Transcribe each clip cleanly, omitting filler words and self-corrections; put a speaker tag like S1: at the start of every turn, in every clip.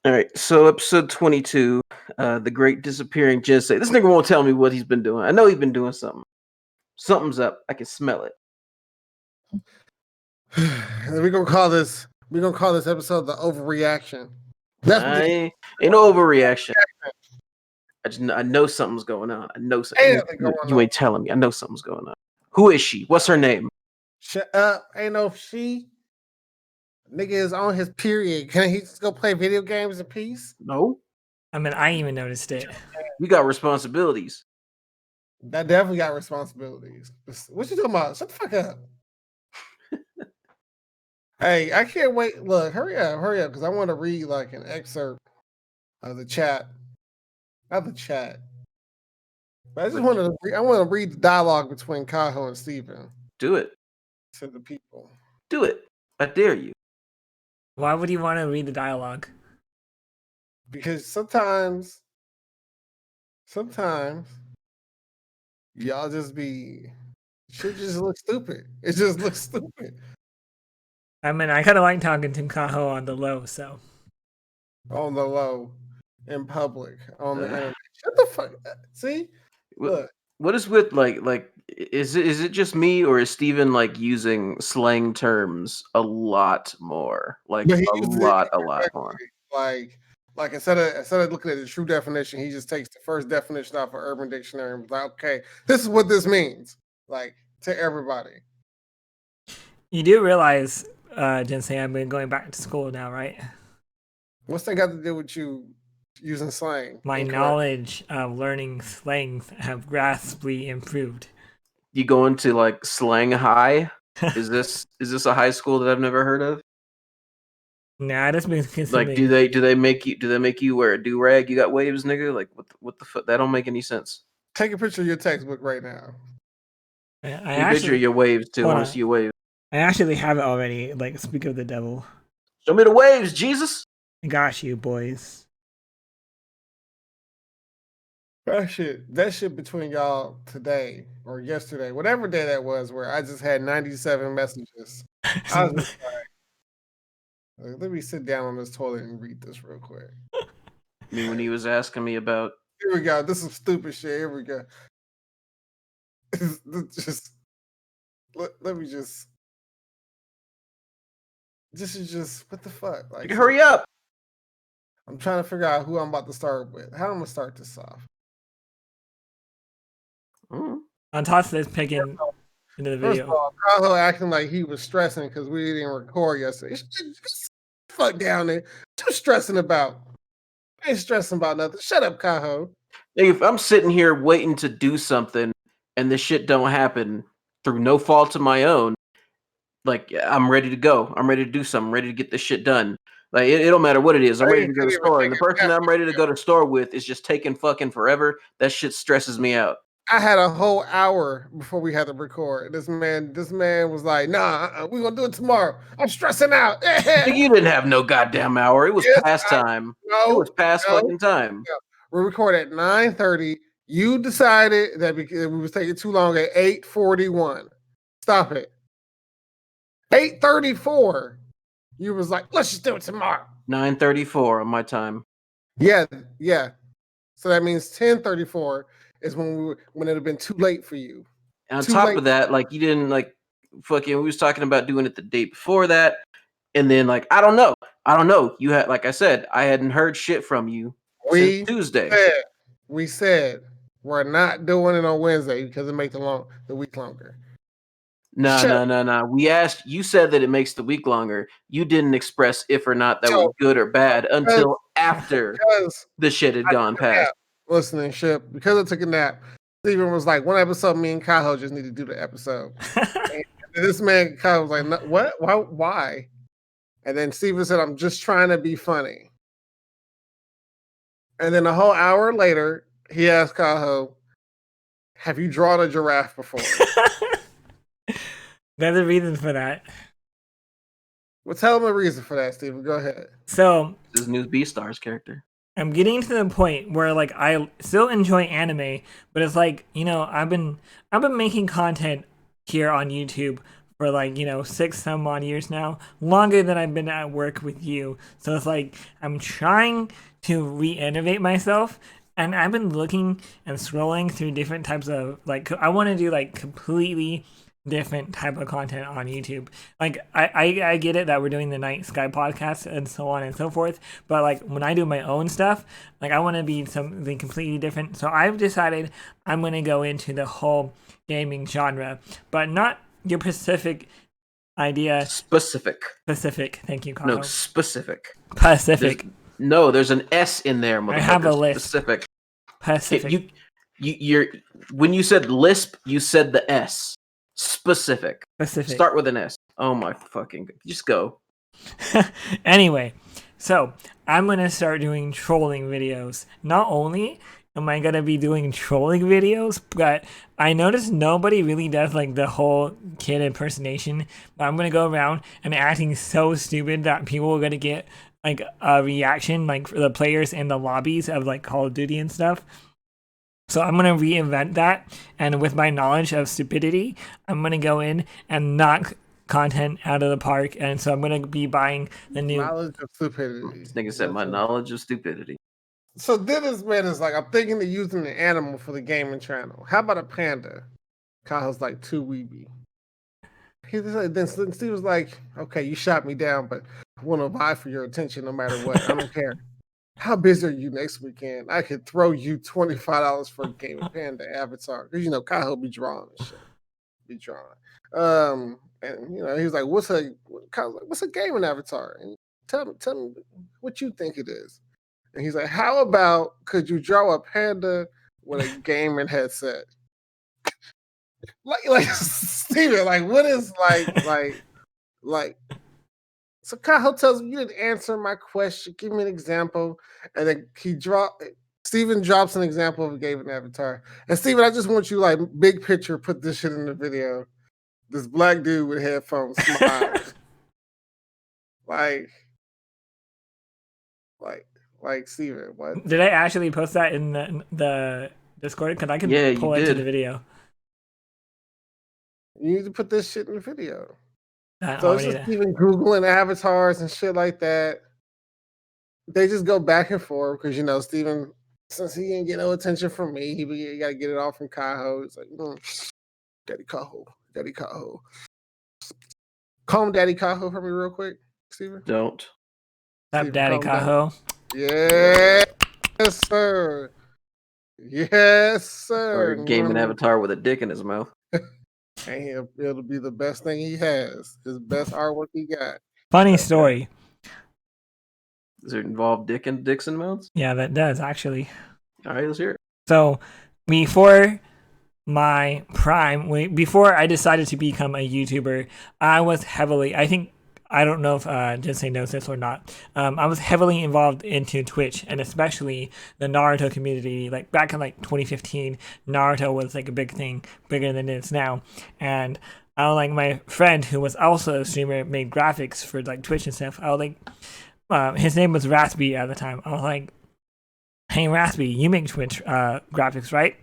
S1: All right, so episode 22, the great disappearing Jinsei. This nigga won't tell me what he's been doing. I know he's been doing something. Something's up. I can smell it.
S2: We're gonna call this episode the overreaction. That's what
S1: Ain't no overreaction. I know something's going on. I know something. You ain't telling me. I know something's going on. Who is she? What's her name?
S2: Shut up. Ain't no she. Nigga is on his period. Can he just go play video games in peace?
S1: No.
S3: I mean, I even noticed it.
S1: We got responsibilities.
S2: That definitely got responsibilities. What you talking about? Shut the fuck up. Hey, I can't wait. Look, hurry up, because I want to read like an excerpt of the chat. Not the chat. But I just want to read the dialogue between Kaho and Steven.
S1: Do it.
S2: To the people.
S1: Do it. I dare you.
S3: Why would you want to read the dialogue?
S2: Because sometimes y'all just shit just looks stupid. It just looks stupid.
S3: I mean, I kind of like talking to Kaho on the low, so.
S2: On the low, in public, on the internet. Shut the fuck up. See? Look.
S1: What is with like is it just me, or is Steven like using slang terms a lot more? Like a lot more.
S2: Like instead of looking at the true definition, he just takes the first definition off of Urban Dictionary and was like, okay, this is what this means. Like to everybody.
S3: You do realize, Jinsei, I've been going back to school now, right?
S2: What's that got to do with you using slang?
S3: My knowledge of learning slang have vastly improved.
S1: You going to like slang high? Is this a high school that I've never heard of?
S3: Nah, that's been considering.
S1: Like, do they make you wear a do rag? You got waves, nigga. Like, what the fuck? That don't make any sense.
S2: Take a picture of your textbook right now.
S1: Take a picture of your waves too. I want to see your waves.
S3: I actually have it already. Like, speak of the devil.
S1: Show me the waves, Jesus.
S3: I got you, boys.
S2: That shit between y'all today or yesterday, whatever day that was, where I just had 97 messages. I was just like, let me sit down on this toilet and read this real quick.
S1: I mean, when he was asking me about...
S2: Here we go. This is stupid shit. Here we go. Let me just... This is just... What the fuck?
S1: Like, hurry up!
S2: I'm trying to figure out who I'm about to start with. How am I going to start this off?
S3: On top of this, picking into the video.
S2: First of all, Kaho acting like he was stressing because we didn't record yesterday. Fuck down there. What you stressing about? I ain't stressing about nothing. Shut up, Kaho.
S1: Hey, if I'm sitting here waiting to do something and this shit don't happen through no fault of my own, like, I'm ready to go. I'm ready to do something. I'm ready to get this shit done. Like, it don't matter what it is. I'm ready to go to the store. And the person that I'm ready to go to the store with is just taking fucking forever. That shit stresses me out.
S2: I had a whole hour before we had to record. This man was like, nah, we're going to do it tomorrow. I'm stressing out.
S1: You didn't have no goddamn hour. It was past time. It was past fucking time.
S2: No. We record at 9:30. You decided that we was taking too long at 8:41. Stop it. 8:34. You was like, let's just do it tomorrow.
S1: 9:34 on my time.
S2: Yeah. So that means 10:34 is when it would have been too late for you.
S1: And on top of that, like, you didn't like fucking. We was talking about doing it the day before that, and then like I don't know. You had, like I said, I hadn't heard shit from you since Tuesday.
S2: We said we're not doing it on Wednesday because it makes the week longer.
S1: No. We asked. You said that it makes the week longer. You didn't express if or not that was good or bad until after the shit had gone past.
S2: Listening shit, because I took a nap. Steven was like, one episode, me and Kaho just need to do the episode. And this man, Kaho was like, no, what? Why? And then Steven said, I'm just trying to be funny. And then a whole hour later, he asked Kaho, have you drawn a giraffe before?
S3: There's a reason for that.
S2: Well, tell him a reason for that, Steven. Go ahead.
S3: So,
S1: this new Beastars character.
S3: I'm getting to the point where like I still enjoy anime, but it's like, you know, I've been making content here on YouTube for like 6 some odd years now, longer than I've been at work with you. So it's like I'm trying to reinnovate myself, and I've been looking and scrolling through different types of like I want to do like completely different type of content on YouTube. Like I get it that we're doing the Night Sky podcast and so on and so forth, but like when I do my own stuff, like I want to be something completely different. So I've decided I'm going to go into the whole gaming genre, but not your Pacific idea.
S1: Specific.
S3: Thank you, Kaho.
S1: No, specific.
S3: Pacific.
S1: There's an S in there, motherfucker.
S3: I have a list.
S1: Specific.
S3: Pacific.
S1: You're when you said lisp, you said the S. Specific. Start with an S. Oh my fucking god. Just go.
S3: Anyway, so I'm gonna start doing trolling videos. Not only am I gonna be doing trolling videos, but I noticed nobody really does like the whole kid impersonation. But I'm gonna go around and acting so stupid that people are gonna get like a reaction, like for the players in the lobbies of like Call of Duty and stuff. So I'm going to reinvent that, and with my knowledge of stupidity, I'm going to go in and knock content out of the park, and so I'm going to be buying the new...
S2: Knowledge of stupidity.
S1: This nigga said my knowledge of stupidity.
S2: So then this man is like, I'm thinking of using an animal for the gaming channel. How about a panda? Kaho's like, too weeby. Then Steve was like, okay, you shot me down, but I want to vie for your attention no matter what. I don't care. How busy are you next weekend? I could throw you $25 for a Gaming Panda avatar. Because, Kaho be drawing and shit. Be drawing. And, he was like, what's a gaming avatar? And tell me what you think it is. And he's like, how about, could you draw a panda with a gaming headset? like Steven, like, what is, like... So Kaho tells me, you didn't answer my question. Give me an example. And then Steven drops an example of a gaming avatar. And Steven, I just want you, like, big picture, put this shit in the video. This black dude with headphones smiles. like Steven, what?
S3: Did I actually post that in the Discord? Because I can pull it to the video.
S2: You need to put this shit in the video.
S3: So
S2: it's just even Googling avatars and shit like that. They just go back and forth because, Steven, since he didn't get no attention from me, he got to get it all from Kaho. It's like, Daddy Kaho. Call him Daddy Kaho for me real quick, Steven.
S1: Don't.
S3: Stop, Daddy Kaho.
S2: Yes, sir. Yes, sir.
S1: Or a gaming avatar with a dick in his mouth.
S2: And it'll be the best thing he has. His best artwork he got.
S3: Funny story.
S1: Does it involve dicks in mouths?
S3: Yeah, that does actually.
S1: All right, let's hear it.
S3: So before my prime, before I decided to become a YouTuber, I was heavily, I don't know if Jinsei knows this or not. I was heavily involved into Twitch, and especially the Naruto community. Like back in like 2015, Naruto was like a big thing, bigger than it is now. And I was like, my friend who was also a streamer made graphics for like Twitch and stuff. I was like, his name was Raspy at the time. I was like, hey Raspy, you make Twitch graphics, right?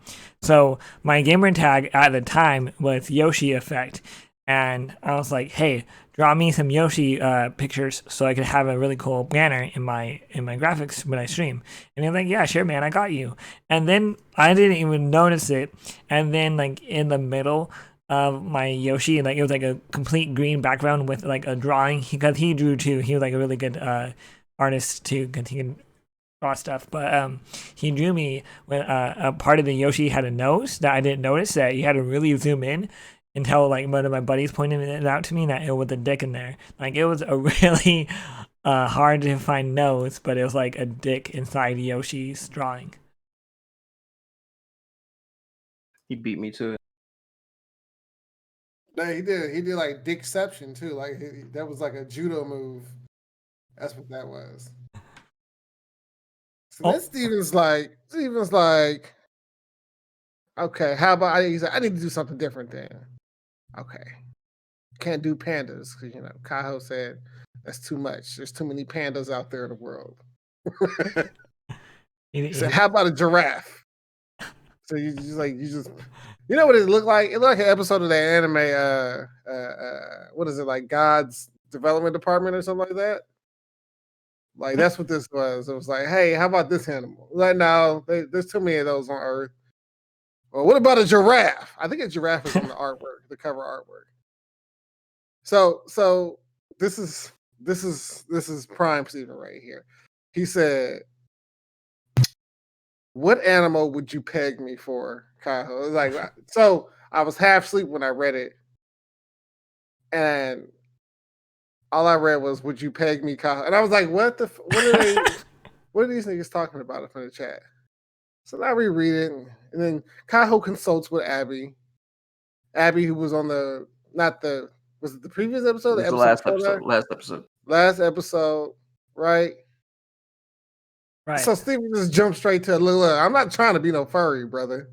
S3: So my gamer tag at the time was Yoshi Effect. And I was like, hey, draw me some Yoshi pictures so I could have a really cool banner in my graphics when I stream. And they're like, yeah, sure, man, I got you. And then I didn't even notice it. And then like in the middle of my Yoshi, like it was like a complete green background with like a drawing. Because he drew too. He was like a really good artist too, because he can draw stuff. But he drew me when a part of the Yoshi had a nose that I didn't notice, that you had to really zoom in until like one of my buddies pointed it out to me that it was a dick in there. Like it was a really hard to find nose, but it was like a dick inside Yoshi's drawing.
S1: He beat me to it.
S2: No, he did. He did like dickception too. Like that was like a judo move. That's what that was. So then Steven's like, okay, how about I need to do something different then. Okay. Can't do pandas because Kaho said that's too much. There's too many pandas out there in the world. He said, how about a giraffe? So you know what it looked like? It looked like an episode of that anime. What is it, like God's Development Department or something like that? Like that's what this was. It was like, hey, how about this animal? Like, no, there's too many of those on Earth. Well, what about a giraffe? I think a giraffe is on the artwork, the cover artwork. So this is prime Steven right here. He said, "What animal would you peg me for, Kaho?" Like, so I was half asleep when I read it, and all I read was, "Would you peg me, Kaho?" And I was like, "What the? What are they? What are these niggas talking about up in the chat?" So I reread it, and then Kaho consults with Abby. Abby, who was on was it the previous episode?
S1: It was the last episode.
S2: Last episode, right?
S3: Right.
S2: So Steven just jumped straight to look. I'm not trying to be no furry, brother,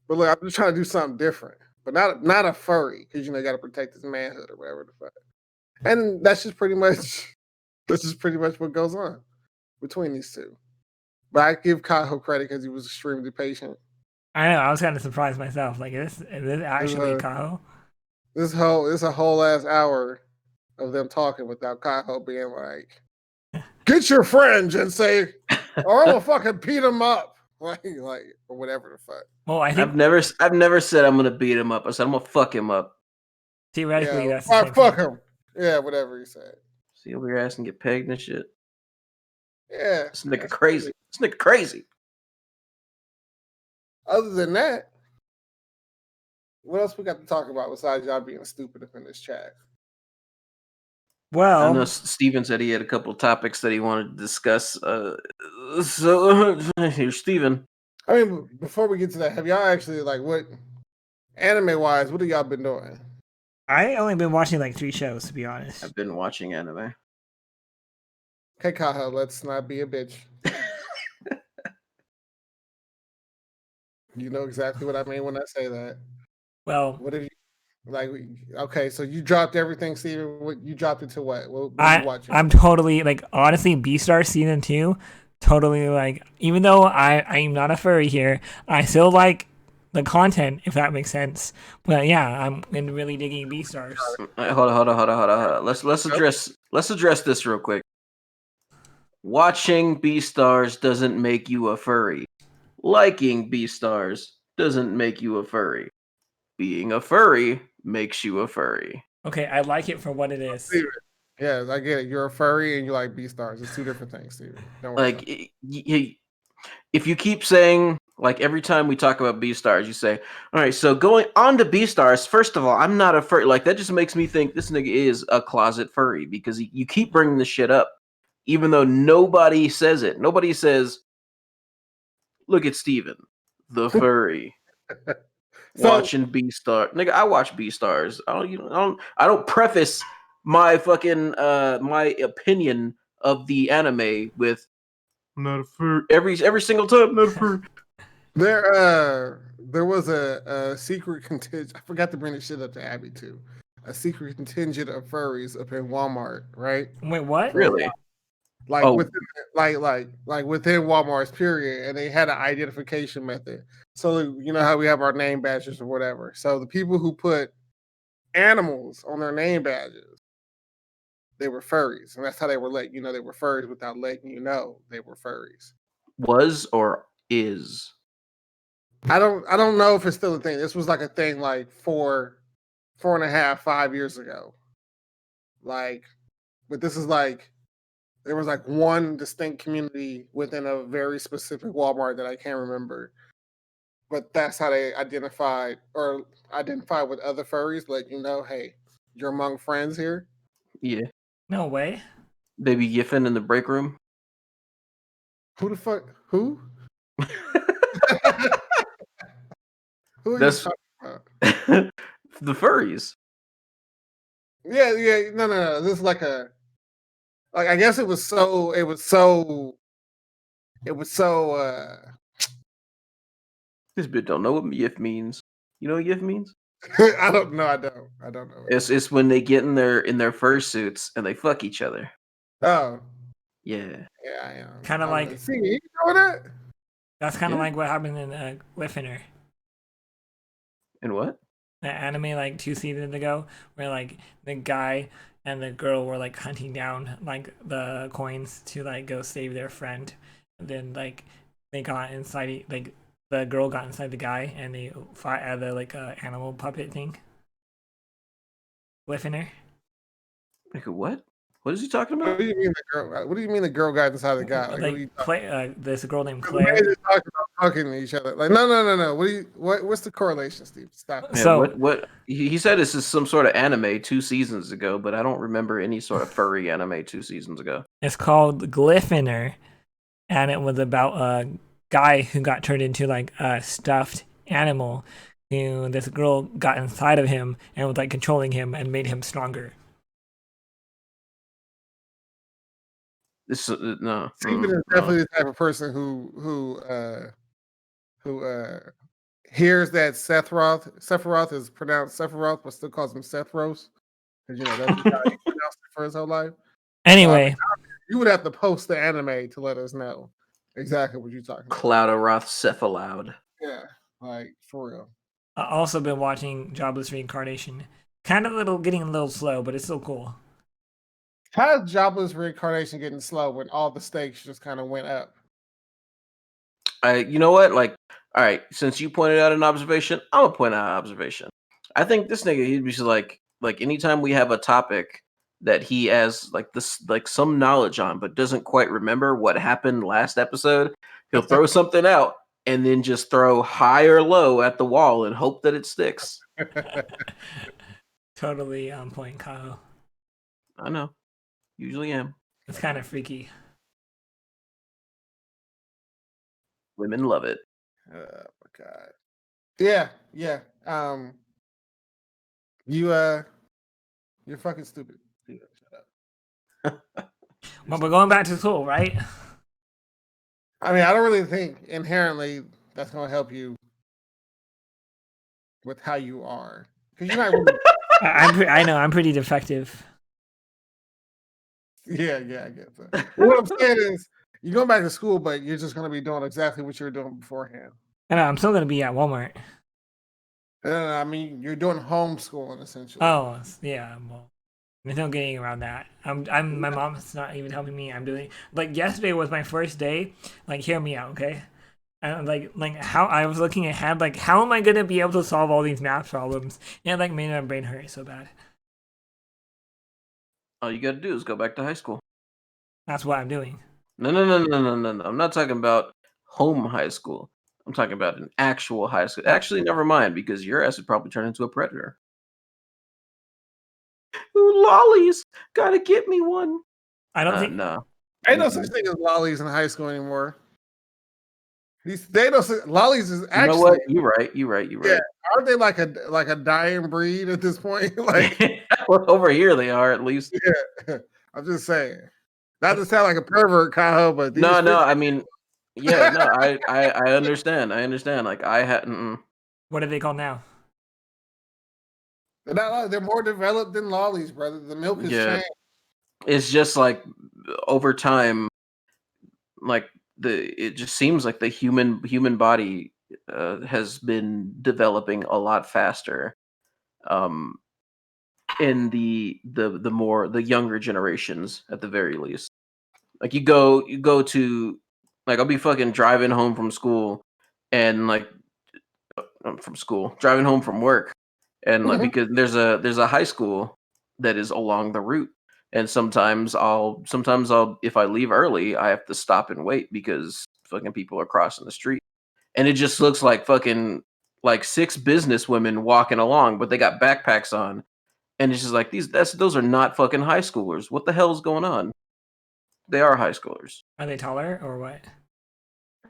S2: but look, I'm just trying to do something different, but not a furry, because you got to protect his manhood or whatever the fuck. And that's just pretty much what goes on between these two. But I give Kaho credit because he was extremely patient.
S3: I know. I was kind of surprised myself. Like, is this actually Kaho?
S2: This a whole ass hour of them talking without Kaho being like, "Get your friend, Jinsei, or I'm gonna fucking beat him up," like or whatever the fuck.
S3: Well, I think
S1: I've never said I'm gonna beat him up. I said I'm gonna fuck him up.
S3: Theoretically, that's
S2: the same fuck him. Yeah, whatever he said.
S1: See over your ass and get pegged and shit.
S2: Yeah,
S1: this nigga crazy. This nigga crazy.
S2: Other than that, what else we got to talk about besides y'all being stupid up in this chat?
S3: Well,
S1: I know Steven said he had a couple of topics that he wanted to discuss. So here's Steven.
S2: I mean, before we get to that, have y'all actually, like, what anime wise, what have y'all been doing?
S3: I only been watching like 3 shows, to be honest.
S1: I've been watching anime.
S2: Okay, Kaho, let's not be a bitch. You know exactly what I mean when I say that.
S3: Well,
S2: what have you like? Okay, so you dropped everything, Steven. What you dropped it to? What are you watching?
S3: I'm totally like, honestly, Beastars season 2. Totally, like, even though I'm not a furry here, I still like the content, if that makes sense. But yeah, I'm really digging Beastars.
S1: Hold on. Let's address this real quick. Watching Beastars doesn't make you a furry. Liking Beastars doesn't make you a furry. Being a furry makes you a furry.
S3: Okay, I like it for what it is.
S2: Yeah, I get it. You're a furry and you like Beastars. It's 2 different things, Steven. Don't worry.
S1: Like, if you keep saying, like, every time we talk about Beastars, you say, all right, so going on to Beastars, first of all, I'm not a furry. Like, that just makes me think this nigga is a closet furry, because you keep bringing this shit up, even though nobody says it. Nobody says, look at Steven, the furry. Watching Beastars. Nigga, I watch Beastars. I don't preface my fucking my opinion of the anime with "I'm not a furry" every single time. I'm not a furry.
S2: There was a secret contingent. I forgot to bring this shit up to Abby too. A secret contingent of furries up in Walmart, right?
S3: Wait, what?
S1: Really?
S2: Like within within Walmart's period, and they had an identification method. So you know how we have our name badges or whatever. So the people who put animals on their name badges, they were furries, and that's how they were letting you know they were furries without letting you know they were furries.
S1: Was or is?
S2: I don't know if it's still a thing. This was like a thing like 4.5, 5 years ago. Like, but this is like, there was like one distinct community within a very specific Walmart that I can't remember. But that's how they identified with other furries, let you know, hey, you're among friends here.
S1: Yeah.
S3: No way.
S1: They be yiffing in the break room.
S2: Who the fuck? Who? Who are you talking about?
S1: The furries.
S2: Yeah. No. This is like I guess it was so
S1: This bit don't know what yiff means. You know what yiff means?
S2: I don't know. I don't know.
S1: It's when they get in their fursuits and they fuck each other.
S2: Oh.
S1: Yeah.
S2: Yeah, I am.
S3: Kind of like,
S2: see, you know that?
S3: That's kind of
S1: Yeah.
S3: like what happened in Gryffindor,
S1: And what?
S3: the anime like 2 seasons ago, where like the guy and the girl were like hunting down like the coins to like go save their friend. And then like they got inside, like the girl got inside the guy, and they fought at the like animal puppet thing. Gryffindor.
S1: Like what? What is he talking
S2: What
S1: about?
S2: do you mean the girl? What do you mean the girl got inside the guy? Like, what are you
S3: Like there's a girl named
S2: talking about?
S3: Claire.
S2: Just talking about fucking each other. Like, no. What's the correlation, Steve? Stop it.
S1: Yeah,
S3: So-
S1: what he said this is some sort of anime 2 seasons ago, but I don't remember any sort of furry anime 2 seasons ago.
S3: It's called Gryffindor, and it was about a guy who got turned into like a stuffed animal. Who this girl got inside of him and was like controlling him and made him stronger.
S1: This no.
S2: Steven is definitely the type of person who hears that Sephiroth is pronounced Sephiroth, but still calls him Sethros. Because you know that's how he pronounced it for his whole life.
S3: Anyway,
S2: You would have to post the anime to let us know exactly what you're talking about.
S1: Cloudaroth Cephaloud.
S2: Yeah, like for real.
S3: I've also been watching Jobless Reincarnation. Kind of getting a little slow, but it's still cool.
S2: How's Jobless Reincarnation getting slow when all the stakes just kind of went up?
S1: You know what? Like, all right, since you pointed out an observation, I'm gonna point out an observation. I think this nigga, he'd be like anytime we have a topic that he has like some knowledge on, but doesn't quite remember what happened last episode, he'll throw something out and then just throw high or low at the wall and hope that it sticks.
S3: Totally on point, Kaho.
S1: I know. Usually am.
S3: It's kind of freaky.
S1: Women love it.
S2: Oh my god. Yeah. You're fucking stupid. Shut up.
S3: But we're going back to school, right?
S2: I mean, I don't really think inherently that's gonna help you with how you are. Because you're not really
S3: I know I'm pretty defective.
S2: Yeah, I guess so. What I'm saying is you're going back to school, but you're just gonna be doing exactly what you were doing beforehand.
S3: I know I'm still gonna be at Walmart.
S2: I mean, you're doing homeschooling essentially.
S3: Oh yeah, well, there's no getting around that. My mom's not even helping me. I'm doing like yesterday was my first day. Like, hear me out, okay? And like how I was looking ahead, like how am I gonna be able to solve all these math problems? And like made my brain hurt so bad.
S1: All you got to do is go back to high school.
S3: That's what I'm doing.
S1: No. I'm not talking about home high school. I'm talking about an actual high school. Actually, never mind, because your ass would probably turn into a predator. Ooh, lollies! Gotta get me one.
S3: I don't think.
S1: No.
S2: Ain't no such thing as lollies in high school anymore. Lollies is actually.
S1: You know what? You're right.
S2: Yeah, aren't they like a dying breed at this point? Like
S1: Well, over here they are at least.
S2: Yeah, I'm just saying. Not to sound like a pervert, Kaho, but
S1: No. I mean, yeah, no. I understand. Like I hadn't.
S3: What are they called now?
S2: They're more developed than lollies, brother. The milk has changed.
S1: It's just like over time, like it just seems like the human body has been developing a lot faster. In the younger generations at the very least. Like you go to like I'll be fucking driving home from school and like driving home from work and like because there's a high school that is along the route and sometimes I'll if I leave early I have to stop and wait because fucking people are crossing the street and it just looks like fucking like 6 business women walking along but they got backpacks on. And it's just like those are not fucking high schoolers. What the hell is going on? They are high schoolers.
S3: Are they taller or what?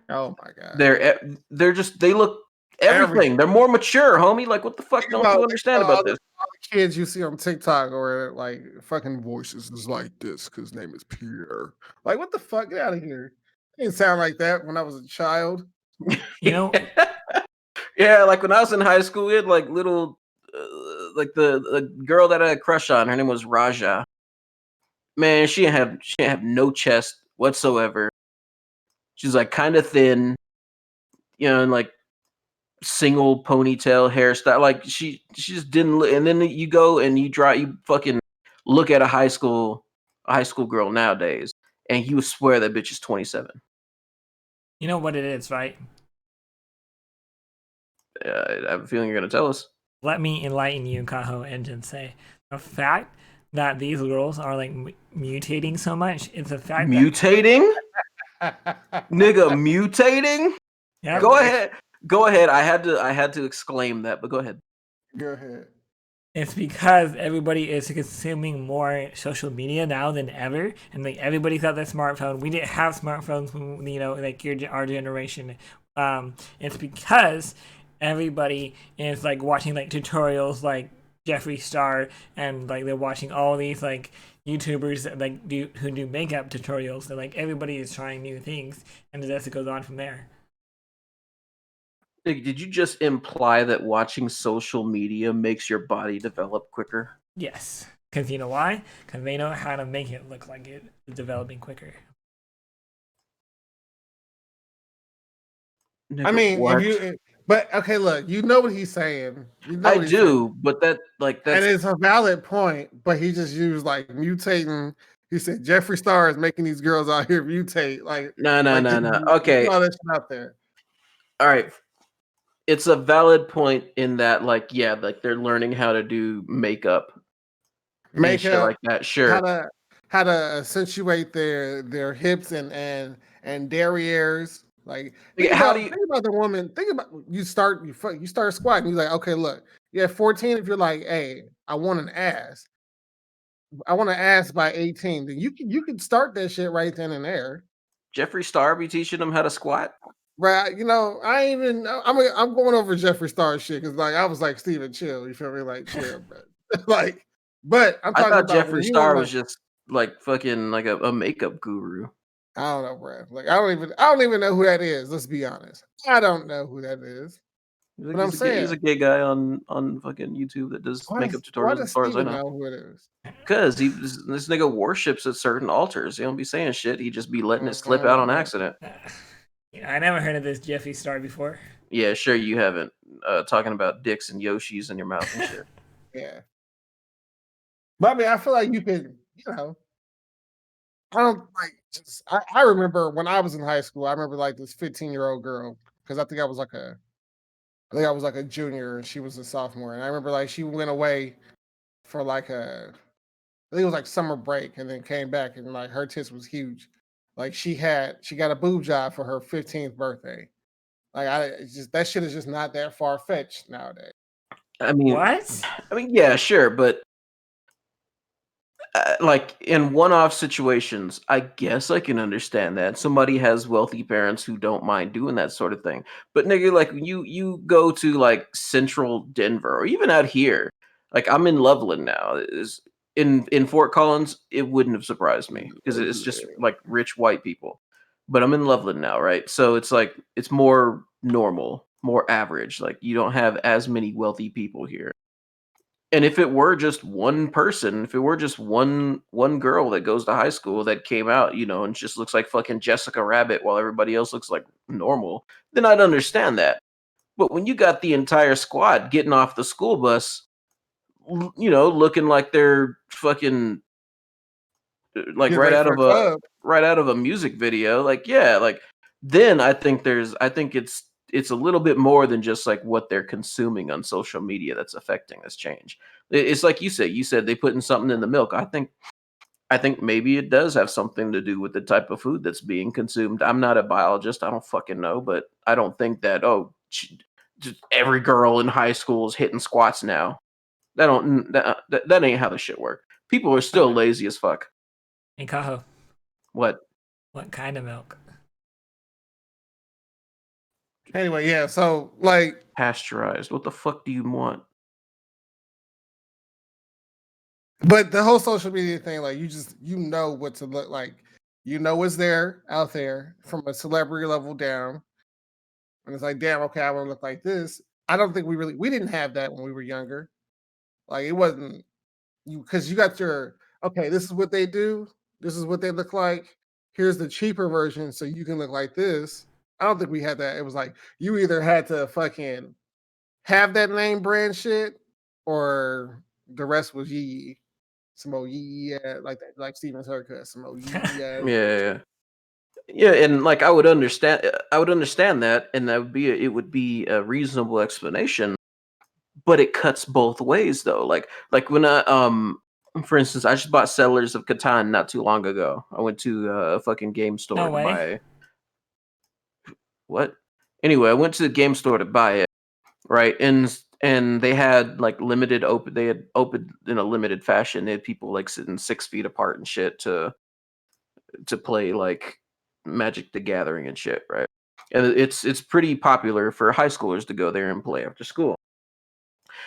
S2: Oh my god.
S1: They look everything. They're more mature, homie. Like what the fuck don't you understand about this?
S2: All the kids you see on TikTok or like fucking voices is like this because his name is Pierre. Like what the fuck? Get out of here. It didn't sound like that when I was a child.
S3: You know,
S1: Yeah, like when I was in high school, we had like little like the girl that I had a crush on, her name was Raja. Man, she didn't have no chest whatsoever. She's like kind of thin, and like single ponytail hairstyle. Like she just didn't look. And then you go and you fucking look at a high school girl nowadays, and you swear that bitch is 27.
S3: You know what it is, right?
S1: I have a feeling you're gonna tell us.
S3: Let me enlighten you, Kaho and Jinsei. The fact that these girls are like mutating so much is the fact
S1: Mutating, nigga, mutating.
S3: that
S1: Go ahead. I had to exclaim that, but go ahead.
S2: Go ahead.
S3: it's because everybody is consuming more social media now than ever, and like everybody's got their smartphone. We didn't have smartphones when like our generation. It's because everybody is like watching like tutorials like Jeffree Star, and like they're watching all these like YouTubers that like who do makeup tutorials. And like everybody is trying new things, and it goes on from there.
S1: Did you just imply that watching social media makes your body develop quicker?
S3: Yes, because you know why? Because they know how to make it look like it is developing quicker.
S1: Nigga,
S2: I mean,
S1: what?
S2: but okay, look, you know what he's saying. You know
S1: I
S2: what he's
S1: do,
S2: saying.
S1: but
S2: And
S1: that's
S2: it's a valid point, but he just used like mutating. He said Jeffree Star is making these girls out here mutate.
S1: no.
S2: You
S1: Okay,
S2: put all that shit out there.
S1: all right. It's a valid point in that, like, yeah, like they're learning how to do makeup and shit
S2: Makeup,
S1: like that.
S2: how
S1: Sure.
S2: to accentuate their hips and derrieres. Like
S1: How do you?
S2: think about the woman. Think about you start squatting. You're like, okay, look, you're at 14. If you're like, hey, I want an ass. I want to ask by 18, then you can start that shit right then and there.
S1: Jeffree Star be teaching them how to squat?
S2: Right. I ain't even I'm going over Jeffree Star shit because like I was like Steven, chill. You feel me? Like chill, bro. like, but I'm
S1: I
S2: talking
S1: thought
S2: about when
S1: Jeffree
S2: you want
S1: Star
S2: like
S1: was just like fucking like a makeup guru.
S2: I don't know, bro. Like I don't even know who that is. Let's be honest. I don't know who that is. But I'm
S1: He's a
S2: saying,
S1: gay guy on fucking YouTube that does makeup
S2: why
S1: tutorials as
S2: does
S1: far as I
S2: Steven
S1: know.
S2: know who it is?
S1: Because this nigga worships at certain altars. He don't be saying shit. He just be letting it slip out on
S2: Okay.
S1: accident.
S3: I never heard of this Jeffree Star before.
S1: Yeah, sure you haven't. Talking about dicks and Yoshis in your mouth and shit.
S2: Yeah. But I mean, I feel like you could, I don't like just I remember when I was in high school, I remember like this 15-year-old girl, because I think I was like a junior and she was a sophomore. And I remember like she went away for like I think it was like summer break and then came back and like her tits was huge. Like she got a boob job for her 15th birthday. Like it's just that shit is just not that far fetched nowadays.
S3: What?
S1: Yeah, sure, but like in one-off situations, I guess I can understand that somebody has wealthy parents who don't mind doing that sort of thing. But nigga, like when you go to like central Denver or even out here, like I'm in Loveland now. Is in Fort Collins, it wouldn't have surprised me because it's just like rich white people. But I'm in Loveland now, right? So it's like it's more normal, more average. Like you don't have as many wealthy people here. And if it were just one person, if it were just one girl that goes to high school that came out, and just looks like fucking Jessica Rabbit while everybody else looks like normal, then I'd understand that. But when you got the entire squad getting off the school bus, looking like they're fucking like
S2: Get ready for a club.
S1: right out of a music video, like yeah, like then I think it's a little bit more than just like what they're consuming on social media that's affecting this change. It's like you said they putting something in the milk. I think maybe it does have something to do with the type of food that's being consumed. I'm not a biologist, I don't fucking know, but I don't think that just every girl in high school is hitting squats now. That ain't how the shit work. People are still lazy as fuck.
S3: And Kaho,
S1: What?
S3: what kind of milk?
S2: Anyway, yeah. So like
S1: Pasteurized. What the fuck do you want?
S2: but the whole social media thing, like you know what to look like. You know what's there out there from a celebrity level down. And it's like, damn, okay, I want to look like this. I don't think we didn't have that when we were younger. Like it wasn't because you got your okay, this is what they do, this is what they look like. Here's the cheaper version, so you can look like this. I don't think we had that. It was like you either had to fucking have that name brand shit, or the rest was yee. Some old yee, like that, like Steven's haircut. Some old yee.
S1: Yeah, and like I would understand that, and it would be a reasonable explanation, but it cuts both ways though. Like when for instance, I just bought Settlers of Catan not too long ago. I went to a fucking game store
S3: No
S1: to
S3: way.
S1: buy what? Anyway, I went to the game store to buy it, right? And they had like limited open. They had opened in a limited fashion. They had people like sitting 6 feet apart and shit to play like Magic the Gathering and shit, right? And it's pretty popular for high schoolers to go there and play after school.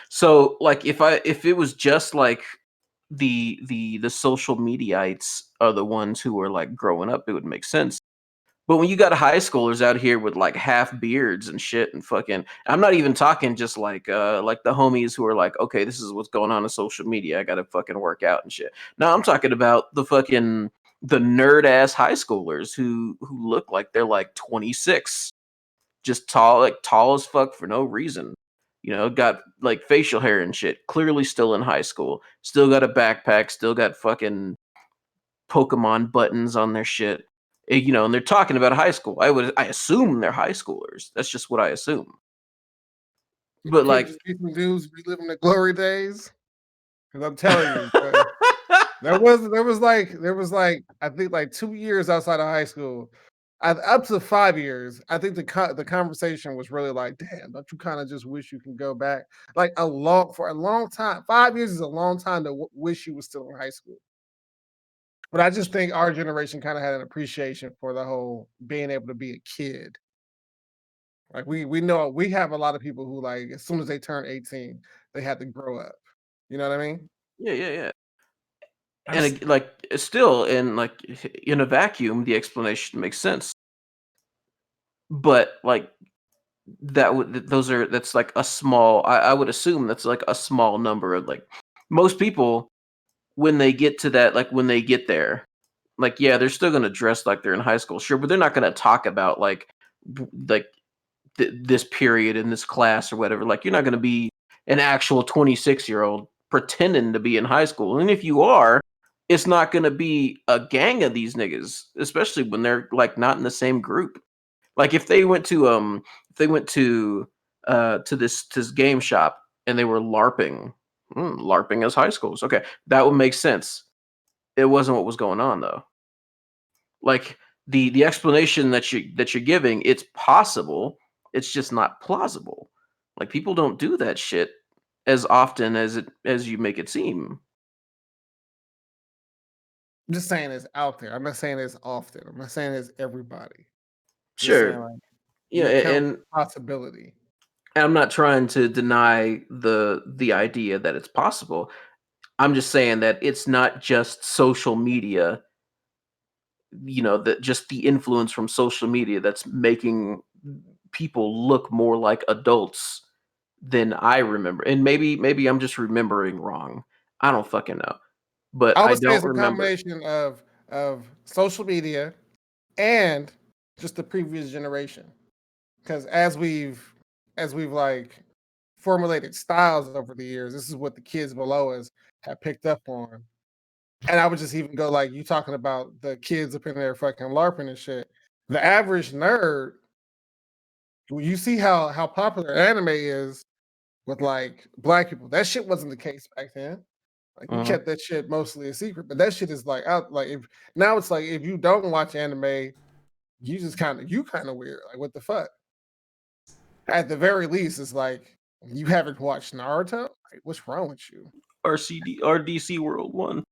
S1: So like if it was just like the social mediaites are the ones who are like growing up, it would make sense. But when you got high schoolers out here with like half beards and shit and fucking, I'm not even talking just like the homies who are like, okay, this is what's going on in social media. I gotta fucking work out and shit. No, I'm talking about the nerd ass high schoolers who look like they're like 26, just tall as fuck for no reason. Got like facial hair and shit. Clearly still in high school. Still got a backpack. Still got fucking Pokemon buttons on their shit. And they're talking about high school. I assume they're high schoolers. That's just what I assume. But
S2: Can't
S1: like,
S2: just be some dudes reliving the glory days. Because I'm telling you, there was like I think like 2 years outside of high school, up to 5 years. I think the conversation was really like, damn, don't you kind of just wish you can go back like for a long time. 5 years is a long time to wish you was still in high school. But I just think our generation kind of had an appreciation for the whole being able to be a kid. Like we know we have a lot of people who like as soon as they turn 18, they had to grow up. You know what I mean?
S1: yeah.
S3: I'm
S1: And
S3: s-
S1: like still in a vacuum, the explanation makes sense. But like that's like a small. I would assume that's like a small number of like most people when they get to that, like when they get there, like yeah, they're still gonna dress like they're in high school, sure, but they're not gonna talk about like this period in this class or whatever. Like you're not gonna be an actual 26-year-old pretending to be in high school, and if you are, it's not gonna be a gang of these niggas, especially when they're like not in the same group. Like if they went to this game shop and they were LARPing. LARPing as high schools. Okay, that would make sense. It wasn't what was going on though. Like the explanation that you're giving, it's possible. It's just not plausible. Like people don't do that shit as often as you make it seem.
S2: I'm just saying it's out there. I'm not saying it's often. I'm not saying it's everybody. Just saying
S1: Sure.
S2: like
S1: Yeah,
S2: you account
S1: and
S2: for the possibility.
S1: I'm not trying to deny the idea that it's possible. I'm just saying that it's not just social media, that just the influence from social media that's making people look more like adults than I remember. And maybe I'm just remembering wrong. I don't fucking know. But
S2: I
S1: I
S2: would say
S1: don't
S2: it's a
S1: remember.
S2: combination of social media and just the previous generation. Because as we've like formulated styles over the years, this is what the kids below us have picked up on. And I would just even go like you talking about the kids up in there fucking LARPing and shit. The average nerd, when you see how popular anime is with like black people, that shit wasn't the case back then. Like we
S1: Mhm.
S2: kept that shit mostly a secret, but that shit is like out. Like if now it's like if you don't watch anime, you kind of weird. Like what the fuck? At the very least, it's like you haven't watched Naruto. Like what's wrong with you?
S1: RDC World 1.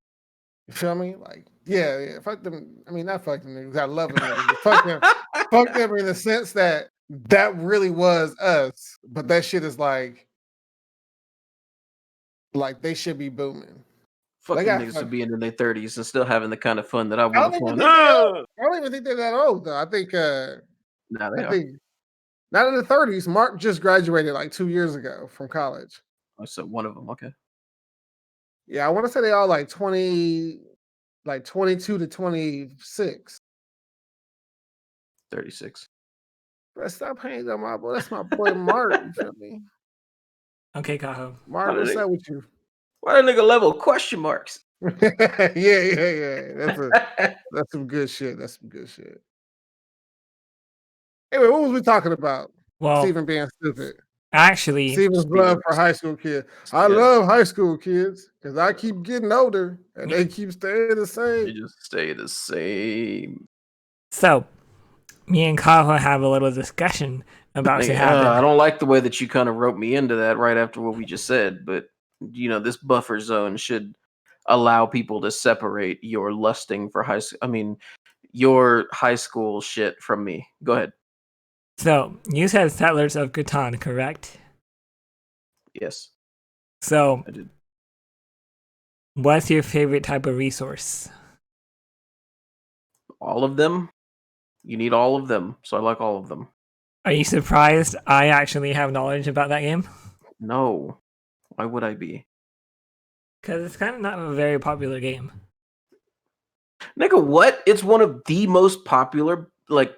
S2: You feel me? Like yeah. Fuck them. I mean, not fuck them niggas. I love them niggas, but fuck them in the sense that that really was us. But that shit is like they should be booming.
S1: Fuck
S2: They
S1: them
S2: got
S1: niggas for
S2: fuck.
S1: being in their 30s and still having the kind of fun that I
S2: I
S1: want
S2: don't
S1: to
S2: even
S1: fun.
S2: think they old. I don't even think they're that old though. I think
S1: Nah, they
S2: I
S1: are.
S2: think not in the 30s. Mark just graduated like 2 years ago from college.
S1: I said one of them. Okay.
S2: Yeah, I want to say they all like 20, like 22 to 26.
S1: 36.
S2: Bro, stop hating on my boy. That's my boy Mark. You feel me?
S3: Okay, Kaho.
S2: Mark, what's up with you?
S1: Why that nigga level question marks?
S2: yeah. That's some good shit. That's some good shit. Anyway, what was we talking about?
S3: Well,
S2: Steven being stupid.
S3: actually,
S2: Steven's love for high school kids. I love high school kids because I keep getting older and they keep staying the
S1: They
S2: same.
S1: just stay the same.
S3: So, me and Kaho have a little discussion about to happen.
S1: I don't like the way that you kind of wrote me into that right after what we just said, but this buffer zone should allow people to separate your lusting for your high school shit from me. Go ahead.
S3: So, you said Settlers of Catan, correct?
S1: Yes.
S3: So,
S1: I did.
S3: What's your favorite type of resource?
S1: All of them. You need all of them, so I like all of them.
S3: Are you surprised I actually have knowledge about that game?
S1: No. Why would I be?
S3: Because it's kind of not a very popular game.
S1: Nigga, what? It's one of the most popular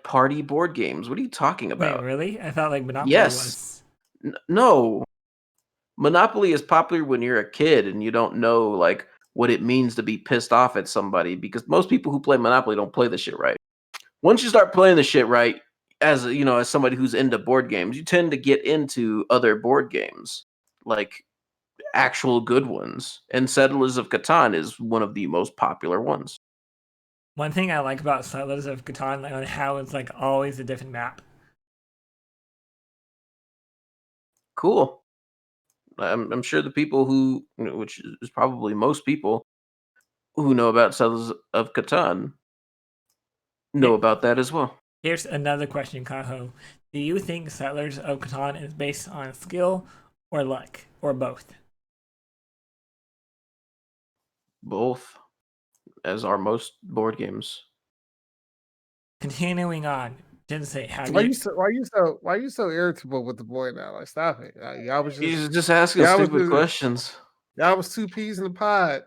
S1: party board games. What are you talking about?
S3: Wait, really? I thought Monopoly
S1: yes.
S3: was.
S1: No. Monopoly is popular when you're a kid and you don't know what it means to be pissed off at somebody, because most people who play Monopoly don't play the shit right. Once you start playing the shit right, as somebody who's into board games, you tend to get into other board games, like actual good ones. And Settlers of Catan is one of the most popular ones.
S3: One thing I like about Settlers of Catan on how it's always a different map.
S1: Cool. I'm sure the people who, which is probably most people who know about Settlers of Catan, know about that as well.
S3: Here's another question, Kaho. Do you think Settlers of Catan is based on skill or luck, or both?
S1: Both, as are most board games.
S3: Continuing on, Jinsei,
S2: why you so irritable with the boy now? Like, stop it. Y'all was
S1: He's just asking stupid questions.
S2: Y'all was 2 peas in the pod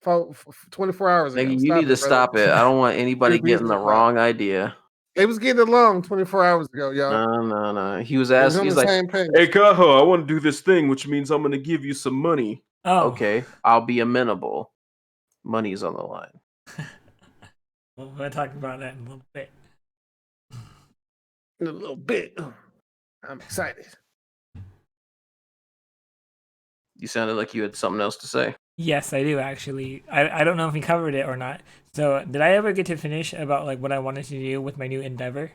S2: 24 hours ago.
S1: Nigga, you need to stop it. I don't want anybody getting the wrong idea.
S2: They was getting along 24 hours ago, y'all.
S1: No. He was asking. He's like,
S2: "Hey,
S1: Kaho, I want to do this thing, which means I'm going to give you some money."
S3: Oh.
S1: Okay, I'll be amenable. Money's on the line.
S3: Well, we'll talk about that in a little bit.
S2: In a little bit. I'm excited.
S1: You sounded like you had something else to say.
S3: Yes, I do actually. I don't know if we covered it or not. So, did I ever get to finish about what I wanted to do with my new endeavor?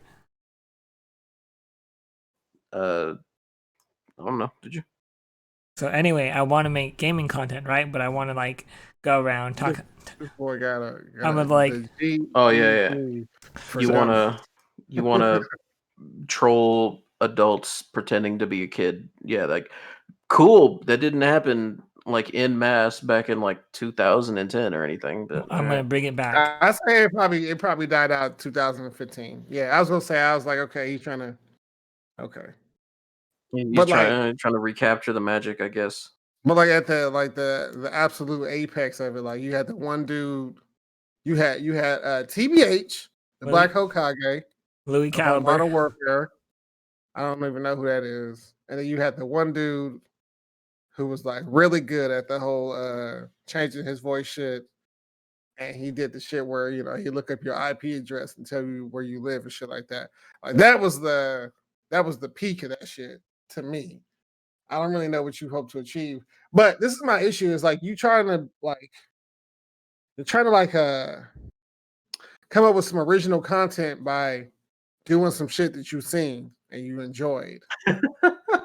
S1: I don't know. Did you?
S2: So
S3: anyway, I want to make gaming content, right? But I want to go around talk.
S2: This boy got
S3: I'm like,
S1: oh yeah. You wanna troll adults pretending to be a kid? Yeah, cool. That didn't happen en masse back in 2010 or anything. But
S3: I'm gonna bring it back.
S2: I say it probably died out 2015. Yeah, I was gonna say, I was like, okay, he's trying to. Okay.
S1: He's trying to recapture the magic, I guess.
S2: But at the absolute apex of it, you had the one dude, you had TBH, the Black Hokage,
S3: Louis Caliber,
S2: Modern Warfare. I don't even know who that is. And then you had the one dude who was really good at the whole changing his voice shit. And he did the shit where he look up your IP address and tell you where you live and shit like that. That was the peak of that shit to me. I don't really know what you hope to achieve, but this is my issue: is you're trying to come up with some original content by doing some shit that you've seen and you enjoyed.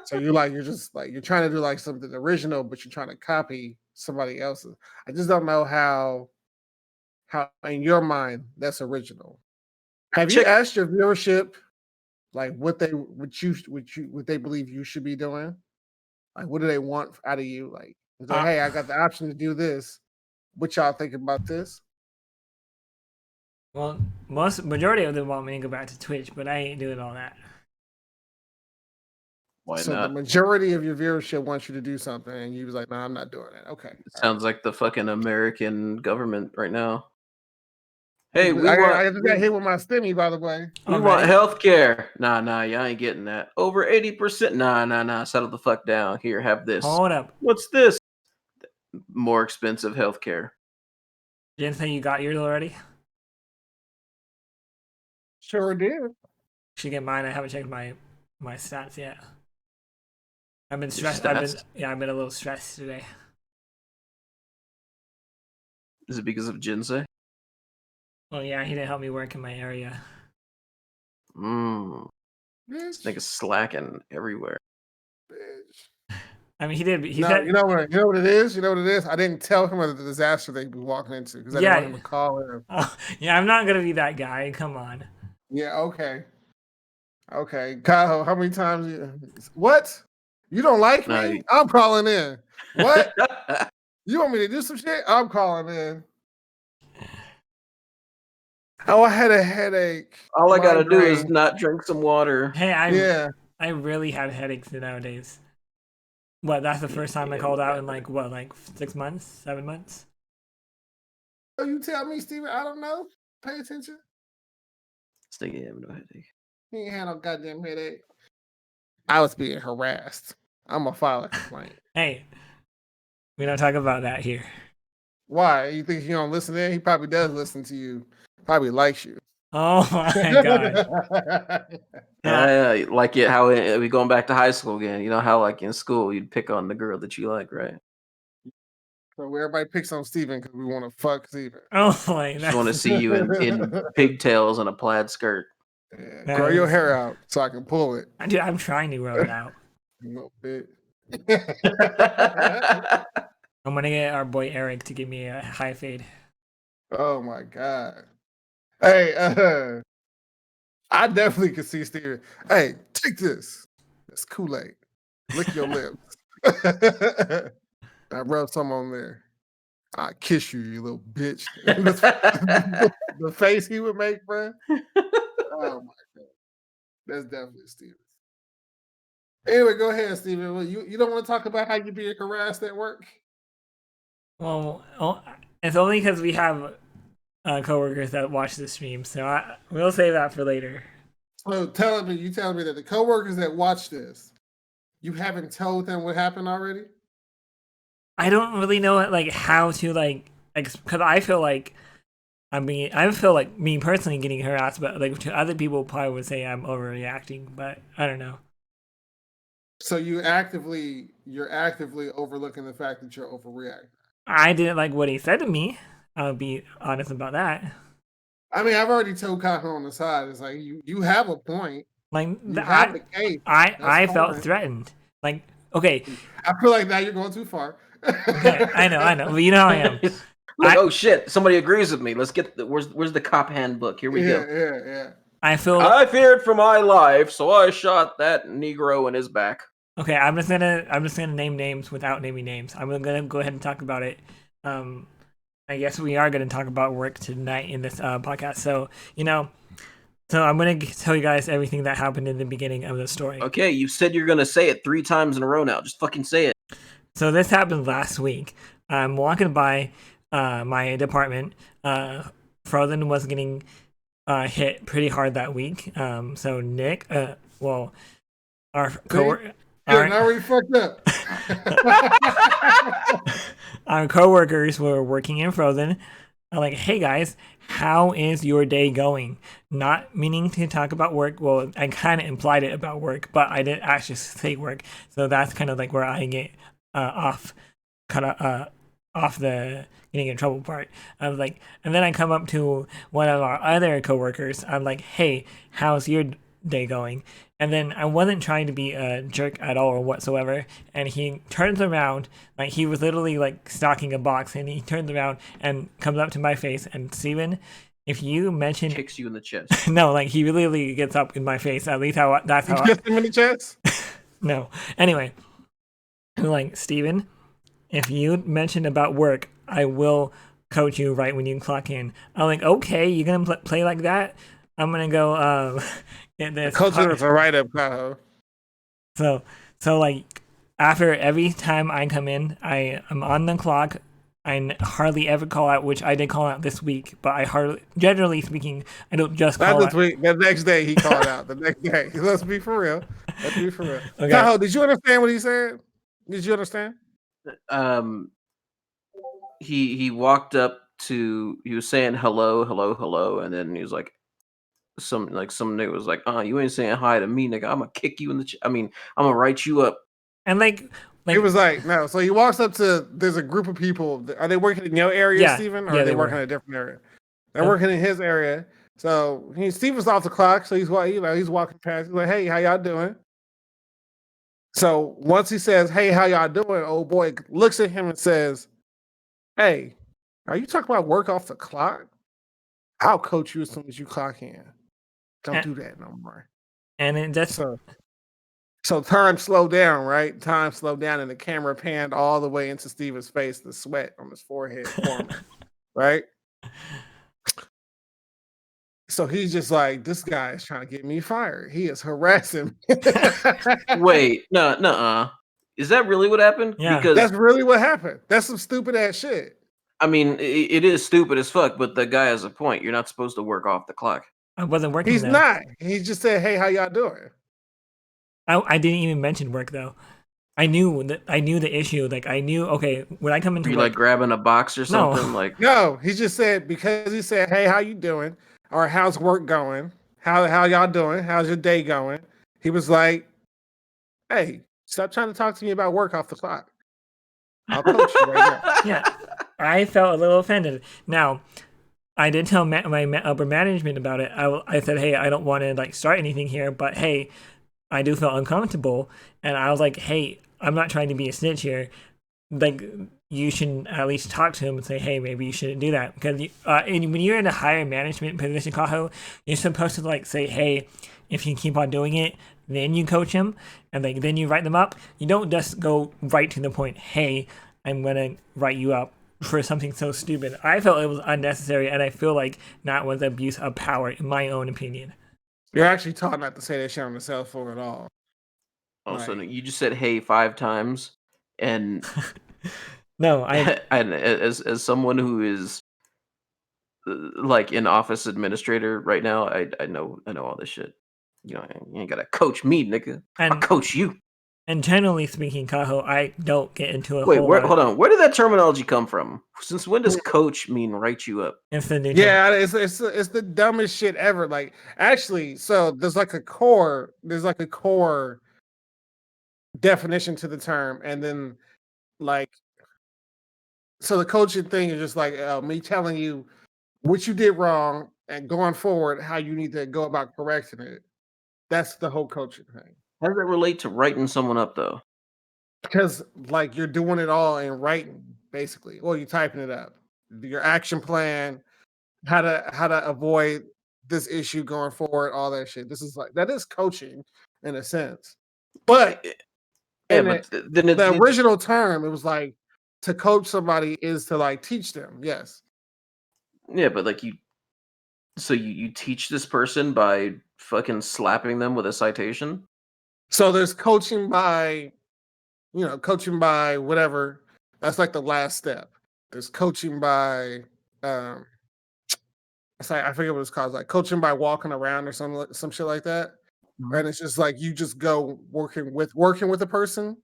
S2: So you're trying to do something original, but you're trying to copy somebody else's. I just don't know how in your mind that's original. Have you asked your viewership what they believe you should be doing? What do they want out of you? Hey, I got the option to do this. What y'all think about this?
S3: Well, majority of them want me to go back to Twitch, but I ain't doing all that.
S1: Why
S2: so
S1: not?
S2: The majority of your viewership wants you to do something, and you was like, "No, I'm not doing that." Okay.
S1: It sounds like the fucking American government right now. Hey,
S2: I just got hit with my stimmy, by the way.
S1: We want healthcare. Nah, y'all ain't getting that. Over 80%. Nah. Settle the fuck down. Here, have this.
S3: Hold up.
S1: What's this? More expensive healthcare.
S3: Jinsei, you got yours already?
S2: Sure did.
S3: Should get mine. I haven't checked my stats yet. I've been
S1: Your
S3: stressed.
S1: stats?
S3: I've been a little stressed today.
S1: Is it because of Jinsei?
S3: Well, yeah, he didn't help me work in my area.
S2: Bitch.
S1: This nigga's slacking everywhere.
S2: Bitch.
S3: I mean, he did.
S2: You know what it is? You know what it is? I didn't tell him of the disaster they'd be walking into because I didn't want him to call him.
S3: Oh, yeah, I'm not gonna be that guy. Come on.
S2: Yeah, okay. Okay, Kaho, how many times what? You don't like me? I'm calling in. What? You want me to do some shit? I'm calling in. Oh, I had a headache.
S1: All I gotta do is not drink some water.
S3: Hey, I really have headaches nowadays. What? That's the first time I called out in like 6 months, 7 months.
S2: Oh, you tell me, Steven. I don't know. Pay attention.
S1: Still having no headache.
S2: He ain't had no goddamn headache. I was being harassed. I'm gonna file a complaint.
S3: Hey, we don't talk about that here.
S2: Why? You think he don't listen in? He probably does listen to you. Probably likes you.
S3: Oh my god.
S1: Yeah, like it. How we going back to high school again? You know how like in school you'd pick on the girl that you like, right?
S2: So everybody picks on Steven because we want to fuck Steven.
S3: Oh my!
S1: Just want to see you in pigtails and a plaid skirt.
S2: Yeah, grow your hair out so I can pull it.
S3: Dude, I'm trying to grow it out.
S2: A little bit.
S3: I'm gonna get our boy Eric to give me a high fade.
S2: Oh my god! Hey, I definitely could see Steven. Hey, take this. That's Kool-Aid. Lick your lips. I rub some on there. I kiss you, you little bitch. The face he would make, bro. Oh my god, that's definitely Steven. Anyway, go ahead, Steven. Well, you don't want to talk about how you're being harassed at work?
S3: Well, it's only because we have coworkers that watch the stream, so we'll save that for later.
S2: So you telling me that the coworkers that watch this, you haven't told them what happened already?
S3: I don't really know how to because I feel like me personally getting harassed, but to other people probably would say I'm overreacting, but I don't know.
S2: So you're actively overlooking the fact that you're overreacting.
S3: I didn't like what he said to me. I'll be honest about that.
S2: I mean, I've already told Kaho on the side. It's like you have a point.
S3: Like
S2: you have the case.
S3: I felt threatened. Like, okay.
S2: I feel like now you're going too far.
S3: Okay, I know, but you know how I am.
S1: Oh shit! Somebody agrees with me. Let's get where's the cop handbook? Here we go.
S2: Yeah.
S3: I
S1: feared for my life, so I shot that Negro in his back.
S3: Okay, I'm just gonna name names without naming names. I'm gonna go ahead and talk about it. I guess we are gonna talk about work tonight in this podcast. So so I'm gonna tell you guys everything that happened in the beginning of the story.
S1: Okay, you said you're gonna say it 3 times in a row now. Just fucking say it.
S3: So this happened last week. I'm walking by my department. Frozen was getting hit pretty hard that week. So Nick, our coworker.
S2: Now we fucked up.
S3: Our coworkers were working in Frozen. I'm like, hey guys, how is your day going? Not meaning to talk about work. Well, I kind of implied it about work, but I didn't actually say work. So that's kind of like where I get off the getting in trouble part. I was like, and then I come up to one of our other coworkers. I'm like, hey, how's your day going? And then I wasn't trying to be a jerk at all or whatsoever. And he turns around, like he was literally like stocking a box, and he turns around and comes up to my face. And Steven, if you mention,
S1: kicks you in the chest.
S3: No, like he literally gets up in my face. At least that's how.
S2: You kicked him in the chest?
S3: No. Anyway, I'm like, Steven, if you mention about work, I will coach you right when you clock in. I'm like, okay, you're gonna play like that? I'm gonna go get this.
S2: Culture is a write-up, Kaho.
S3: So like after every time I come in, I'm on the clock I hardly ever call out, which I did call out this week, but generally speaking, I don't just call
S2: Not
S3: out.
S2: this week. The next day he called out. The next day. Let's be for real.
S3: Okay.
S2: Kaho, did you understand what he said? Did you understand?
S1: He walked up to, he was saying hello, hello, hello, and then he was like, some nigga was like, you ain't saying hi to me, nigga. I'm gonna kick you in the I'm gonna write you up.
S3: And like
S2: It was like, no. So he walks up to, there's a group of people. Are they working in your area,
S3: Yeah.
S2: Steven? Or
S3: Yeah,
S2: are they
S3: they
S2: working
S3: were.
S2: in a different area? They're working in his area. So Steven's off the clock. So he's walking past. He's like, hey, how y'all doing? So once he says, hey, how y'all doing? Old boy looks at him and says, hey, are you talking about work off the clock? I'll coach you as soon as you clock in. Don't do that no more.
S3: And it just
S2: so time slowed down, right? Time slowed down, and the camera panned all the way into Steven's face, the sweat on his forehead forming, right? So he's just like, this guy is trying to get me fired. He is harassing me.
S1: Wait, no. Is that really what happened?
S3: Yeah.
S1: Because
S2: that's really what happened. That's some stupid ass shit.
S1: I mean, it is stupid as fuck, but the guy has a point. You're not supposed to work off the clock.
S3: I wasn't working.
S2: He's not. He just said, hey, how y'all doing?
S3: I didn't even mention work though. I knew the issue. Like I knew, okay, when I come into
S1: Are you
S3: work,
S1: like grabbing a box or something?
S3: No.
S1: Like
S2: no, he just said, because he said, hey, how you doing? Or how's work going? How y'all doing? How's your day going? He was like, hey, stop trying to talk to me about work off the clock. I'll coach you right now.
S3: Yeah, I felt a little offended. Now, I did tell my upper management about it. I said, hey, I don't want to like start anything here, but hey, I do feel uncomfortable. And I was like, hey, I'm not trying to be a snitch here. Like, you should at least talk to him and say, hey, maybe you shouldn't do that. Because when you're in a higher management position, Kaho, you're supposed to like say, hey, if you keep on doing it, then you coach him, and like then you write them up. You don't just go right to the point, hey, I'm gonna write you up for something so stupid. I felt it was unnecessary, and I feel like that was abuse of power, in my own opinion.
S2: You're actually taught not to say that shit on the cell phone at all.
S1: Oh, so you just said hey 5 times, and
S3: no,
S1: and as someone who is like an office administrator right now, I know all this shit. You know, you ain't gotta coach me, nigga. I'll coach you.
S3: And generally speaking, Kaho, I don't get into a
S1: Wait,
S3: whole
S1: hold on. Where did that terminology come from? Since when does coach mean write you up?
S3: It's the new
S2: it's the dumbest shit ever. Like, actually, so there's like a core definition to the term, and then like, so the coaching thing is just like me telling you what you did wrong and going forward how you need to go about correcting it. That's the whole coaching thing.
S1: How does that relate to writing someone up though?
S2: Because like you're doing it all in writing, basically. Well, you're typing it up. Your action plan, how to avoid this issue going forward, all that shit. This is like, that is coaching in a sense. But
S1: yeah,
S2: the original term, it was like to coach somebody is to like teach them. Yes.
S1: Yeah, but like you teach this person by fucking slapping them with a citation?
S2: So there's coaching by whatever. That's like the last step. There's coaching by I forget what it's called, like coaching by walking around or some shit like that. Mm-hmm. And it's just like you just go working with a person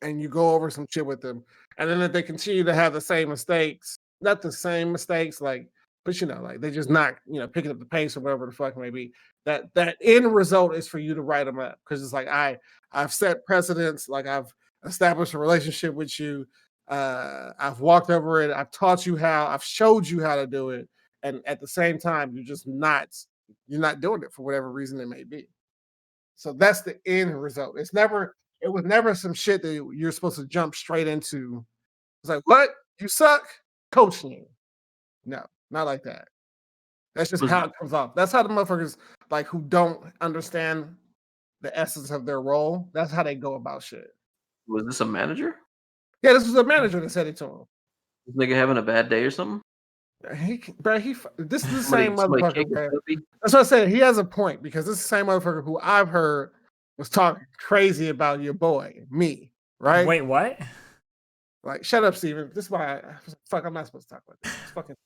S2: and you go over some shit with them. And then if they continue to have the same mistakes, not the same mistakes, like, but like they're just not, picking up the pace or whatever the fuck it may be, that end result is for you to write them up. Because it's like I've set precedents, like I've established a relationship with you, I've walked over it, I've taught you how, I've showed you how to do it, and at the same time you're not doing it for whatever reason it may be. So that's the end result. It was never some shit that you're supposed to jump straight into. It's like, what? You suck? Coach you. No, not like that. That's just how it comes off. That's how the motherfuckers like who don't understand the essence of their role, that's how they go about shit.
S1: Was this a manager?
S2: Yeah, this was a manager that said it to him.
S1: This nigga having a bad day or something?
S2: This is the same motherfucker. That's what I said. He has a point, because this is the same motherfucker who I've heard was talking crazy about your boy, me, right?
S3: Wait, what?
S2: Like, shut up, Steven. This is why fuck. I'm not supposed to talk about this. It's fucking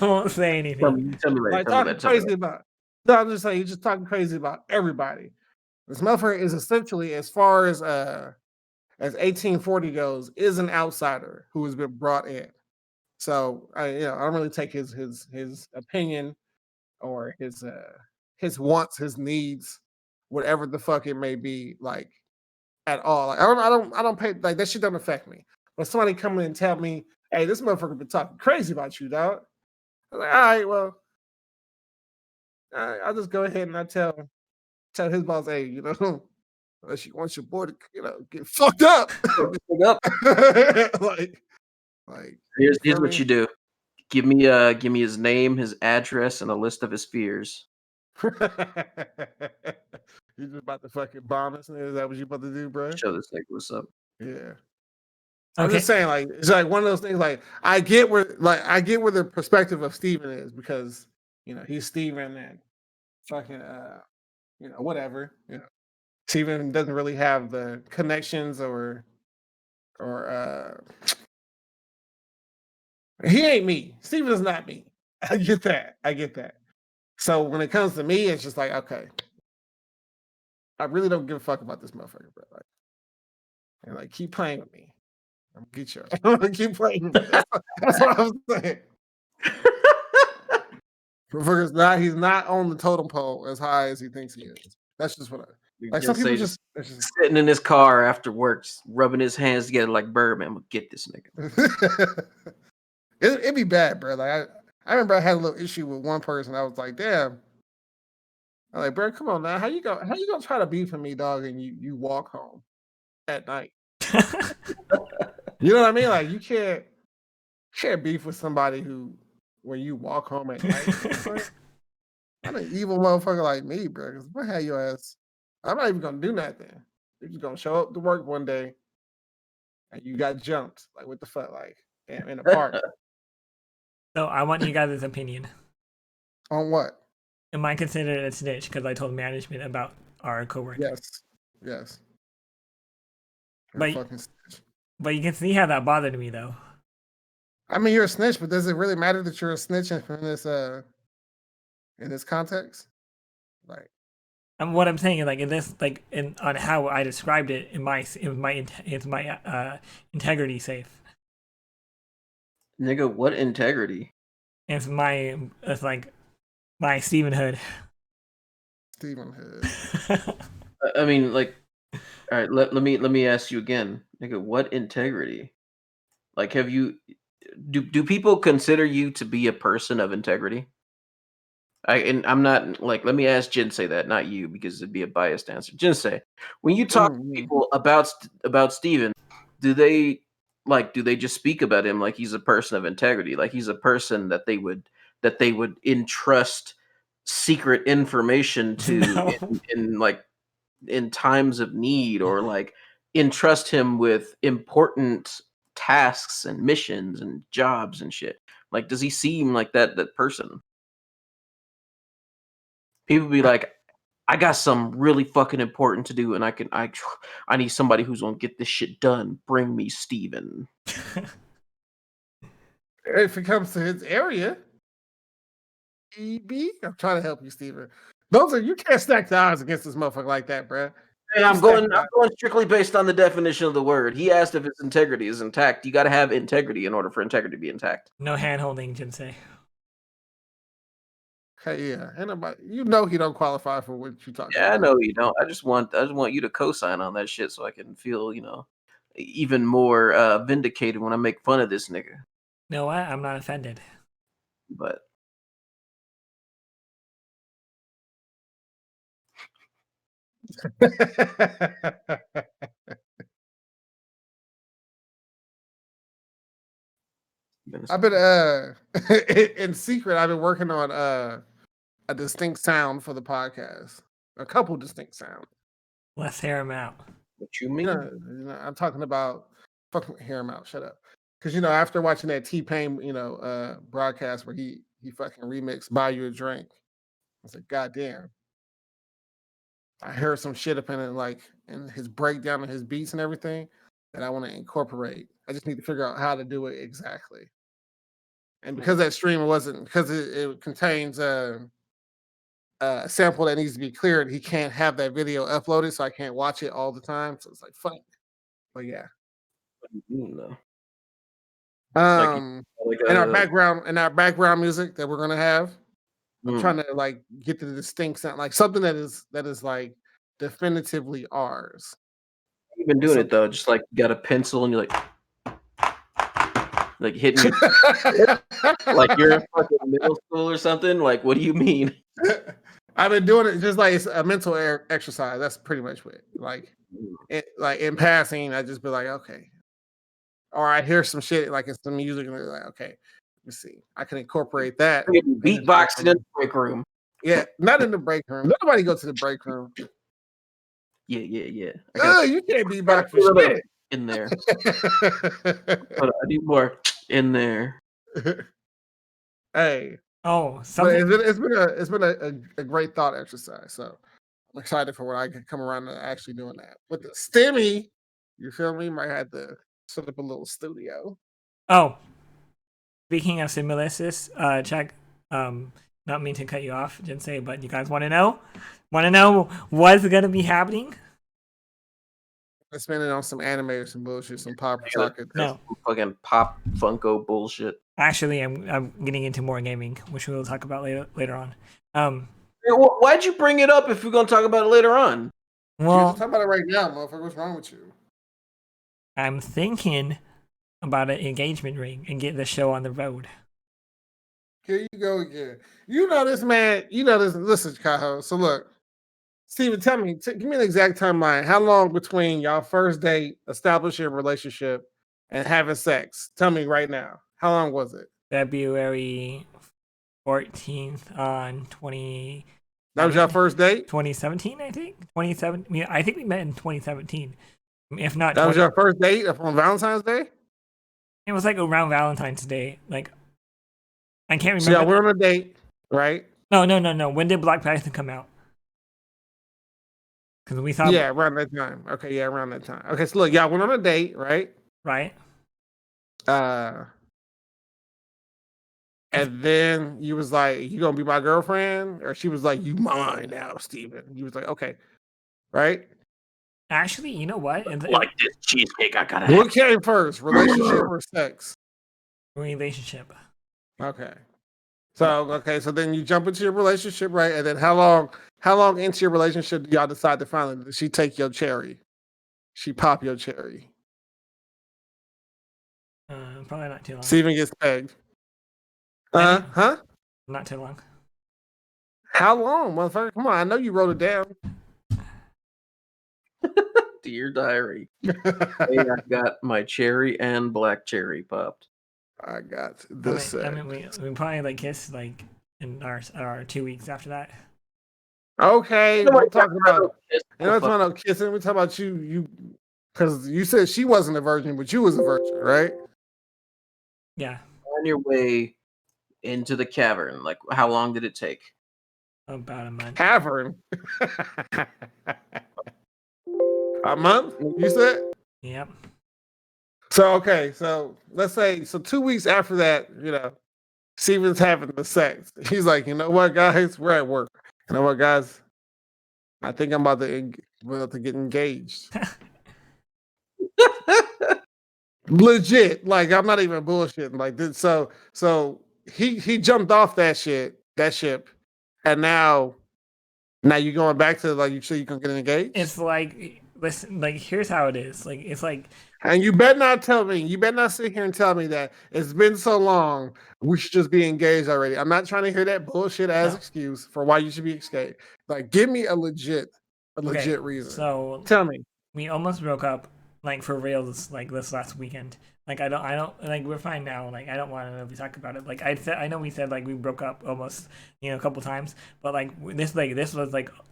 S3: I won't say anything.
S1: Tell me later.
S2: like
S1: Tell me
S2: talking
S1: later. Tell me
S2: crazy about. No, I'm just saying, you're just talking crazy about everybody. This motherfucker is essentially, as far as 1840 goes, is an outsider who has been brought in. So I don't really take his opinion or his wants, his needs, whatever the fuck it may be, like, at all. Like, I don't pay, like, that shit don't affect me. But somebody come in and tell me, hey, this motherfucker been talking crazy about you, dog. I'm like, all right, well, I'll just go ahead and I tell his boss, hey, unless you want your boy to, get fucked up. like
S1: Here's what you do. Give me his name, his address, and a list of his fears.
S2: You just about to fucking bomb us? Is that what you about to do, bro?
S1: Show this nigga what's up.
S2: Yeah. I'm just saying, like, it's like one of those things. Like, I get where the perspective of Steven is, because he's Steven and fucking whatever. Steven doesn't really have the connections or he ain't me. Steven is not me. I get that. So when it comes to me, it's just like, okay, I really don't give a fuck about this motherfucker, bro. Like, keep playing with me. I'm gonna get you. I'm gonna keep playing with me. That's what I'm saying. He's not on the totem pole as high as he thinks he is. That's just what some people just
S1: sitting in his car after work, rubbing his hands together like Birdman. I'm gonna get this nigga.
S2: It'd be bad, bro. Like, I remember I had a little issue with one person. I was like, damn. I'm like, bro, come on now. How you gonna try to beef with me, dog, and you walk home at night? You know what I mean? Like, you can't beef with somebody when you walk home at night. I'm an evil motherfucker like me, bro. Because if I had your ass, I'm not even gonna do nothing. You're just gonna show up to work one day and you got jumped. Like, what the fuck? Like, damn, in the park.
S3: So I want you guys' opinion.
S2: On what?
S3: Am I considered a snitch because I told management about our coworker?
S2: Yes.
S3: But you can see how that bothered me, though.
S2: I mean, you're a snitch, but does it really matter that you're a snitch in this context? Like,
S3: what I'm saying is, like, in this, like, on how I described it, is my integrity safe?
S1: Nigga, what integrity?
S3: It's like my Stevenhood.
S1: I mean, like, all right. Let me ask you again, nigga. What integrity? Like, do people consider you to be a person of integrity? I'm not, like, let me ask Jinsei that, not you, because it'd be a biased answer. Jinsei, when you talk to people about Steven, do they just speak about him like he's a person of integrity, like he's a person that they would entrust secret information to
S3: No.
S1: in times of need, or like entrust him with important tasks and missions and jobs and shit? Like, does he seem like that person? People be like, I got something really fucking important to do, and I need somebody who's gonna get this shit done. Bring me Steven.
S2: If it comes to his area, I'm trying to help you, Steven. You can't stack the odds against this motherfucker like that, bro.
S1: Hey, I'm going strictly based on the definition of the word. He asked if his integrity is intact. You got to have integrity in order for integrity to be intact.
S3: No hand holding, Jinsei.
S2: Okay, yeah. Anybody, he don't qualify for what you talking
S1: about.
S2: Yeah,
S1: I know you don't. I just want you to co-sign on that shit so I can feel, even more vindicated when I make fun of this nigga.
S3: No, I'm not offended.
S1: But
S2: I've been in secret. I've been working on a distinct sound for the podcast. A couple distinct sounds.
S3: Let's hear him out.
S1: What you mean?
S2: I'm talking about fucking hear him out. Shut up. Because after watching that T-Pain broadcast where he fucking remixed "Buy You a Drink," I was like, God damn. I heard some shit up in it, like in his breakdown of his beats and everything. that I want to incorporate. I just need to figure out how to do it exactly. And because that stream wasn't, because it contains a sample that needs to be cleared, he can't have that video uploaded, so I can't watch it all the time. So it's like, fuck. But yeah.
S1: though?
S2: In our background music that we're gonna have, I'm trying to like get to the distinct sound, like something that is like definitively ours.
S1: You've been doing it though, just like you got a pencil and you're like hitting your, like you're in fucking middle school or something. Like, what do you mean?
S2: I've been doing it just like it's a mental exercise. That's pretty much what. Like in passing, I just be like, okay. Or I hear some shit like it's some music and they're like, okay, let me see. I can incorporate that.
S1: Beatboxing in the break room.
S2: Yeah, not in the break room. Nobody go to the break room.
S1: Yeah.
S2: You can't beatbox for shit
S1: in there. But I need more in there.
S2: Hey.
S3: Oh,
S2: something. It's been a great thought exercise. So I'm excited for when I can come around to actually doing that. With the STEMI, you feel me? Might have to set up a little studio.
S3: Oh, speaking of stimuluses, check. Not mean to cut you off, Jinsei, but you guys want to know? What's gonna be happening?
S2: I'm spending on some anime or some bullshit, some pop socket.
S3: No,
S1: fucking pop Funko bullshit.
S3: Actually, I'm getting into more gaming, which we will talk about later on.
S1: Why'd you bring it up if we're gonna talk about it later on?
S2: Well, talk about it right now, motherfucker. What's wrong with you?
S3: I'm thinking about an engagement ring and get the show on the road.
S2: Here you go again. You know this, man. You know this. Listen, Kaho. So look, Steven, tell me, give me an exact timeline. How long between y'all first date, establishing a relationship, and having sex? Tell me right now. How long was it?
S3: February 14th on 20.
S2: That was your first date?
S3: 2017, I think. 2017. I think we met in 2017. If not,
S2: that was your first date on Valentine's Day?
S3: It was like around Valentine's Day. Like, I can't remember.
S2: So y'all were on a date, right?
S3: No. When did Black Panther come out? Because we thought.
S2: Yeah, around that time. Okay, yeah, around that time. Okay, so look, y'all went on a date, right?
S3: Right.
S2: And then you was like, "You gonna be my girlfriend?" Or she was like, "You mine now, Steven." You was like, "Okay," right?
S3: Actually, you know what?
S1: Like this cheesecake, I gotta.
S2: What came first, relationship or sex?
S3: Relationship.
S2: Okay. So then you jump into your relationship, right? And then how long into your relationship do y'all decide to finally did she take your cherry? She pop your cherry.
S3: Probably not too long.
S2: Steven gets pegged. Huh?
S3: Not too long.
S2: How long, motherfucker? Come on, I know you wrote it down.
S1: Dear diary. Hey, I got my cherry and black cherry popped.
S2: I got this.
S3: I mean, we probably like kissed like in our 2 weeks after that.
S2: Okay, we're talking about. We're talking about kissing. We're talking about you, because you said she wasn't a virgin, but you was a virgin, right?
S3: Yeah.
S1: On your way into the cavern, like how long did it take?
S3: About a month.
S2: Cavern. A month? You said?
S3: Yep.
S2: So let's say 2 weeks after that, Steven's having the sex. He's like, you know what, guys, we're at work. You know what, guys? I think I'm about to get engaged. Legit, like I'm not even bullshitting. Like this, so he jumped off that ship, and now you're going back to like you sure you can get engaged.
S3: It's like, listen, like here's how it is. Like it's like,
S2: and you better not sit here and tell me that it's been so long. We should just be engaged already. I'm not trying to hear that bullshit as excuse for why you should be engaged. Like, give me a legit reason.
S3: So
S2: tell me.
S3: We almost broke up. Like for real, this last weekend. Like I don't like we're fine now. Like I don't want to really talk about it. Like I know we said like we broke up almost a couple times, but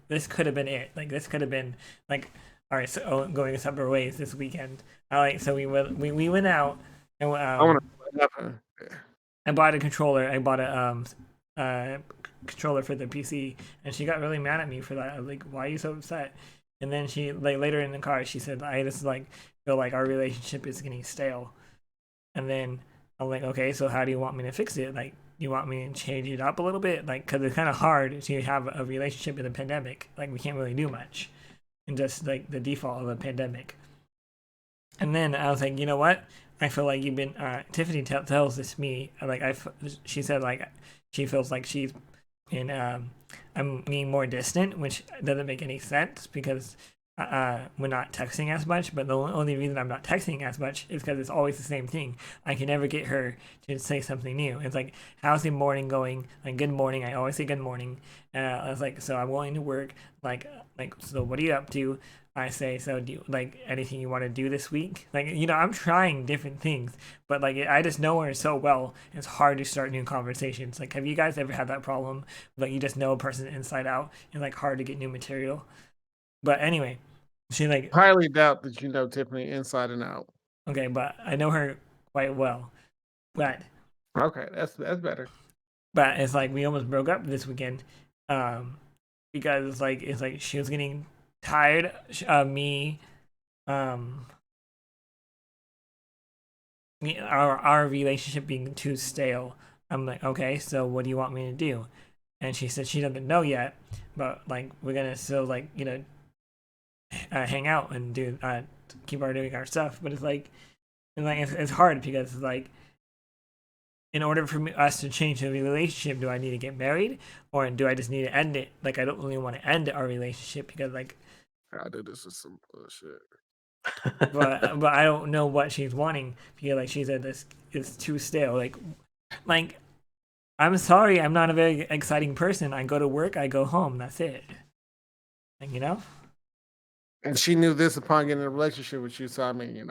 S3: this could have been it. Like this could have been like all right. So going separate ways this weekend. So we went out and I bought a controller. I bought a controller for the PC, and she got really mad at me for that. Like, why are you so upset? And then she later in the car she said, feel like our relationship is getting stale. And then I'm like, okay, so how do you want me to fix it? Like, you want me to change it up a little bit? Like, because it's kind of hard to have a relationship in a pandemic. Like, we can't really do much in just like the default of a pandemic. And then I was like, you know what? I feel like you've been. Tiffany tells this to me. Like, she said like she feels like she's in. I'm being more distant, which doesn't make any sense because we're not texting as much. But the only reason I'm not texting as much is because it's always the same thing. I can never get her to say something new. It's like, how's the morning going? Like, good morning. I always say good morning. I was like, so I'm going to work. Like, so what are you up to? I say, so do you, like, anything you want to do this week? Like, I'm trying different things, but like I just know her so well. It's hard to start new conversations. Like, have you guys ever had that problem? Like, you just know a person inside out and like hard to get new material. But anyway, she like
S2: Highly doubt that you know Tiffany inside and out.
S3: okay, but I know her quite well. But
S2: Okay, that's better.
S3: but it's like we almost broke up this weekend, because it's like she was getting tired of me, um, our relationship being too stale. I'm like, okay, so what do you want me to do? And she said she doesn't know yet, but like we're gonna still like hang out and do keep our doing our stuff. But it's hard because it's like, in order for us to change the relationship, do I need to get married or do I just need to end it? Like, I don't really want to end our relationship because like,
S2: I do this is some bullshit.
S3: but I don't know what she's wanting because like she said this is too stale. Like I'm sorry, I'm not a very exciting person. I go to work, I go home, that's it. Like,
S2: And she knew this upon getting in a relationship with you, so I mean,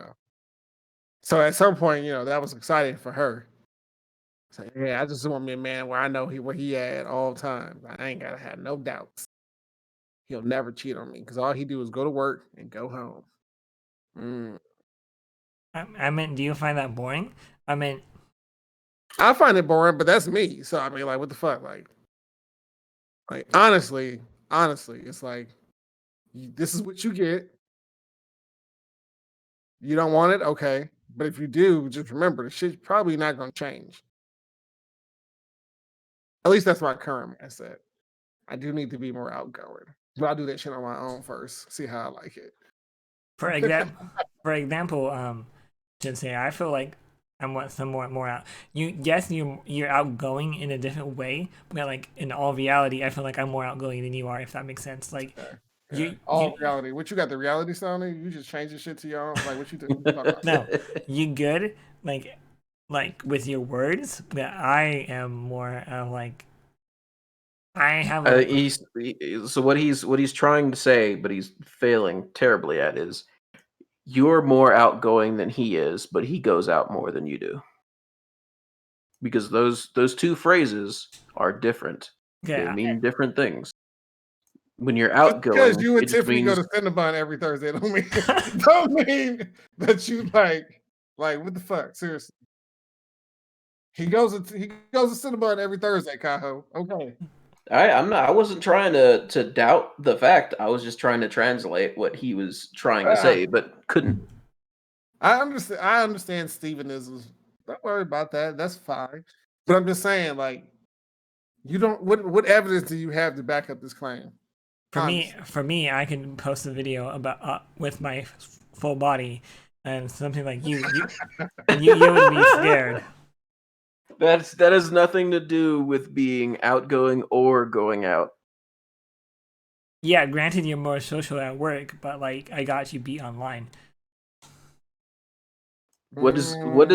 S2: So at some point, that was exciting for her. So yeah, I just want me a man where I know where he at all times. I ain't gotta have no doubts. He'll never cheat on me because all he do is go to work and go home. Mm.
S3: I mean, do you find that boring? I mean,
S2: I find it boring, but that's me. So I mean, like, what the fuck? Like honestly, it's like this is what you get. You don't want it, okay. But if you do, just remember the shit's probably not gonna change. At least that's my current mindset. I do need to be more outgoing. But I'll do that shit on my own first. See how I like it.
S3: for example, Jinsei, I feel like I'm some more out. You're outgoing in a different way, but like in all reality, I feel like I'm more outgoing than you are. If that makes sense, like
S2: all reality. What you got the reality sounding? You just changing shit to your own. Like what you talking about?
S3: No, you good like with your words, but I am more like I have
S1: so what he's trying to say, but he's failing terribly at, is you're more outgoing than he is, but he goes out more than you do. Because those two phrases are different.
S3: okay,
S1: They mean different things. When you're
S2: Just
S1: outgoing,
S2: because you and
S1: it just
S2: Tiffany go
S1: means
S2: to Cinnabon every Thursday don't mean that you like what the fuck? Seriously. He goes to Cinnabon every Thursday, Kaho. Okay.
S1: I wasn't trying to doubt the fact. I was just trying to translate what he was trying to say, but couldn't.
S2: I understand Stevenisms. Don't worry about that. That's fine. But I'm just saying, like, you don't. What evidence do you have to back up this claim?
S3: For me, I can post a video about with my full body and something like you would be scared.
S1: That has nothing to do with being outgoing or going out.
S3: Yeah, granted, you're more social at work, but like I got you beat online.
S1: What does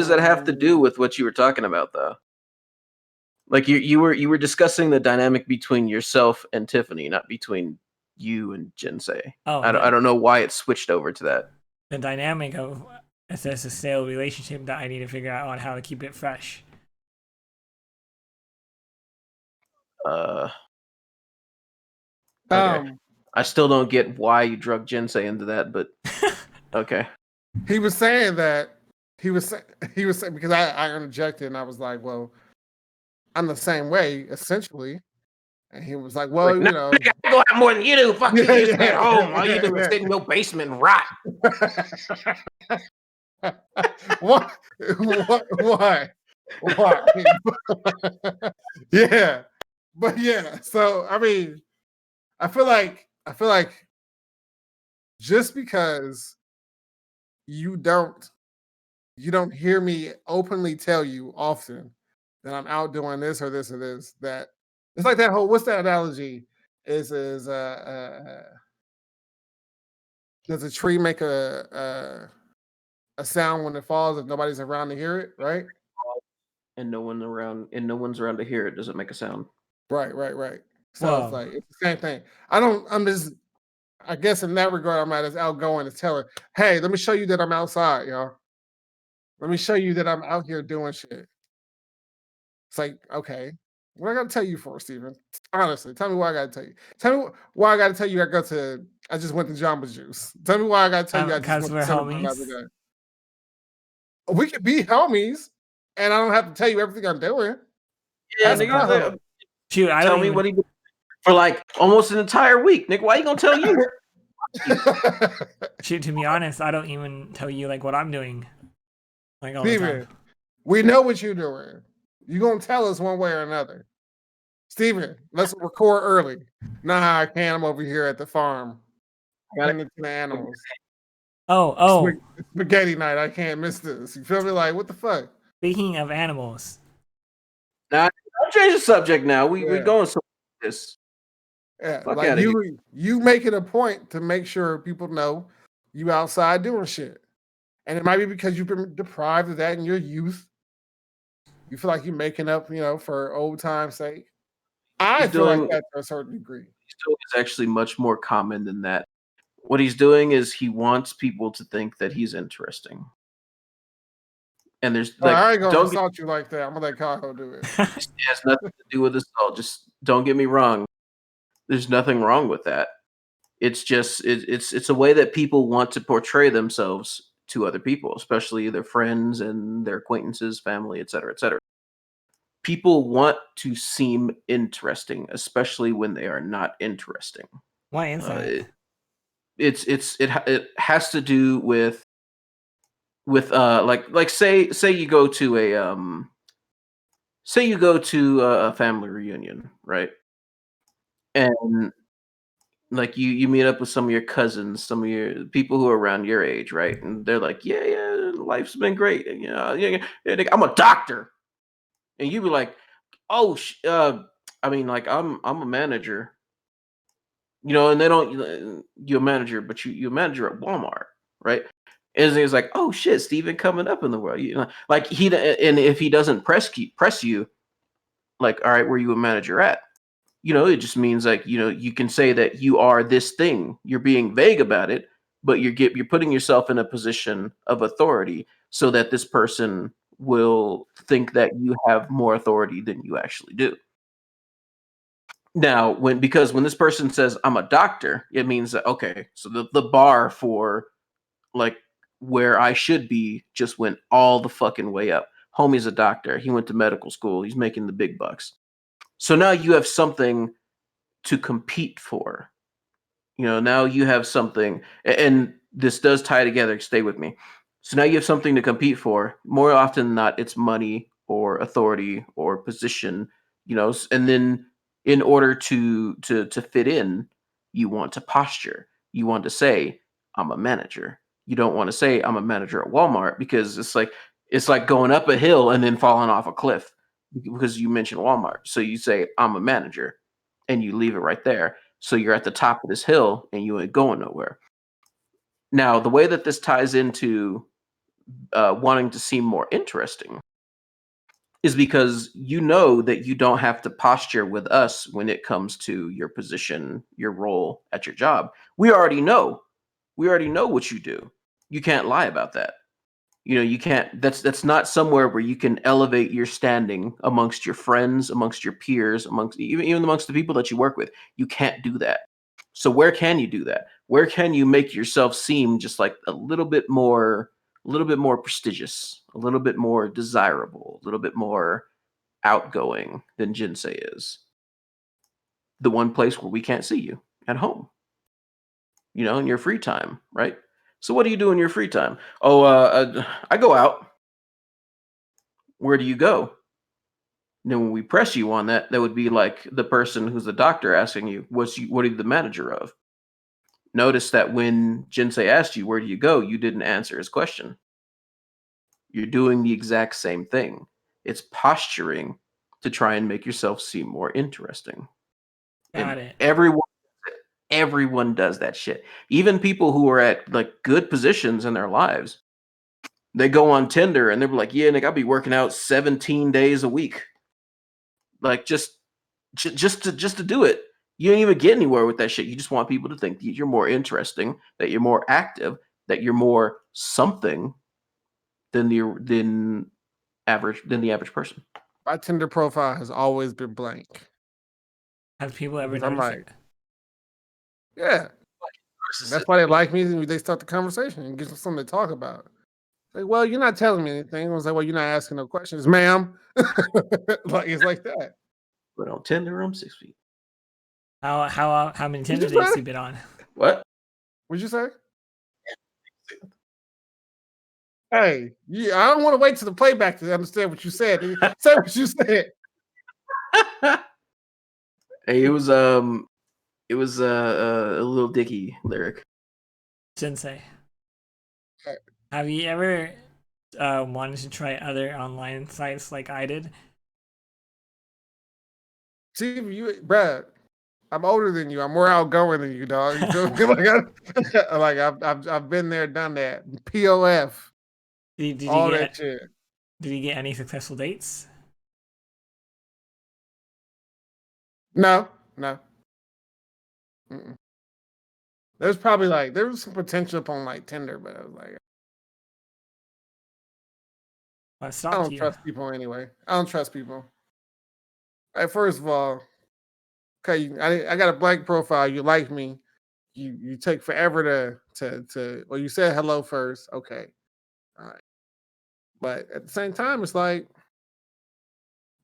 S1: that have to do with what you were talking about, though? Like you were discussing the dynamic between yourself and Tiffany, not between you and Jinsei.
S3: Oh,
S1: I don't know why it switched over to that.
S3: The dynamic of it's a stale relationship that I need to figure out on how to keep it fresh.
S1: Okay.
S2: I
S1: still don't get why you drug Jinsei into that, but okay.
S2: He was saying that he was saying because I interjected and I was like, well, I'm the same way essentially, And he was like, well,
S1: like, no, I go out more than you do. Fuck you. You stay at home. All you do is sit in your basement and rot.
S2: What? Why? Yeah. But yeah, so I mean, I feel like just because you don't hear me openly tell you often that I'm out doing this or this or this, that it's like that whole, what's that analogy? Is does a tree make a sound when it falls if nobody's around to hear it, right?
S1: And no one's around to hear it. Does it make a sound?
S2: Right. So it's like it's the same thing. I guess in that regard, I'm not as outgoing as telling, hey, let me show you that I'm outside, y'all. Let me show you that I'm out here doing shit. It's like, okay, what I gotta tell you for, Steven? Honestly, tell me why I gotta tell you. Tell me why I gotta tell you I just went to Jamba Juice. Tell me why I gotta tell you I just went to cinema the other day. We could be homies, and I don't have to tell you everything I'm doing.
S1: Yeah, nigga.
S3: Shoot, I
S1: tell me what he did for like almost an entire week, nigga. Why you gonna tell you?
S3: Shoot, to be honest, I don't even tell you like what I'm doing. Like all the time.
S2: We know what you're doing. You're gonna tell us one way or another. Steven, let's record early. Nah, I can't. I'm over here at the farm. Tending to the animals.
S3: Oh.
S2: Spaghetti night. I can't miss this. You feel me? Like, what the fuck?
S3: Speaking of animals.
S1: Now, I'll change the subject now. We're going somewhere with this.
S2: Yeah, fuck like you make it a point to make sure people know you outside doing shit. And it might be because you've been deprived of that in your youth. You feel like you're making up, for old time's sake. I feel like that to a certain degree.
S1: He's doing is actually much more common than that. What he's doing is he wants people to think that he's interesting. And there's like,
S2: I ain't gonna insult you like that. I'm gonna let Kaho do it.
S1: It has nothing to do with assault. Just don't get me wrong. There's nothing wrong with that. It's just it's a way that people want to portray themselves to other people, especially their friends and their acquaintances, family, etc., etc. People want to seem interesting, especially when they are not interesting.
S3: Why is that?
S1: It has to do with like say you go to a family reunion, right? And like you meet up with some of your cousins, some of your people who are around your age, right? And they're like, yeah, life's been great. And, I'm a doctor, and you be like, oh, I mean, like I'm a manager, and they don't you're a manager, but you're a manager at Walmart, right? And it's like, oh shit, Steven coming up in the world, like and if he doesn't press you, like, all right, where you a manager at? It just means like, you can say that you are this thing. You're being vague about it, but you're putting yourself in a position of authority so that this person will think that you have more authority than you actually do. Now, because when this person says I'm a doctor, it means that, okay, so the bar for like where I should be just went all the fucking way up. Homie's a doctor. He went to medical school. He's making the big bucks. So now you have something to compete for. Now you have something, and this does tie together. Stay with me. So now you have something to compete for. More often than not, it's money or authority or position. And then in order to fit in, you want to posture. You want to say, "I'm a manager." You don't want to say, "I'm a manager at Walmart," because it's like going up a hill and then falling off a cliff because you mentioned Walmart. So you say, "I'm a manager," and you leave it right there. So you're at the top of this hill and you ain't going nowhere. Now, the way that this ties into wanting to seem more interesting is because that you don't have to posture with us when it comes to your position, your role at your job. We already know. We already know what you do. You can't lie about that. You can't. That's not somewhere where you can elevate your standing amongst your friends, amongst your peers, amongst even amongst the people that you work with. You can't do that. So where can you do that? Where can you make yourself seem just like a little bit more prestigious, a little bit more desirable, a little bit more outgoing than Jinsei is? the one place where we can't see you, at home. You know, in your free time, right? So what do you do in your free time? Oh, I go out. Where do you go? And then when we press you on that, that would be like the person who's the doctor asking you, what are you the manager of? Notice that when Jinsei asked you, where do you go? You didn't answer his question. You're doing the exact same thing. It's posturing to try and make yourself seem more interesting.
S3: Got
S1: And
S3: it.
S1: everyone does that shit. Even people who are at like good positions in their lives, they go on Tinder and they're like, yeah, Nick, I'll be working out 17 days a week. Like just to do it. You don't even get anywhere with that shit. You just want people to think that you're more interesting, that you're more active, that you're more something than the average person.
S2: My Tinder profile has always been blank.
S3: Have people ever
S2: Because I'm
S3: noticed
S2: like,
S3: it?
S2: yeah, that's why they like me. They start the conversation and give them something to talk about. Like, well, you're not telling me anything. I was like, well, you're not asking no questions, ma'am. Like it's like that.
S1: But on Tinder, I'm 6 feet.
S3: How many
S2: Did
S3: Tinder
S2: you
S3: dates
S2: say?
S3: you been on?
S1: What?
S2: What'd you say? Hey, I don't want to wait to the playback to understand what you said. Say what you said.
S1: Hey, it was a little Dicky lyric.
S3: Jinsei.
S2: Okay.
S3: Have you ever wanted to try other online sites like I did?
S2: See, you, Brad, I'm older than you. I'm more outgoing than you, dog. You feel me? Like I've been there, done that. POF,
S3: Did you
S2: all
S3: get
S2: that shit.
S3: Did you get any successful dates?
S2: No. Mm-mm. There's probably there was some potential up on like Tinder, but I was like,
S3: What
S2: I
S3: stopped
S2: don't
S3: you?
S2: trust people anyway. I don't trust people. Like, first of all, okay, I got a blank profile. You like me. You take forever to well, you said hello first. Okay. All right. But at the same time, it's like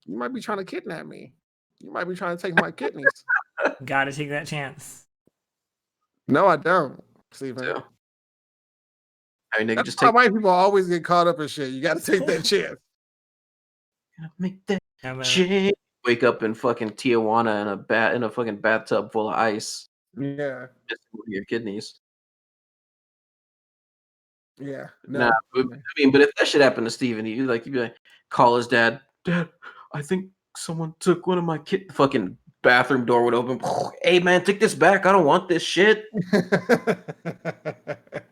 S2: you might be trying to kidnap me. You might be trying to take my kidneys.
S3: Gotta take that chance.
S2: No, I don't, Steven.
S1: So, I mean, they could
S2: That's
S1: just
S2: why
S1: take
S2: white people always get caught up in shit. You got to take that chance.
S1: make that
S3: I'm a,
S1: shit. Wake up in fucking Tijuana in a fucking bathtub full of ice,
S2: Yeah.
S1: just with your kidneys.
S2: Yeah.
S1: Nah,
S2: No.
S1: I mean, but if that shit happened to Steven, you'd be like, call his dad. Dad, I think someone took one of my fucking bathroom door would open. Hey man, take this back. I don't want this shit.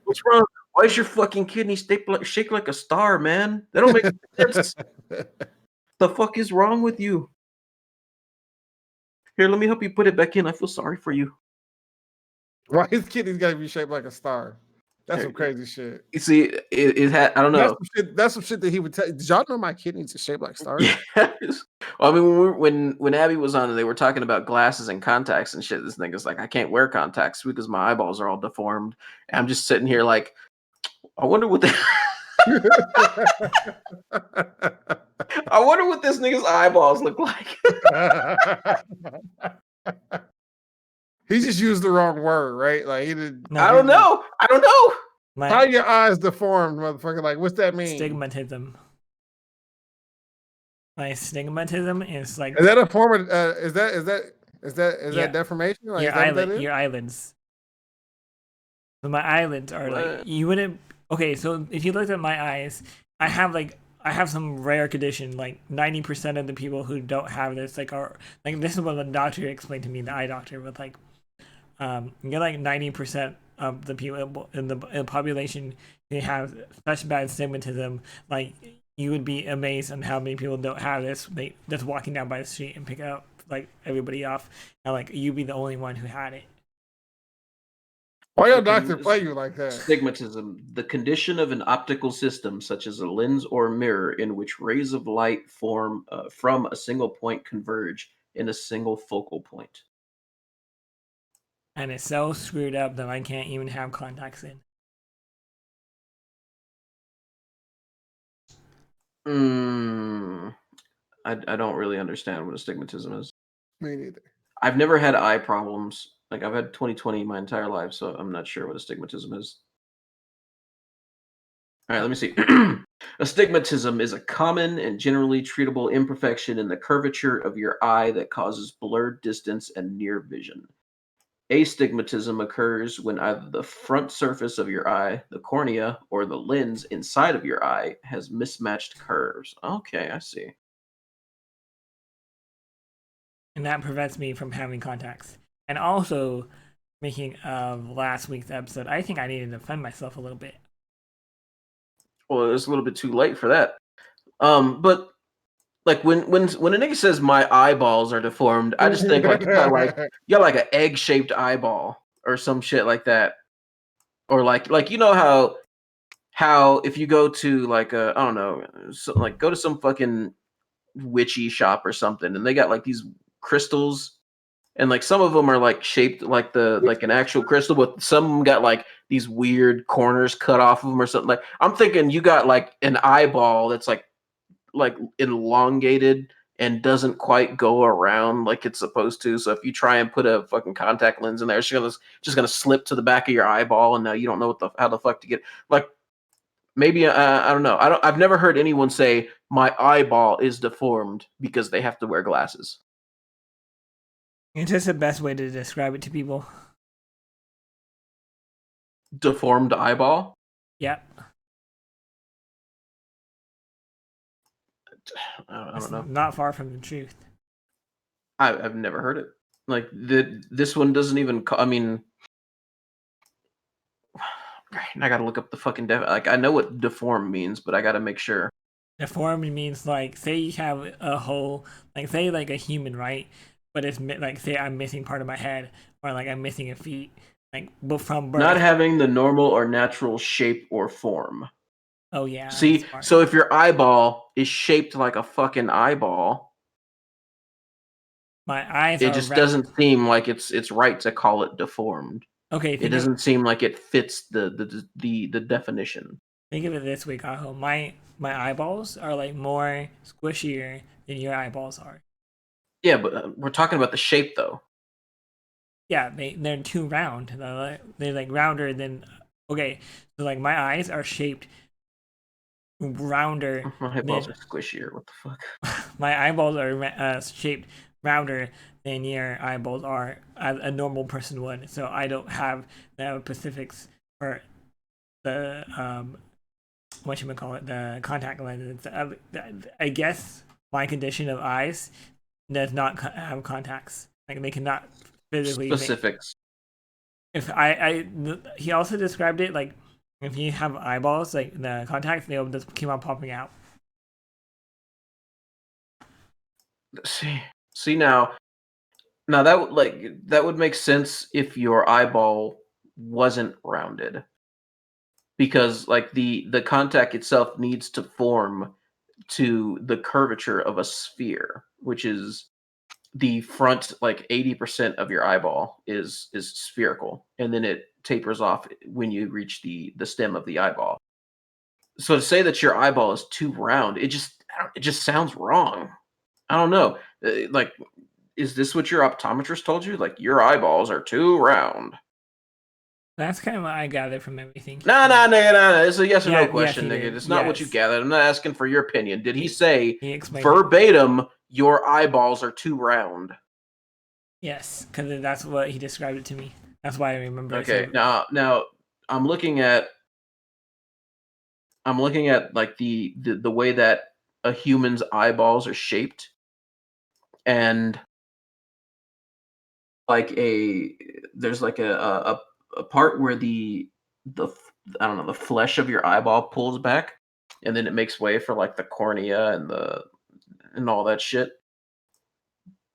S1: What's wrong? Why is your fucking kidney shake like a star, man? That don't make sense. The fuck is wrong with you? Here, let me help you put it back in. I feel sorry for you.
S2: Why his kidneys got to be shaped like a star? That's some crazy shit.
S1: You see, it had. I don't know.
S2: That's some shit that he would tell. Did y'all know my kidneys are shaped like stars?
S1: Yes. Well, I mean, when Abby was on, they were talking about glasses and contacts and shit. This nigga's like, I can't wear contacts because my eyeballs are all deformed. And I'm just sitting here like, I wonder what the. I wonder what this nigga's eyeballs look like.
S2: He just used the wrong word, right? Like he did.
S3: No,
S1: I don't know.
S2: How your eyes deformed, motherfucker? Like, what's that mean?
S3: Stigmatism. My stigmatism is like
S2: Is that a form of? Is that deformation? Like, is that what that is?
S3: your eyelids. So my eyelids are like you wouldn't. Okay, so if you looked at my eyes, I have some rare condition. Like 90% of the people who don't have this are like this is what the doctor explained to me, the eye doctor, with like you're like 90% of the people in the population who have such bad stigmatism. Like you would be amazed on how many people don't have this. They just walking down by the street and pick up like everybody off, and like you'd be the only one who had it.
S2: Why your doctor play you like that?
S1: Stigmatism, the condition of an optical system such as a lens or mirror in which rays of light form from a single point converge in a single focal point.
S3: And it's so screwed up that I can't even have contacts in.
S1: I don't really understand what astigmatism is.
S2: Me neither.
S1: I've never had eye problems. Like I've had 20/20 my entire life, so I'm not sure what astigmatism is. All right, let me see. Astigmatism is a common and generally treatable imperfection in the curvature of your eye that causes blurred distance and near vision. Astigmatism occurs when either the front surface of your eye, the cornea, or the lens inside of your eye has mismatched curves. Okay, I see.
S3: And that prevents me from having contacts. And also, making of last week's episode, I think I need to defend myself a little bit.
S1: Well, it's a little bit too late for that. But like when a nigga says my eyeballs are deformed, I just think like you got like an egg shaped eyeball or some shit like that, or like you know how if you go to like a I don't know, like go to some fucking witchy shop or something, and they got like these crystals, and like some of them are like shaped like like an actual crystal, but some of them got like these weird corners cut off of them or something. Like I'm thinking you got like an eyeball that's like elongated and doesn't quite go around like it's supposed to. So if you try and put a fucking contact lens in there, it's just gonna slip to the back of your eyeball, and now you don't know how the fuck to get like. Maybe I don't know. I've never heard anyone say my eyeball is deformed because they have to wear glasses.
S3: It's just the best way to describe it to people.
S1: Deformed eyeball?
S3: Yep.
S1: I don't know.
S3: Not far from the truth.
S1: I've never heard it. Like this one doesn't even. I mean, I gotta look up the fucking like I know what deform means, but I gotta make sure.
S3: Deformed means like say you have a whole like say like a human, right? But it's like say I'm missing part of my head or like I'm missing a feet, like but from birth.
S1: Not having the normal or natural shape or form.
S3: Oh yeah.
S1: See, so if your eyeball is shaped like a fucking eyeball,
S3: my eyes
S1: it just doesn't seem like it's right to call it deformed.
S3: Okay,
S1: it doesn't seem like it fits the definition.
S3: Think of it this way, Kaho. My eyeballs are like more squishier than your eyeballs are.
S1: Yeah, but we're talking about the shape though.
S3: Yeah, they're too round. They're like rounder than. Okay, so like my eyes are shaped rounder.
S1: My eyeballs are squishier. What the fuck?
S3: My eyeballs are shaped rounder than your eyeballs are as a normal person would. So I don't have the specifics for the the contact lenses. I guess my condition of eyes does not have contacts. Like they cannot physically
S1: specifics.
S3: He also described it like if you have eyeballs, like the contacts, they'll just keep on popping out.
S1: See now that would make sense if your eyeball wasn't rounded, because like the contact itself needs to form to the curvature of a sphere, which is the front like 80% of your eyeball is spherical, and then it tapers off when you reach the stem of the eyeball. So to say that your eyeball is too round, it just sounds wrong. I don't know. Like, is this what your optometrist told you? Like, your eyeballs are too round.
S3: That's kind of what I gathered from everything.
S1: No. It's a yes or no question, nigga. It's not what you gathered. I'm not asking for your opinion. Did he say verbatim, your eyeballs are too round?
S3: Yes, because that's what he described it to me. That's why I remember.
S1: Okay, now I'm looking at like the way that a human's eyeballs are shaped, and like there's like a part where the I don't know, the flesh of your eyeball pulls back, and then it makes way for like the cornea and all that shit.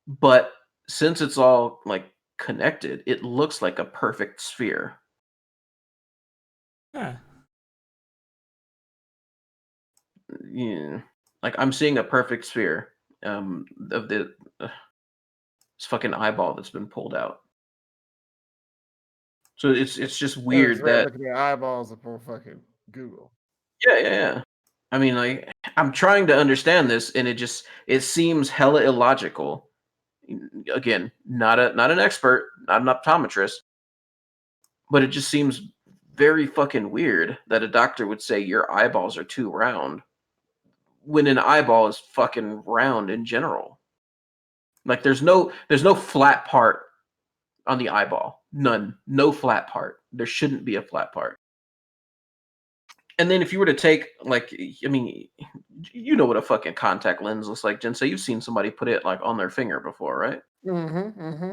S1: But since it's all like connected, it looks like a perfect sphere.
S3: Huh.
S1: Yeah, like I'm seeing a perfect sphere of this fucking eyeball that's been pulled out. So it's just weird that
S2: looking at eyeballs upon fucking Google.
S1: Yeah. I mean, like I'm trying to understand this, and it seems hella illogical. Again, not an expert, not an optometrist, but it just seems very fucking weird that a doctor would say your eyeballs are too round when an eyeball is fucking round in general. Like there's no flat part on the eyeball. None. No flat part. There shouldn't be a flat part. And then if you were to take, like, I mean, you know what a fucking contact lens looks like, Jinsei. You've seen somebody put it like on their finger before, right?
S2: Mm-hmm. Mm-hmm.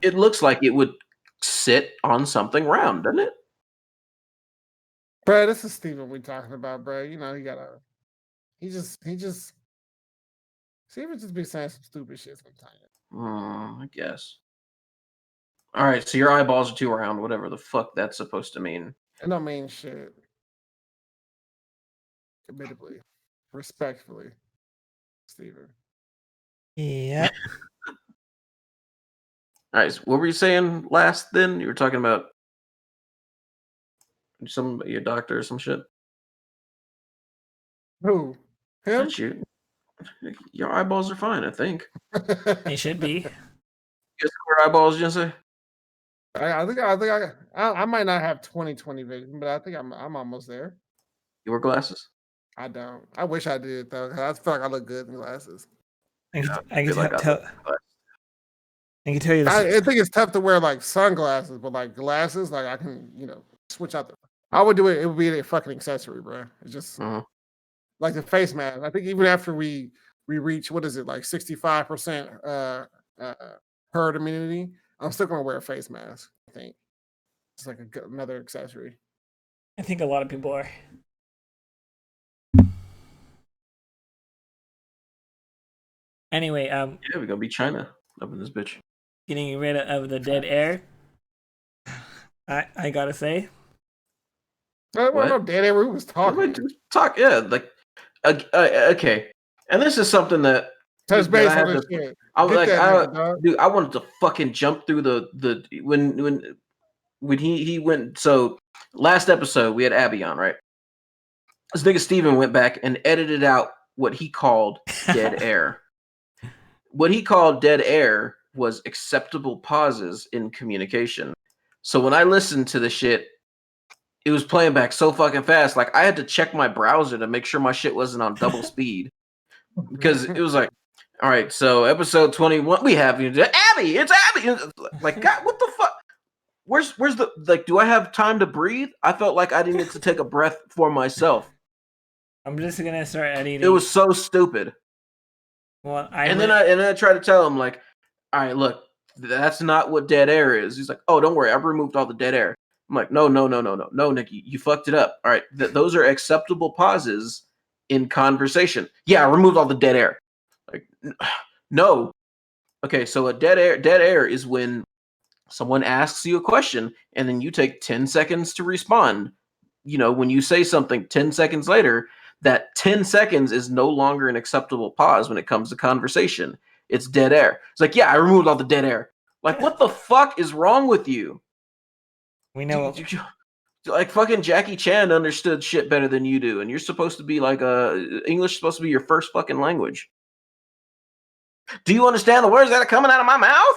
S1: It looks like it would sit on something round, doesn't it?
S2: Bro, this is Steven we talking about, bro. You know, he just Steven just be saying some stupid shit sometimes.
S1: I guess. All right, so your eyeballs are too round, whatever the fuck that's supposed to mean.
S2: It don't mean shit. Admittedly. Respectfully. Steven.
S3: Yeah.
S1: All right, so what were you saying last then? You were talking about your doctor or some shit?
S2: Who? Him?
S1: Not you. Your eyeballs are fine, I think.
S3: They should be.
S1: You square eyeballs, Jinsei?
S2: I might not have 20/20 vision, but I think I'm almost there.
S1: You wear glasses?
S2: I don't. I wish I did though, because I feel like I look good in glasses.
S3: I can
S1: feel like
S3: tell you this.
S2: I think it's tough to wear like sunglasses, but like glasses, like I can, switch out I would do it. It would be a fucking accessory, bro. It's just like the face mask. I think even after we reach, what is it, like 65% herd immunity, I'm still gonna wear a face mask. I think it's like another accessory.
S3: I think a lot of people are. Anyway,
S1: yeah, we're gonna be China up in this bitch.
S3: Getting rid of the dead air. I gotta say.
S2: I don't know, dead air. We was talking.
S1: Yeah, like okay. And this is something that
S2: touch base on this shit.
S1: Dude, I wanted to fucking jump through the when he went. So last episode we had Abby on, right? This nigga Steven went back and edited out what he called dead air. What he called dead air was acceptable pauses in communication. So when I listened to the shit, it was playing back so fucking fast. Like I had to check my browser to make sure my shit wasn't on double speed. Because it was like, all right, so episode 21, we have you. Abby, it's Abby. Like, God, what the fuck? Where's the, like, do I have time to breathe? I felt like I needed to take a breath for myself.
S3: I'm just gonna start editing.
S1: It was so stupid.
S3: Well,
S1: then I tried to tell him, like, all right, look, that's not what dead air is. He's like, oh, don't worry, I've removed all the dead air. I'm like, no, Nikki, you fucked it up. All right, those are acceptable pauses in conversation. Yeah, I removed all the dead air. Like, no. Okay, so a dead air is when someone asks you a question and then you take 10 seconds to respond. You know, when you say something 10 seconds later, that 10 seconds is no longer an acceptable pause when it comes to conversation. It's dead air. It's like, yeah, I removed all the dead air. Like, what the fuck is wrong with you?
S3: We know.
S1: Like fucking Jackie Chan understood shit better than you do, and you're supposed to be like English is supposed to be your first fucking language. Do you understand the words that are coming out of my mouth?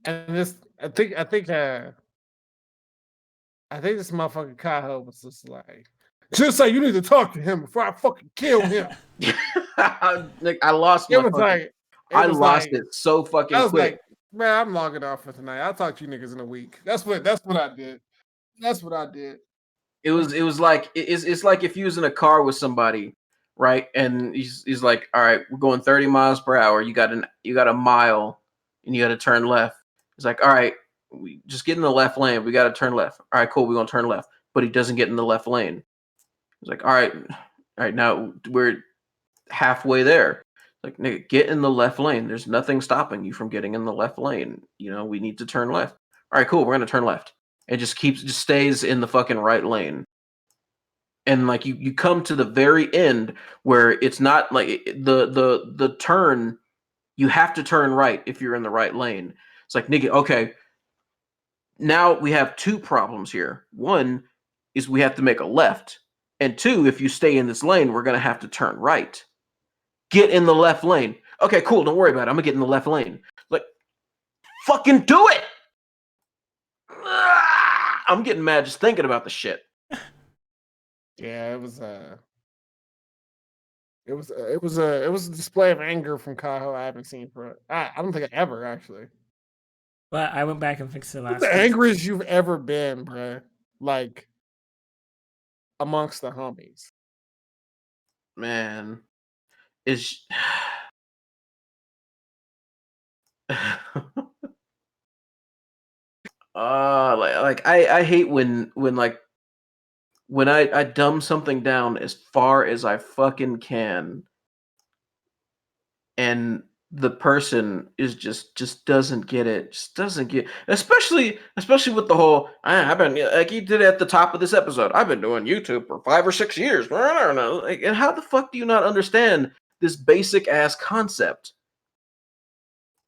S2: And this, I think this motherfucking Kaho was just like, Jinsei, you need to talk to him before I fucking kill him.
S1: I lost it so fucking quick.
S2: Like, man, I'm logging off for tonight. I'll talk to you niggas in a week. That's what I did. That's what I did.
S1: It was like it's like if you was in a car with somebody, right? And he's like, all right, we're going 30 miles per hour. You got a mile and you got to turn left. He's like, all right, we just get in the left lane. We got to turn left. All right, cool. We're gonna turn left. But he doesn't get in the left lane. He's like, all right, now we're halfway there. Like, nigga, get in the left lane. There's nothing stopping you from getting in the left lane. You know, we need to turn left. All right, cool. We're gonna turn left. It just stays in the fucking right lane. And like you come to the very end where it's not like the turn. You have to turn right if you're in the right lane. It's like, nigga, okay. Now we have two problems here. One is we have to make a left. And two, if you stay in this lane, we're gonna have to turn right. Get in the left lane. Okay, cool. Don't worry about it. I'm gonna get in the left lane. Like, fucking do it. I'm getting mad just thinking about the shit.
S2: Yeah, it was a display of anger from Kaho I haven't seen for I don't think I ever actually.
S3: But I went back and fixed it last
S2: The
S3: week.
S2: angriest you've ever been, bruh. Like amongst the homies.
S1: Man, is like I hate when I dumb something down as far as I fucking can, and the person is just doesn't get it, just doesn't get, especially with the whole I've been like you did at the top of this episode. I've been doing YouTube for 5 or 6 years. Like, and how the fuck do you not understand this basic ass concept?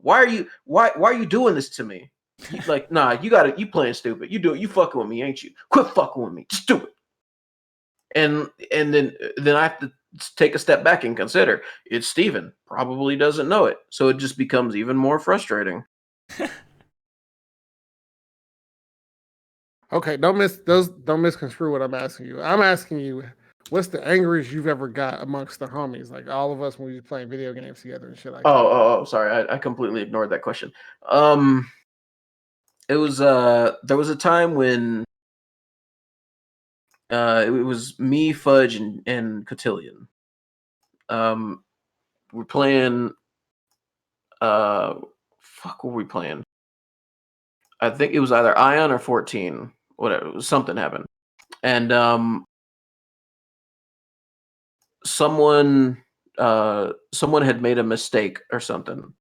S1: Why are you doing this to me? Like, nah, you playing stupid. You fucking with me, ain't you? Quit fucking with me, stupid. And then I have to take a step back and consider it's Steven. Probably doesn't know it. So it just becomes even more frustrating.
S2: Okay, don't misconstrue what I'm asking you. I'm asking you, what's the angriest you've ever got amongst the homies? Like all of us when we were playing video games together and shit like that.
S1: Oh, sorry. I completely ignored that question. It was there was a time when it was me, Fudge, and Cotillion. We're playing fuck, what were we playing? I think it was either Ion or 14. Whatever, something happened. And someone had made a mistake or something.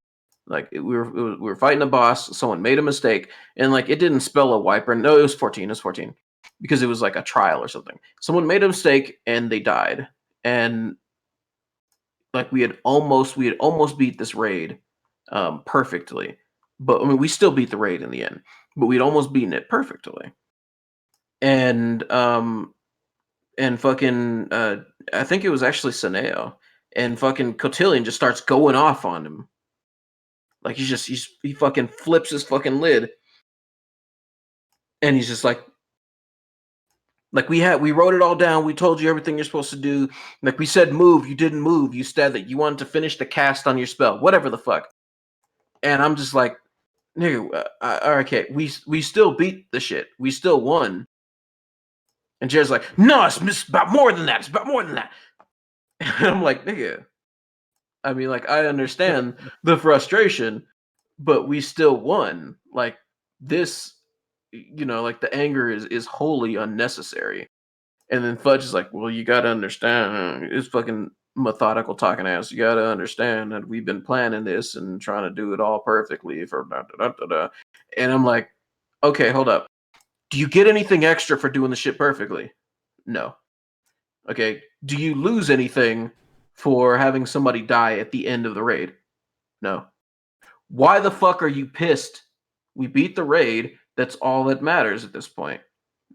S1: Like we were fighting a boss, someone made a mistake, and like it didn't spell a wiper. No, it was 14. It was 14. Because it was like a trial or something. Someone made a mistake and they died. And like we had almost beat this raid perfectly. But I mean we still beat the raid in the end. But we'd almost beaten it perfectly. And fucking I think it was actually Saneo. And fucking Cotillion just starts going off on him. Like he fucking flips his fucking lid. And he's just like we wrote it all down. We told you everything you're supposed to do. Like we said move, you didn't move. You said that you wanted to finish the cast on your spell. Whatever the fuck. And I'm just like, nigga, okay, we still beat the shit. We still won. And Jared's like, no, it's about more than that. It's about more than that. And I'm like, nigga, I mean, like, I understand the frustration, but we still won. Like, this, like, the anger is wholly unnecessary. And then Fudge is like, well, you got to understand. It's fucking methodical talking ass. You got to understand that we've been planning this and trying to do it all perfectly for da. And I'm like, okay, hold up. Do you get anything extra for doing the shit perfectly? No. Okay. Do you lose anything for having somebody die at the end of the raid? No. Why the fuck are you pissed? We beat the raid. That's all that matters at this point.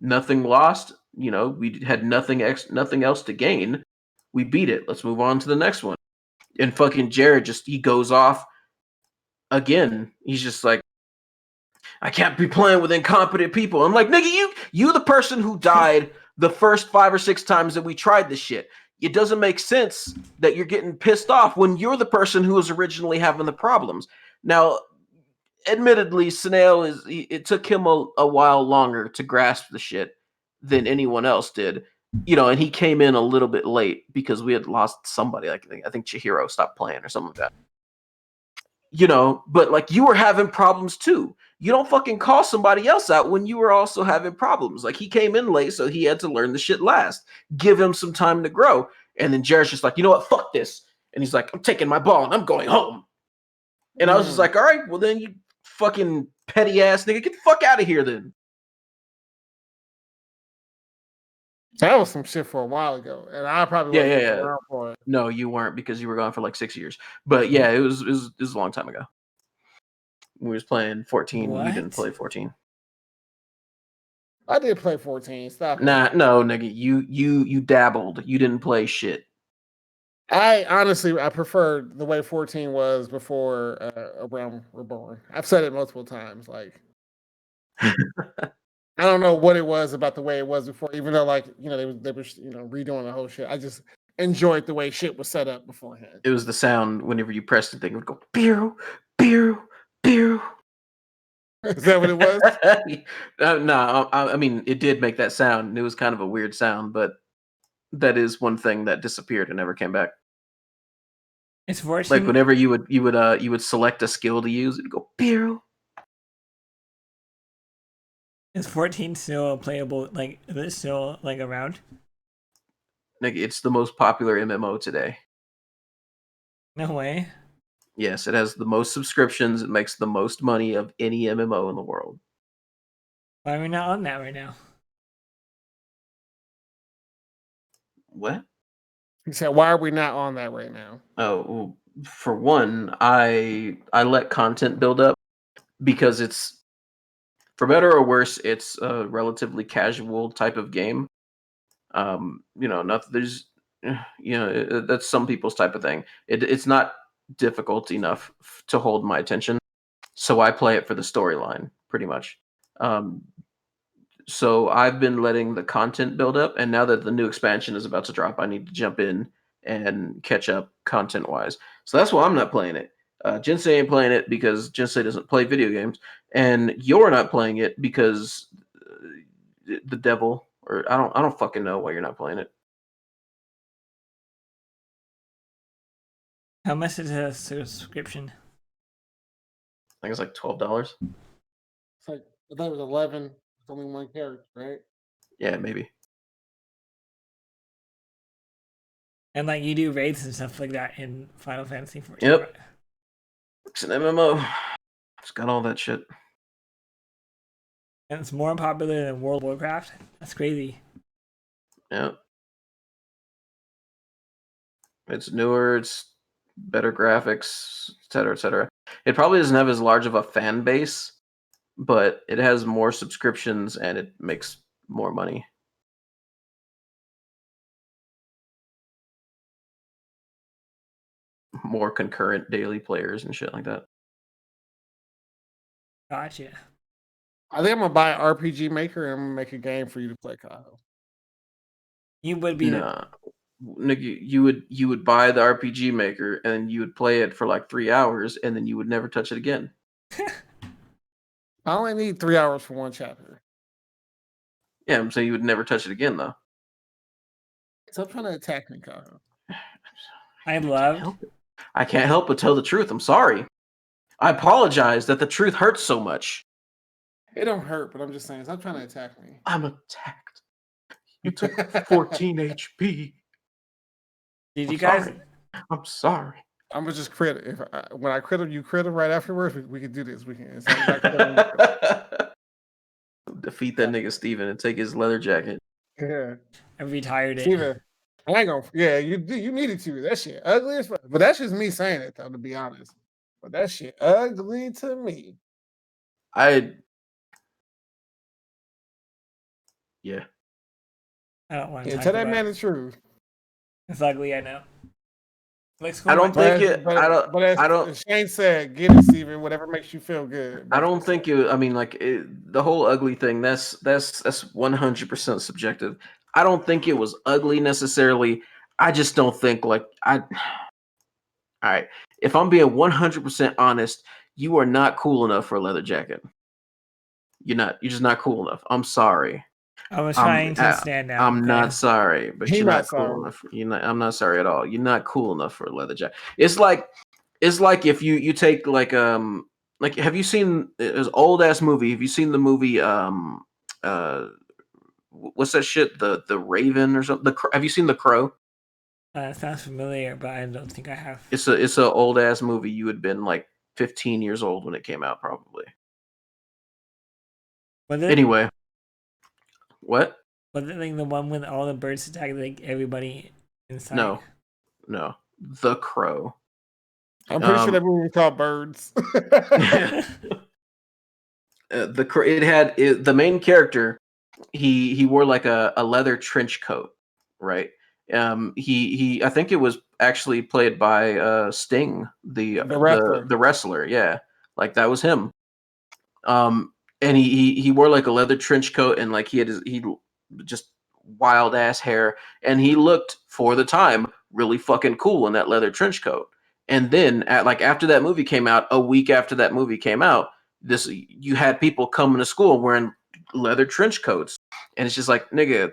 S1: Nothing lost. We had nothing else to gain. We beat it. Let's move on to the next one. And fucking Jared he goes off again. He's just like, I can't be playing with incompetent people. I'm like, nigga, you the person who died the first 5 or 6 times that we tried this shit. It doesn't make sense that you're getting pissed off when you're the person who was originally having the problems. Now, admittedly, it took him a while longer to grasp the shit than anyone else did. And he came in a little bit late because we had lost somebody. Like I think Chihiro stopped playing or something like that. But like you were having problems too. You don't fucking call somebody else out when you were also having problems. Like he came in late, so he had to learn the shit last. Give him some time to grow. And then Jared's just like, you know what? Fuck this. And he's like, I'm taking my ball and I'm going home. And I was just like, all right, well then you fucking petty ass nigga, get the fuck out of here then.
S2: That was some shit for a while ago, and I probably wasn't around for it.
S1: No, you weren't because you were gone for like 6 years. But yeah, it was a long time ago. We was playing 14.
S3: What?
S1: You didn't play 14.
S2: I did play 14. Stop.
S1: Nah, no, nigga, you dabbled. You didn't play shit.
S2: I honestly, I prefer the way 14 was before A Realm Reborn. I've said it multiple times. Like, I don't know what it was about the way it was before, even though, like, they were redoing the whole shit. I just enjoyed the way shit was set up beforehand.
S1: It was the sound whenever you pressed the thing, it would go pew, pew, pew.
S2: Is that what it was?
S1: No, I mean, it did make that sound. And it was kind of a weird sound, but that is one thing that disappeared and never came back.
S3: It's 14.
S1: Like whenever you would select a skill to use, it'd go pew.
S3: Is 14 still playable? Like, is it still like around?
S1: Like, it's the most popular MMO today.
S3: No way.
S1: Yes, it has the most subscriptions. It makes the most money of any MMO in the world.
S3: Why are we not on that right now?
S1: What?
S2: He said, "Why are we not on that right now?"
S1: Oh, well, for one, I let content build up because it's, for better or worse, it's a relatively casual type of game. Not there's, that's some people's type of thing. It's not difficult enough to hold my attention, so I play it for the storyline, pretty much. So I've been letting the content build up, and now that the new expansion is about to drop, I need to jump in and catch up content wise. So that's why I'm not playing it. Jinsei ain't playing it because Jinsei doesn't play video games, and you're not playing it because the devil, or I don't fucking know why you're not playing it.
S3: How much is a subscription?
S1: I think it's like $12.
S2: It's like, I thought it was 11. It's only one character, right?
S1: Yeah, maybe.
S3: And like you do raids and stuff like that in Final Fantasy 14.
S1: Yep.
S3: Right?
S1: It's an MMO. It's got all that shit.
S3: And it's more popular than World of Warcraft. That's crazy.
S1: Yep. It's newer. It's better graphics, etc., etc. It probably doesn't have as large of a fan base, but it has more subscriptions and it makes more money. More concurrent daily players and shit like that.
S3: Gotcha.
S2: I think I'm gonna buy an RPG Maker and I'm gonna make a game for you to play, Kaho.
S3: You would be
S1: Nah. Nigga, you would buy the RPG Maker and you would play it for like 3 hours and then you would never touch it again.
S2: I only need 3 hours for one chapter.
S1: Yeah, I'm saying you would never touch it again though.
S2: Stop trying to attack me, Kaho.
S1: I can't help but tell the truth. I'm sorry. I apologize that the truth hurts so much.
S2: It don't hurt, but I'm just saying, stop trying to attack me.
S1: I'm attacked. You took 14 HP.
S3: Did you guys?
S1: I'm sorry.
S2: I'm gonna just crit. When I crit him, you crit him right afterwards. We can do this. We can
S1: defeat that nigga Steven and take his leather jacket.
S2: Yeah,
S3: I retired it.
S2: Steven, I ain't gonna. Yeah, you needed to. That shit ugly as fuck. But that's just me saying it, though. To be honest, but that shit ugly to me.
S1: Yeah.
S3: I don't want to
S2: tell that man the truth.
S3: It's ugly, I know. Looks cool.
S1: I don't think it.
S2: I don't. Shane said, "Get it, Steven. Whatever makes you feel good."
S1: I don't think it. I mean, like the whole ugly thing. That's 100% subjective. I don't think it was ugly necessarily. I just don't think like I. All right, if I'm being 100% honest, you are not cool enough for a leather jacket. You're not. You're just not cool enough. I'm sorry.
S3: I was trying to stand out.
S1: I'm not sorry, but you're not cool enough. I'm not sorry at all. You're not cool enough for a leather jacket. It's like if you take like have you seen this old ass movie? Have you seen the movie what's that shit? The Raven or something? Have you seen The Crow?
S3: Sounds familiar, but I don't think I have.
S1: It's a old ass movie. You had been like 15 years old when it came out, probably. Anyway. What?
S3: Was it like the one with all the birds attack like everybody inside?
S1: No. The Crow.
S2: I'm pretty sure that movie was called Birds.
S1: The main character. He wore like a leather trench coat, right? I think it was actually played by Sting, the
S2: wrestler.
S1: the wrestler. Yeah, like that was him. And he wore like a leather trench coat, and like he just wild ass hair, and he looked for the time really fucking cool in that leather trench coat. And then after that movie came out, a week after that movie came out, you had people coming to school wearing leather trench coats, and it's just like, nigga,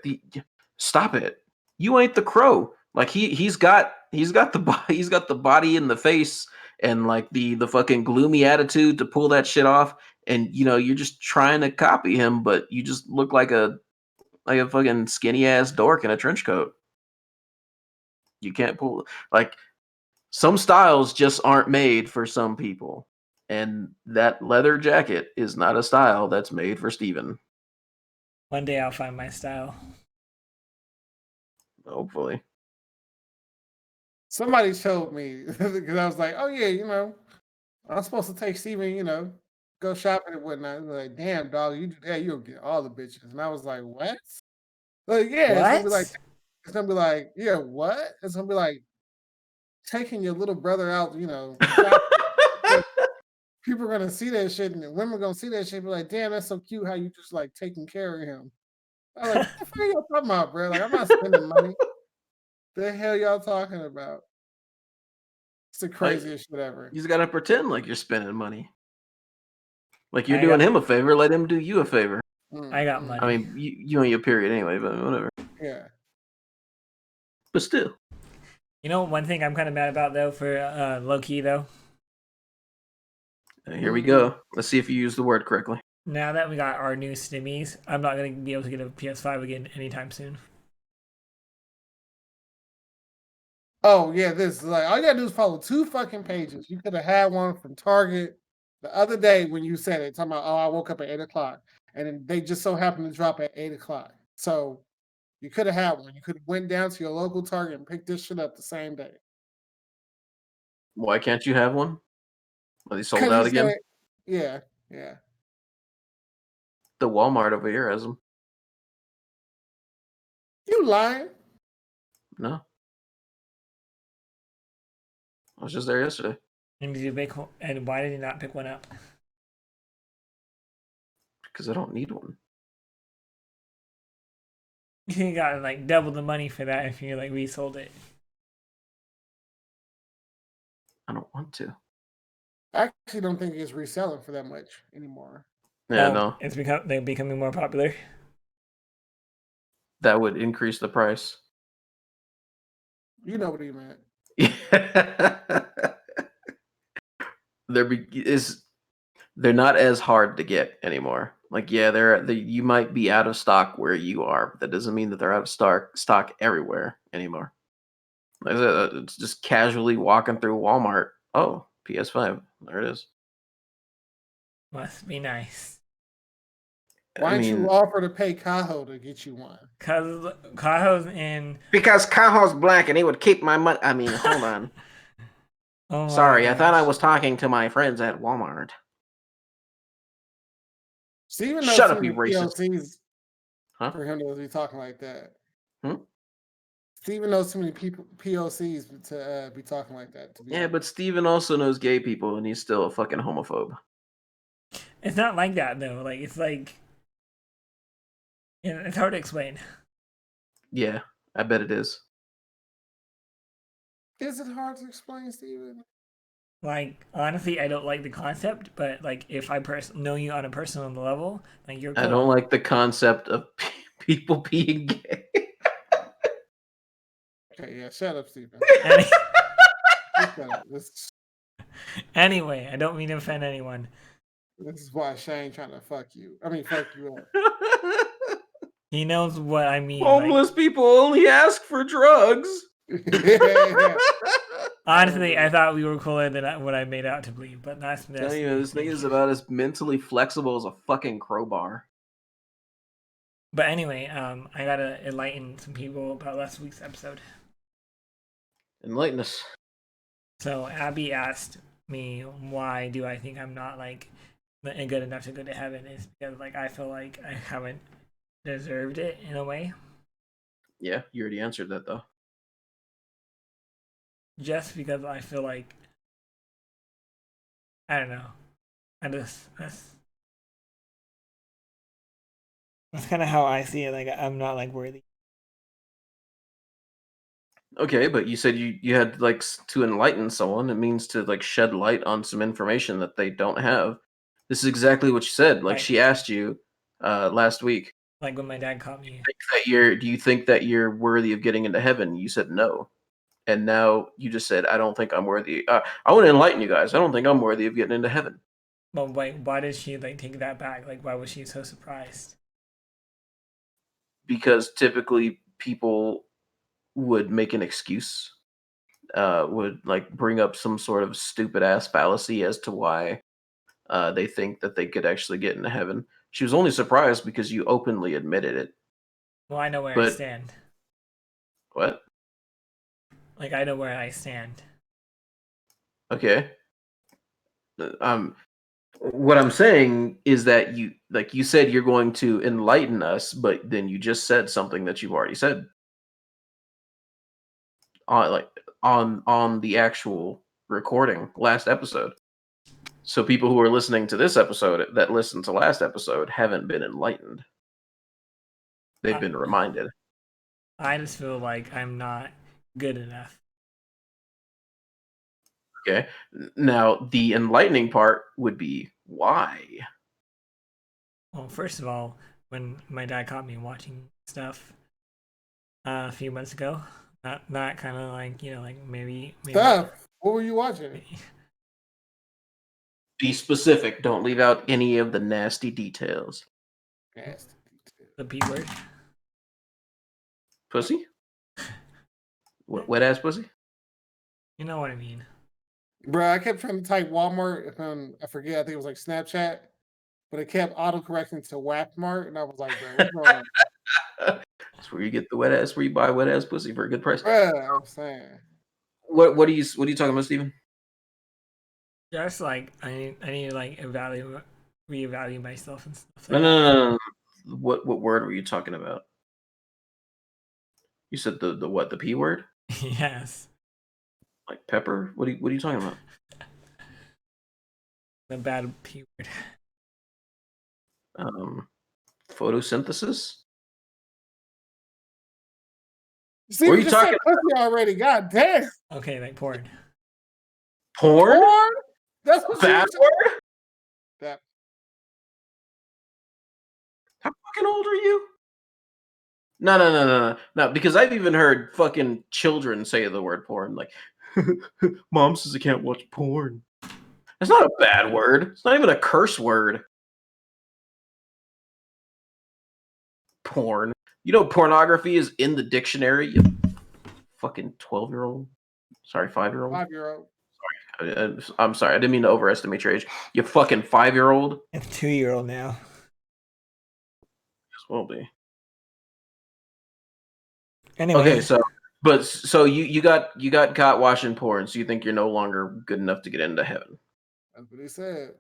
S1: stop it. You ain't the Crow. Like he's got the body, he's got the body and the face and like the fucking gloomy attitude to pull that shit off. And you're just trying to copy him, but you just look like a fucking skinny ass dork in a trench coat. You can't pull like some styles just aren't made for some people. And that leather jacket is not a style that's made for Steven.
S3: One day I'll find my style.
S1: Hopefully.
S2: Somebody showed me because I was like, oh yeah, I'm supposed to take Steven, go shopping and whatnot. They're like, damn dog, you do that, you'll get all the bitches. And I was like, what? Like, yeah,
S3: What?
S2: it's gonna be like, yeah, what? It's gonna be like taking your little brother out, shopping. People are gonna see that shit, and the women are gonna see that shit and be like, damn, that's so cute how you just like taking care of him. I'm like, what the fuck are y'all talking about, bro? Like, I'm not spending money. The hell y'all talking about? It's the craziest shit ever.
S1: You just gotta pretend like you're spending money. Like you're
S3: I
S1: doing
S3: got-
S1: him a favor, let him do you a favor.
S3: I got money.
S1: I mean, you and your period anyway, but whatever.
S2: Yeah.
S1: But still.
S3: You know, one thing I'm kind of mad about though for low key though.
S1: Here we go. Let's see if you use the word correctly.
S3: Now that we got our new stimmies, I'm not gonna be able to get a PS5 again anytime soon.
S2: Oh yeah, this is like all you gotta do is follow 2 fucking pages. You could have had one from Target the other day when you said it, talking about, oh, I woke up at 8:00, and then they just so happened to drop at 8:00. So you could have had one. You could have went down to your local Target and picked this shit up the same day.
S1: Why can't you have one? Are they sold
S2: 'Cause
S1: out
S2: you
S1: again?
S2: said, yeah.
S1: The Walmart over here has them.
S2: You lying?
S1: No. I was just there yesterday.
S3: And why did he not pick one up?
S1: Because I don't need one.
S3: You got like double the money for that if you like resold it.
S1: I don't want to.
S2: I actually don't think it's reselling for that much anymore.
S1: Yeah, no.
S3: They're becoming more popular.
S1: That would increase the price.
S2: You know what he meant.
S1: They're not as hard to get anymore. Like, yeah, you might be out of stock where you are, but that doesn't mean that they're out of stock everywhere anymore. Like I said, it's just casually walking through Walmart. Oh, PS5, there it is.
S3: Must be nice.
S2: Why didn't you offer to pay Kaho to get you one?
S3: Cause Kaho's in.
S1: Because Kaho's black and he would keep my money. I mean, hold on.
S3: Oh
S1: Sorry, I thought I was talking to my friends at Walmart.
S2: Steven knows
S1: Shut
S2: too
S1: up, you
S2: many
S1: racist.
S2: POCs
S1: Huh?
S2: for him to be talking like that.
S1: Hmm?
S2: Steven knows too many POCs to be talking like that.
S1: Yeah, but Steven also knows gay people and he's still a fucking homophobe.
S3: It's not like that though. Like it's like, it's hard to explain.
S1: Yeah, I bet it is.
S2: Is it hard to explain, Steven?
S3: Like honestly, I don't like the concept, but like if I know you on a personal level, like you're cool.
S1: I don't like the concept of people being gay.
S2: Okay, yeah, shut up, Steven.
S3: Anyway, I don't mean to offend anyone.
S2: This is why Shane trying to fuck you. I mean, fuck you up.
S3: He knows what I mean.
S1: Homeless people only ask for drugs.
S2: Yeah.
S3: Honestly, I thought we were cooler than what I made out to believe, but that's
S1: Tell you, this thing is about as mentally flexible as a fucking crowbar.
S3: But anyway, I gotta enlighten some people about last week's episode.
S1: Enlighten us.
S3: So Abby asked me, why do I think I'm not like good enough to go to heaven? Is because like I feel like I haven't deserved it in a way.
S1: Yeah, you already answered that though.
S3: just because I feel like I don't know. That's kind of how I see it. Like I'm not like worthy.
S1: Okay, but you said you had like to enlighten someone. It means to like shed light on some information that they don't have. This is exactly what you said. Like
S3: Right.
S1: she asked you last week.
S3: Like when my dad caught me.
S1: Do you think that you're worthy of getting into heaven? You said no. And now you just said, I don't think I'm worthy. I want to enlighten you guys. I don't think I'm worthy of getting into heaven.
S3: But why did she like take that back? Like, why was she so surprised?
S1: Because typically people would make an excuse, would like bring up some sort of stupid ass fallacy as to why they think that they could actually get into heaven. She was only surprised because you openly admitted it.
S3: Well, I know where I
S1: But
S3: stand.
S1: what?
S3: Like, I know where I stand.
S1: Okay. What I'm saying is that you said you're going to enlighten us, but then you just said something that you've already said on the actual recording last episode. So people who are listening to this episode that listened to last episode haven't been enlightened. They've been reminded.
S3: I just feel like I'm not good enough.
S1: Okay. Now the enlightening part would be why.
S3: Well, first of all, when my dad caught me watching stuff a few months ago, not kind of like like maybe
S2: Stuff. What were you watching?
S1: Be specific. Don't leave out any of the nasty details.
S2: Nasty.
S3: The P word.
S1: Pussy? Wet ass pussy?
S3: You know what I mean.
S2: Bro, I kept trying to type Walmart and I forget, I think it was like Snapchat, but it kept auto-correcting to Whackmart, and I was like, bro, what's going on?
S1: That's where you get the wet ass, where you buy wet ass pussy for a good price.
S2: Bro, I'm saying.
S1: What are you talking about, Steven?
S3: Just like I need to like reevaluate myself and stuff.
S1: Like no. What word were you talking about? You said the what? The P word?
S3: Yes.
S1: Like pepper? What are you talking about?
S3: The bad P word.
S1: Photosynthesis?
S2: See,
S1: What are
S2: you
S1: you
S2: just said
S1: talking
S2: pussy already. God damn.
S3: Okay, like porn.
S1: Porn?
S2: Porn? That's what you
S1: Bad
S2: said.
S1: word?
S2: That.
S1: How fucking old are you? No, because I've even heard fucking children say the word porn. Like, mom says I can't watch porn. That's not a bad word. It's not even a curse word. Porn. You know pornography is in the dictionary, you fucking 12-year-old. Sorry, 5-year-old.
S2: 5-year-old.
S1: I'm sorry, I didn't mean to overestimate your age. You fucking 5-year-old.
S3: It's 2-year-old now.
S1: Will be.
S3: Anyway.
S1: Okay, so you got caught watching porn, so you think you're no longer good enough to get into heaven.
S2: That's what he said.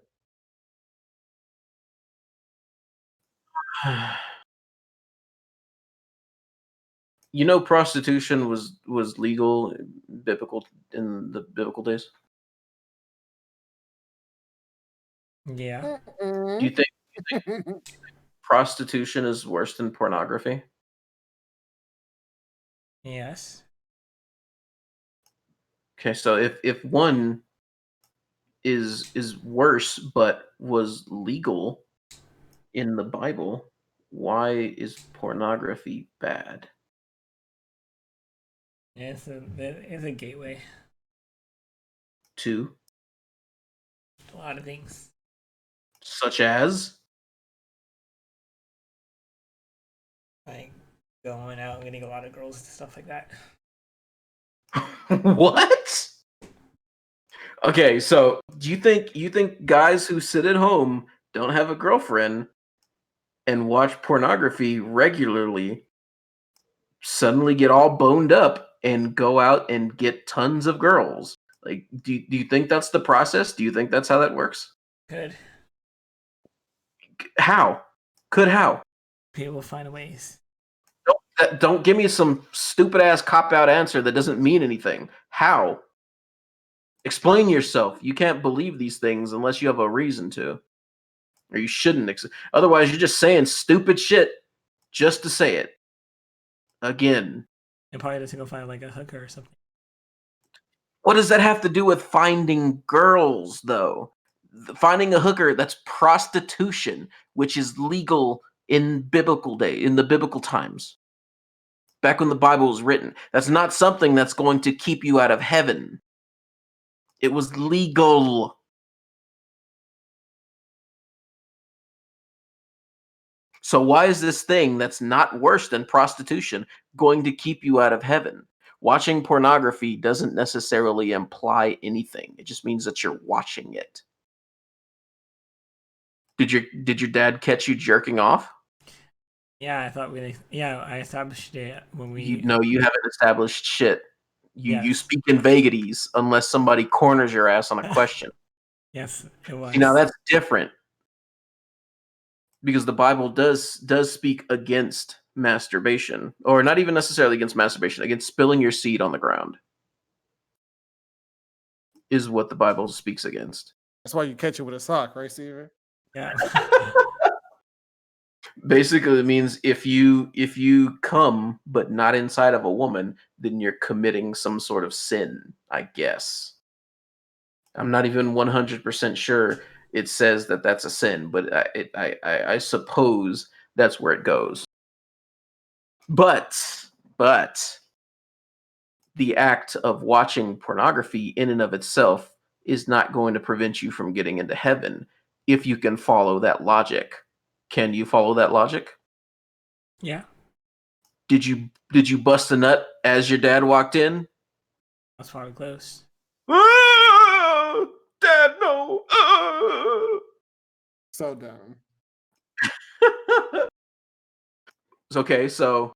S1: You know, prostitution was legal in the biblical days.
S3: Yeah.
S1: Do you think prostitution is worse than pornography?
S3: Yes.
S1: Okay, so if one is worse but was legal in the Bible, why is pornography bad?
S3: Yeah, it's a gateway.
S1: To
S3: A lot of things.
S1: such as
S3: Like going out, getting a lot of girls and stuff like that.
S1: what? Okay, so do you think guys who sit at home don't have a girlfriend and watch pornography regularly suddenly get all boned up and go out and get tons of girls? Like, do you think that's the process? Do you think that's how that works?
S3: Good.
S1: How? How?
S3: People find ways.
S1: Don't give me some stupid ass cop out answer that doesn't mean anything. How? Explain yourself. You can't believe these things unless you have a reason to, or you shouldn't. Otherwise, you're just saying stupid shit just to say it. Again.
S3: And probably doesn't go find like a hooker or something.
S1: What does that have to do with finding girls, though? Finding a hooker, that's prostitution, which is legal in the biblical times. Back when the Bible was written. That's not something that's going to keep you out of heaven. It was legal. So why is this thing that's not worse than prostitution going to keep you out of heaven? Watching pornography doesn't necessarily imply anything. It just means that you're watching it. Did your dad catch you jerking off?
S3: Yeah, I thought I established it when we.
S1: You haven't established shit. You
S3: Yes.
S1: speak in vagaries unless somebody corners your ass on a question.
S3: Yes, it was.
S1: See, now that's different. Because the Bible does speak against masturbation, or not even necessarily against masturbation, against spilling your seed on the ground is what the Bible speaks against.
S2: That's why you catch it with a sock, right, Steven?
S3: Yeah.
S1: Basically, it means if you come but not inside of a woman, then you're committing some sort of sin, I guess. I'm not even 100% sure it says that that's a sin, but I suppose that's where it goes. But the act of watching pornography in and of itself is not going to prevent you from getting into heaven if you can follow that logic. Can you follow that logic?
S3: Yeah.
S1: Did you bust a nut as your dad walked in?
S3: That's probably close.
S1: Ah, Dad, no. Ah.
S2: So dumb.
S1: It's okay, so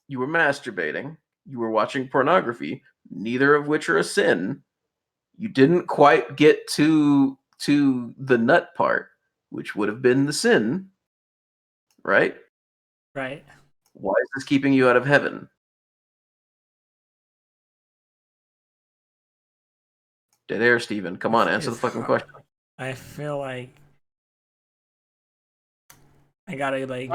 S1: you were masturbating, you were watching pornography, neither of which are a sin. You didn't quite get to the nut part, which would have been the sin, right?
S3: Right.
S1: Why is this keeping you out of heaven? Dead air, Steven. Come on, answer the fucking question.
S3: I feel like I gotta like.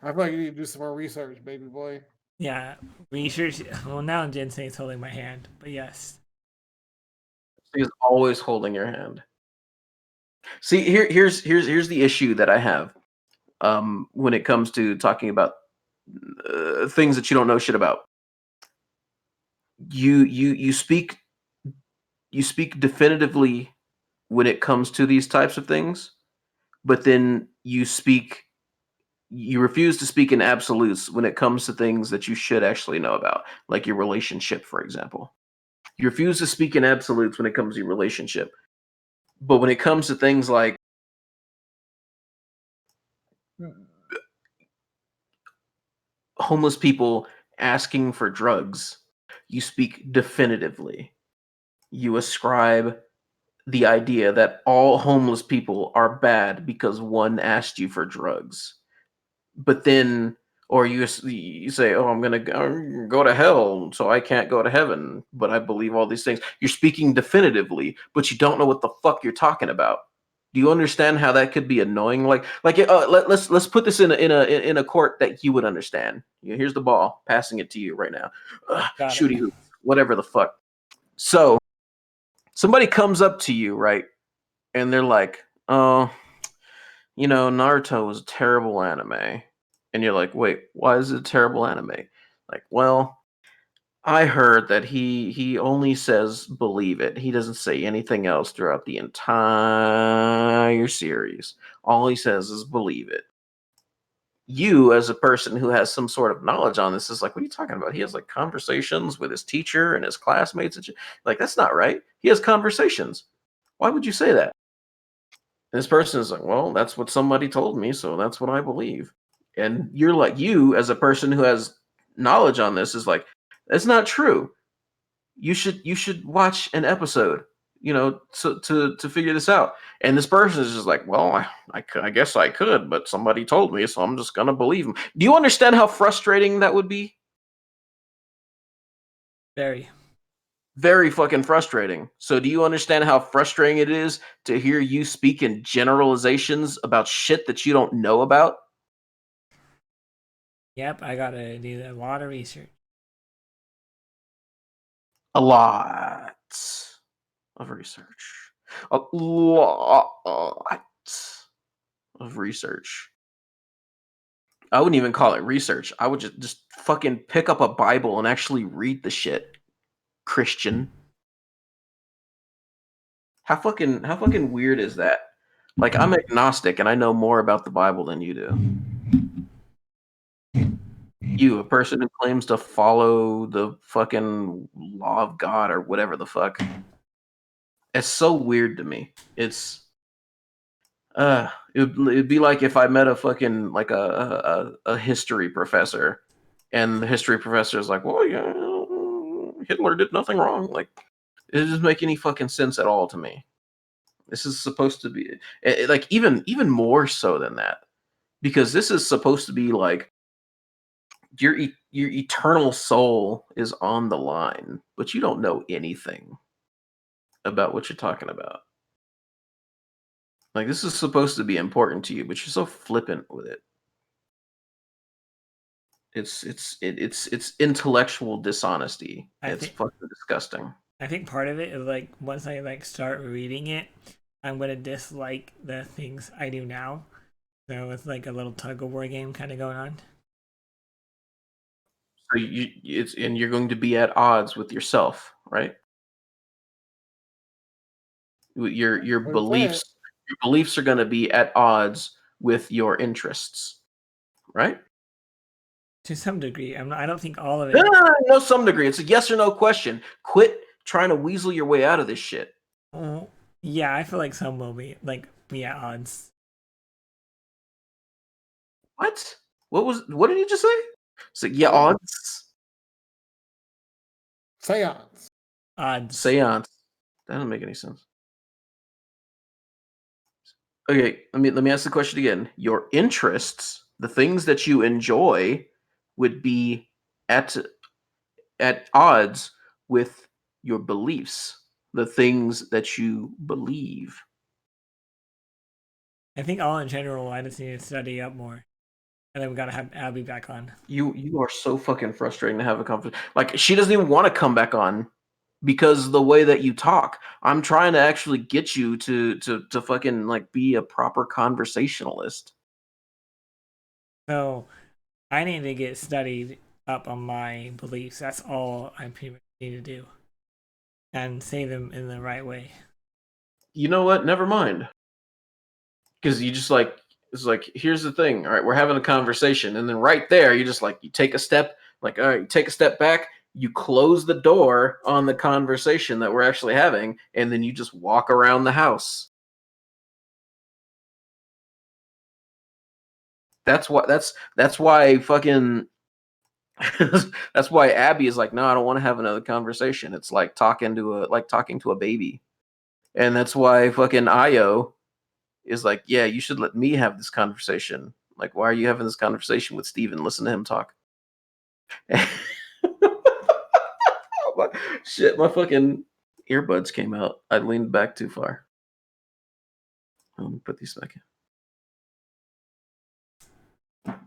S2: I feel like you need to do some more research, baby boy.
S3: Yeah, research. Well, now Jinsei is holding my hand, but yes.
S1: He's always holding your hand. See, here's the issue that I have when it comes to talking about things that you don't know shit about. You speak definitively when it comes to these types of things, but then you refuse to speak in absolutes when it comes to things that you should actually know about, like your relationship, for example. You refuse to speak in absolutes when it comes to your relationship. But when it comes to things like homeless people asking for drugs, you speak definitively. You ascribe the idea that all homeless people are bad because one asked you for drugs. But then, or you say, oh, I'm going to go to hell, so I can't go to heaven, but I believe all these things. You're speaking definitively, but you don't know what the fuck you're talking about. Do you understand how that could be annoying? Let's put this in a court that you would understand. Here's the ball, passing it to you right now. Shooty hoop, whatever the fuck. So somebody comes up to you, right, and they're like, "Oh, Naruto was a terrible anime," and you're like, "Wait, why is it a terrible anime?" Like, well, I heard that he only says believe it. He doesn't say anything else throughout the entire series. All he says is believe it. You, as a person who has some sort of knowledge on this, is like, what are you talking about? He has like conversations with his teacher and his classmates and shit. Like, that's not right. He has conversations. Why would you say that? And this person is like, well, that's what somebody told me, so that's what I believe. And you're like, you, as a person who has knowledge on this, is like, that's not true. You should watch an episode. to figure this out. And this person is just like, well, I guess I could, but somebody told me, so I'm just gonna believe him. Do you understand how frustrating that would be?
S3: Very.
S1: Very fucking frustrating. So do you understand how frustrating it is to hear you speak in generalizations about shit that you don't know about?
S3: Yep, I gotta do a lot of research.
S1: A lot of research. A lot of research. I wouldn't even call it research. I would just fucking pick up a Bible and actually read the shit. Christian. How fucking weird is that? Like, I'm agnostic and I know more about the Bible than you do. You, a person who claims to follow the fucking law of God or whatever the fuck. It's so weird to me. It'd be like if I met a fucking like a history professor, and the history professor is like, well, yeah, Hitler did nothing wrong. Like, it doesn't make any fucking sense at all to me. This is supposed to be like even more so than that, because this is supposed to be like your eternal soul is on the line, but you don't know anything about what you're talking about. Like, this is supposed to be important to you, but you're so flippant with it. It's intellectual dishonesty. It's fucking disgusting.
S3: I think part of it is like once I like start reading it, I'm gonna dislike the things I do now. So it's like a little tug of war game kind of going on.
S1: So you're going to be at odds with yourself, right? Your beliefs are going to be at odds with your interests, right?
S3: To some degree, I don't think all of it.
S1: No, some degree. It's a yes or no question. Quit trying to weasel your way out of this shit.
S3: Yeah, I feel like some will be at odds.
S1: What? What did you just say? So yeah, odds.
S2: Seance.
S3: Odds.
S1: Seance. That doesn't make any sense. Okay, let me ask the question again. Your interests, the things that you enjoy, would be at odds with your beliefs, the things that you believe.
S3: I think all in general, I just need to study up more, and then we gotta have Abby back on.
S1: You are so fucking frustrating to have a conversation. Like, she doesn't even want to come back on because of the way that you talk. I'm trying to actually get you to fucking like be a proper conversationalist.
S3: So I need to get studied up on my beliefs. That's all I pretty much need to do, and say them in the right way.
S1: You know what? Never mind. Because you just like, it's like, here's the thing. All right, we're having a conversation, and then right there, you just like, you take a step, like, all right, you take a step back, you close the door on the conversation that we're actually having, and then you just walk around the house. That's why fucking that's why Abby is like, no, I don't want to have another conversation. It's like talking to a baby. And that's why fucking Io is like, yeah, you should let me have this conversation. Like, why are you having this conversation with Steven? Listen to him talk. Shit, my fucking earbuds came out. I leaned back too far. Let me put these back in.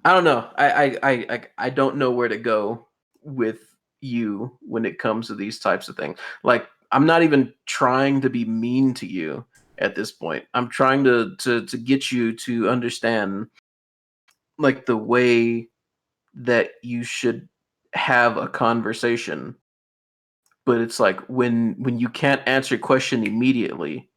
S1: I don't know. I don't know where to go with you when it comes to these types of things. Like, I'm not even trying to be mean to you at this point. I'm trying to get you to understand like the way that you should have a conversation. But it's like when you can't answer a question immediately,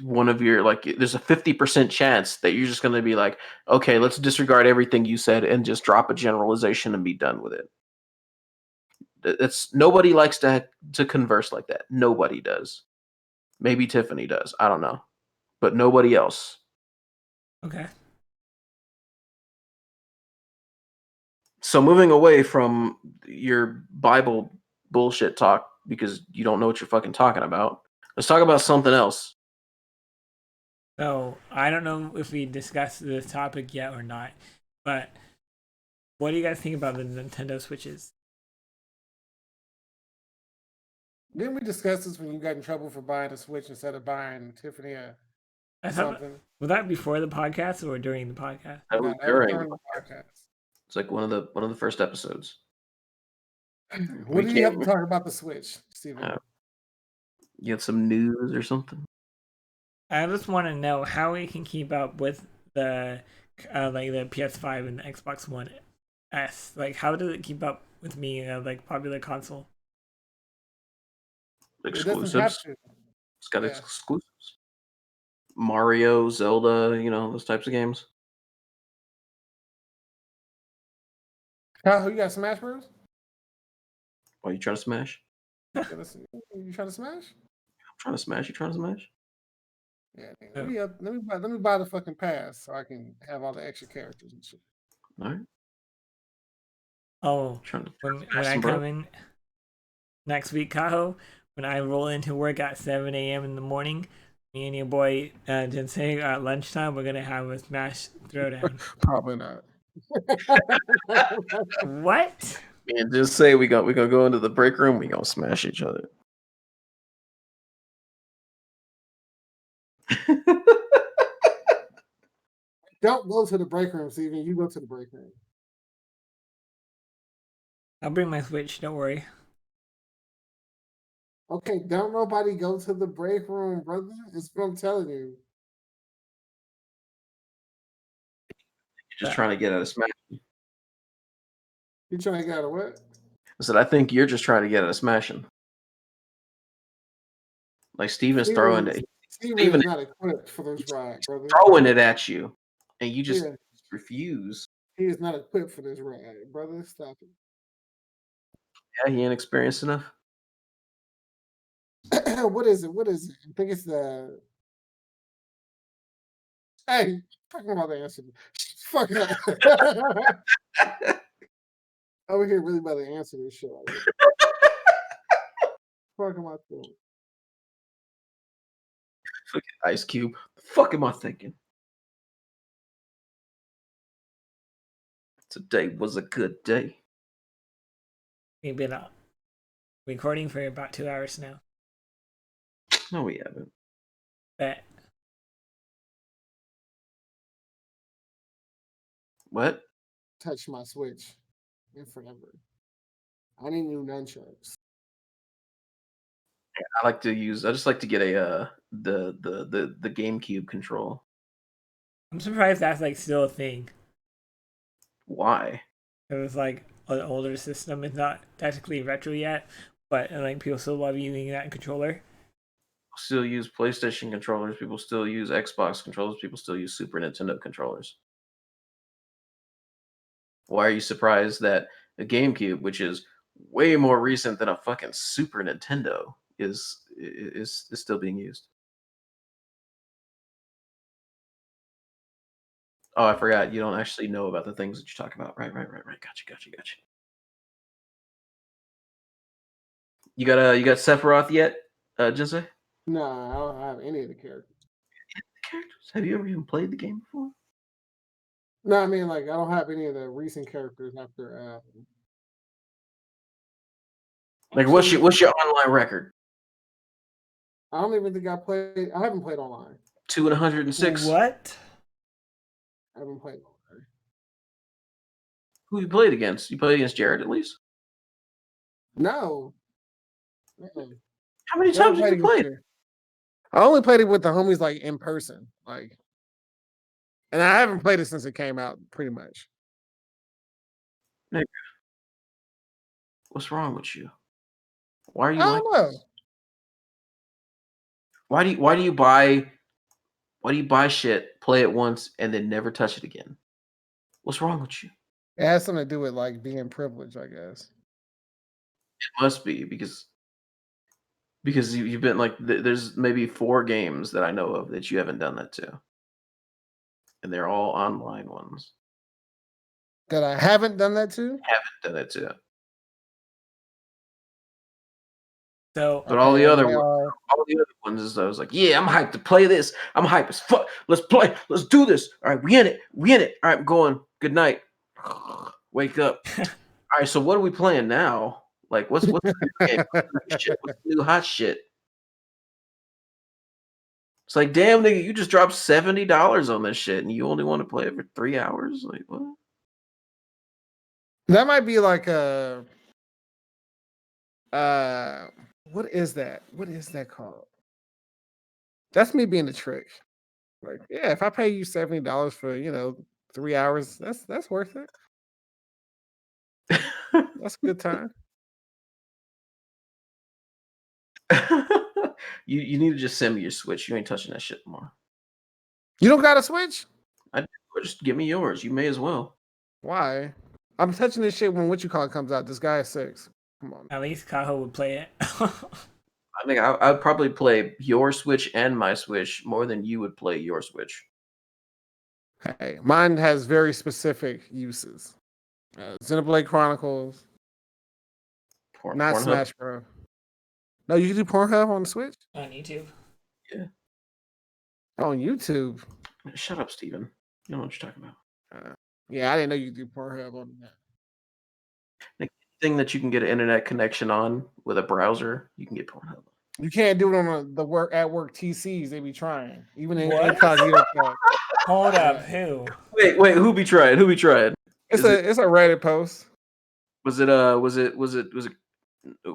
S1: one of your like there's a 50% chance that you're just going to be like, okay, let's disregard everything you said and just drop a generalization and be done with it. It's nobody likes to converse like that. Nobody does. Maybe Tiffany does. I don't know. But nobody else.
S3: Okay.
S1: So moving away from your Bible bullshit talk because you don't know what you're fucking talking about. Let's talk about something else.
S3: So I don't know if we discussed this topic yet or not, but what do you guys think about the Nintendo Switches?
S2: Didn't we discuss this when you got in trouble for buying a Switch instead of buying Tiffany
S3: I thought,
S2: something?
S3: was that before the podcast or during the podcast?
S1: That
S2: No,
S1: was
S2: that was
S1: during.
S2: during the podcast.
S1: It's like one of the first episodes.
S2: What do you have to talk about the Switch, Steven?
S1: You had some news or something?
S3: I just want to know how we can keep up with the like the PS5 and the Xbox One S. Like, how does it keep up with me, like popular console?
S1: Exclusives.
S2: It doesn't have to.
S1: It's got exclusives. Mario, Zelda, those types of games.
S2: Kaho, you got Smash Bros?
S1: Why you trying to smash?
S2: You trying to smash?
S1: I'm trying to smash. You trying to smash?
S2: Yeah, let me buy the fucking pass so I can have all the extra characters and shit.
S1: All right.
S3: Oh,
S1: Trying to
S3: when I come in next week, Kaho, when I roll into work at 7 a.m. in the morning, me and your boy Jinsei at lunchtime, we're gonna have a Smash Throwdown.
S2: Probably not.
S3: What?
S1: And just say we gonna go into the break room. We gonna smash each other.
S2: Don't go to the break room, Steven. You go to the break room.
S3: I'll bring my Switch. Don't worry.
S2: Okay, don't nobody go to the break room, brother. It's what I'm telling you.
S1: You're just trying to get out of smashing.
S2: You trying to get out of what?
S1: I said I think you're just trying to get out of smashing. Like Steven's throwing it.
S2: Steven is not equipped for this ride, brother.
S1: Throwing it at you, and you just refuse.
S2: He is not equipped for this ride, brother. Stop it.
S1: Yeah, he ain't experienced enough.
S2: What is it? I think it's the. Hey, talking about the answer. Fuck up. Over here, really about to answer this shit. Fuck am I doing?
S1: Fucking Ice Cube. The fuck am I thinking? Today was a good day.
S3: We've been recording for about 2 hours now.
S1: No, we haven't.
S3: Bet.
S1: What?
S2: Touch my Switch in forever. I need new nunchucks.
S1: I just like to get a the GameCube control.
S3: I'm surprised that's like still a thing.
S1: Why?
S3: It was like an older system. It's not technically retro yet, but like people still love using that controller.
S1: Still use PlayStation controllers. People still use Xbox controllers. People still use Super Nintendo controllers. Why are you surprised that a GameCube, which is way more recent than a fucking Super Nintendo, is still being used? Oh, I forgot. You don't actually know about the things that you talk about. Right. Gotcha. You got Sephiroth yet, Jinsei?
S2: No, I don't have any of the characters.
S1: Have you ever even played the game before?
S2: No, I mean, like, I don't have any of the recent characters after.
S1: Like, what's your online record?
S2: I don't even think I played. I haven't played online.
S1: 2 and 106.
S3: What?
S2: I haven't played online.
S1: Who you played against? You played against Jared at least?
S2: No.
S1: How many times have you played?
S2: I only played it with the homies like in person, like, and I haven't played it since it came out, pretty much.
S1: Nigga, what's wrong with you? Why are you?
S2: I don't know.
S1: Why do you buy shit, play it once, and then never touch it again? What's wrong with you?
S2: It has something to do with like being privileged, I guess.
S1: It must be because you've been like there's maybe 4 games that I know of that you haven't done that to, and they're all online ones.
S2: That I haven't done that to?
S1: Haven't done it to.
S3: So
S1: But all the
S2: Okay,
S1: other
S2: they
S1: ones,
S2: are.
S1: all the other ones is I was like, yeah, I'm hyped to play this. I'm hyped as fuck. Let's play. Let's do this. All right, we in it. We in it. All right, I'm going. Good night. Wake up. All right, so what are we playing now? Like, what's the new game? What's the new shit? What's the new hot shit? It's like, damn, nigga, you just dropped $70 on this shit, and you only want to play it for 3 hours. Like, what?
S2: That might be like a what is that? What is that called? That's me being a trick. Like, yeah, if I pay you $70 for 3 hours, that's worth it. That's a good time.
S1: You need to just send me your Switch. You ain't touching that shit more.
S2: You don't got a Switch?
S1: Just give me yours. You may as well.
S2: Why? I'm touching this shit when it comes out. This guy is 6. Come on.
S3: at least Kaho would play it.
S1: I think I'd probably play your Switch and my Switch more than you would play your Switch.
S2: Hey, mine has very specific uses. Xenoblade Chronicles, not
S1: Pornhub?
S2: Smash Bro. No, you can do Pornhub on the Switch?
S3: On YouTube.
S1: Yeah.
S2: On YouTube?
S1: Shut up, Steven. You don't know what you're talking about.
S2: Yeah, I didn't know you could do Pornhub on that.
S1: Anything that you can get an internet connection on with a browser, you can get Pornhub.
S2: You can't do it on the work TCs. They be trying, even in
S3: What?
S2: incognito chat.
S3: Hold up, who?
S1: Wait, who be trying? Who be trying?
S2: It's a Reddit post.
S1: Was it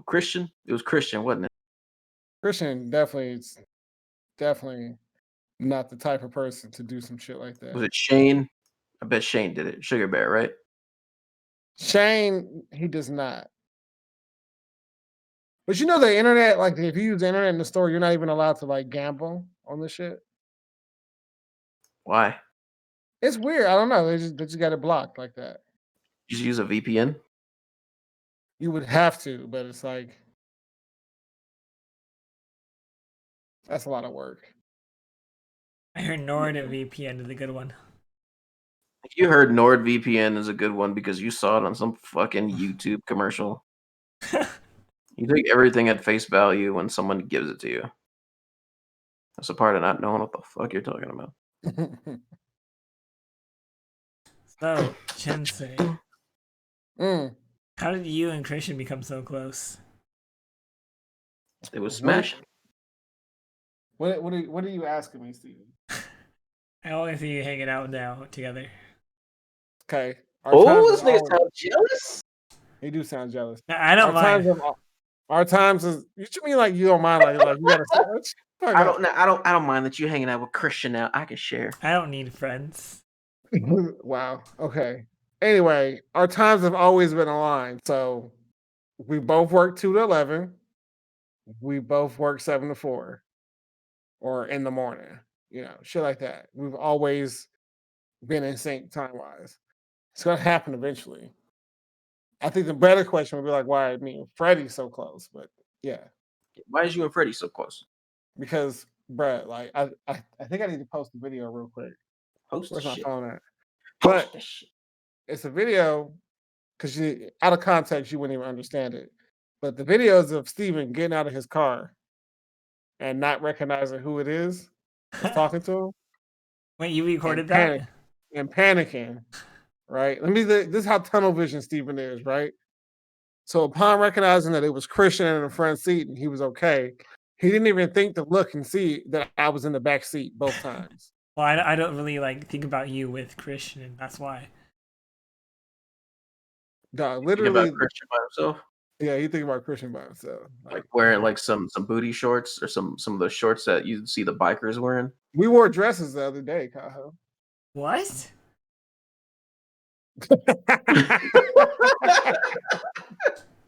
S1: Christian? It was Christian, wasn't it?
S2: Christian definitely not the type of person to do some shit like that.
S1: Was it Shane? I bet Shane did it. Sugar Bear, right?
S2: Shane, he does not. But you know the internet, like if you use the internet in the store, you're not even allowed to like gamble on this shit.
S1: Why?
S2: It's weird. I don't know. They just got it blocked like that.
S1: You just use a VPN?
S2: You would have to, but it's like that's a lot of work.
S3: I heard NordVPN is a good one.
S1: You heard NordVPN is a good one because you saw it on some fucking YouTube commercial. You take everything at face value when someone gives it to you. That's a part of not knowing what the fuck you're talking about.
S3: So, Jinsei, how did you and Christian become so close?
S1: It was smashing.
S2: What are you asking me, Steven?
S3: I always see you hanging out now together.
S2: Okay.
S1: This nigga sound jealous?
S2: He do sound jealous.
S3: I don't mind.
S2: Our times is you mean like you don't mind like you gotta say
S1: I don't mind that you hanging out with Christian now. I can share.
S3: I don't need friends.
S2: Wow. Okay. Anyway, our times have always been aligned. So we both work 2 to 11. We both work 7 to 4. Or in the morning. Shit like that. We've always been in sync time wise. It's gonna happen eventually. I think the better question would be like, why me and Freddie's so close? But yeah.
S1: Why is you and Freddie so close?
S2: Because, bruh, like I think I need to post the video real quick.
S1: Post
S2: Where's
S1: the
S2: my
S1: shit.
S2: phone at?
S1: Post
S2: But
S1: the shit.
S2: it's a video because out of context you wouldn't even understand it. But the videos of Steven getting out of his car and not recognizing who it is that's talking to him.
S3: Wait, you recorded that?
S2: And panicking, right? This is how tunnel vision Steven is, right? So upon recognizing that it was Christian in the front seat and he was okay, he didn't even think to look and see that I was in the back seat both times.
S3: Well, I don't really think about you with Christian, and that's why.
S2: Dog,
S1: Think
S2: literally,
S1: about Christian by himself.
S2: Yeah, you think about Christian by himself,
S1: like wearing like some booty shorts or some of the shorts that you see the bikers wearing.
S2: We wore dresses the other day, Kaho.
S3: What?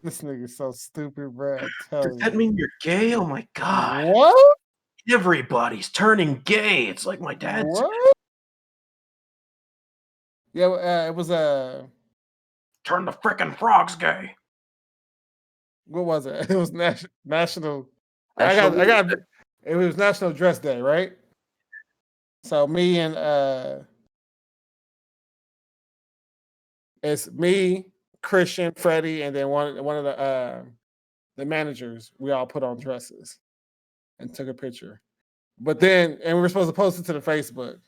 S2: This nigga's so stupid, bro.
S1: Does that mean you're gay? Oh my god!
S2: What?
S1: Everybody's turning gay. It's like my dad.
S2: What? Yeah, it was
S1: turn the frickin' frogs gay.
S2: What was it? It was national. I got. It was National Dress Day, right? So me and it's me, Christian, Freddie, and then one of the the managers, we all put on dresses and took a picture. But then, and we were supposed to post it to the Facebook.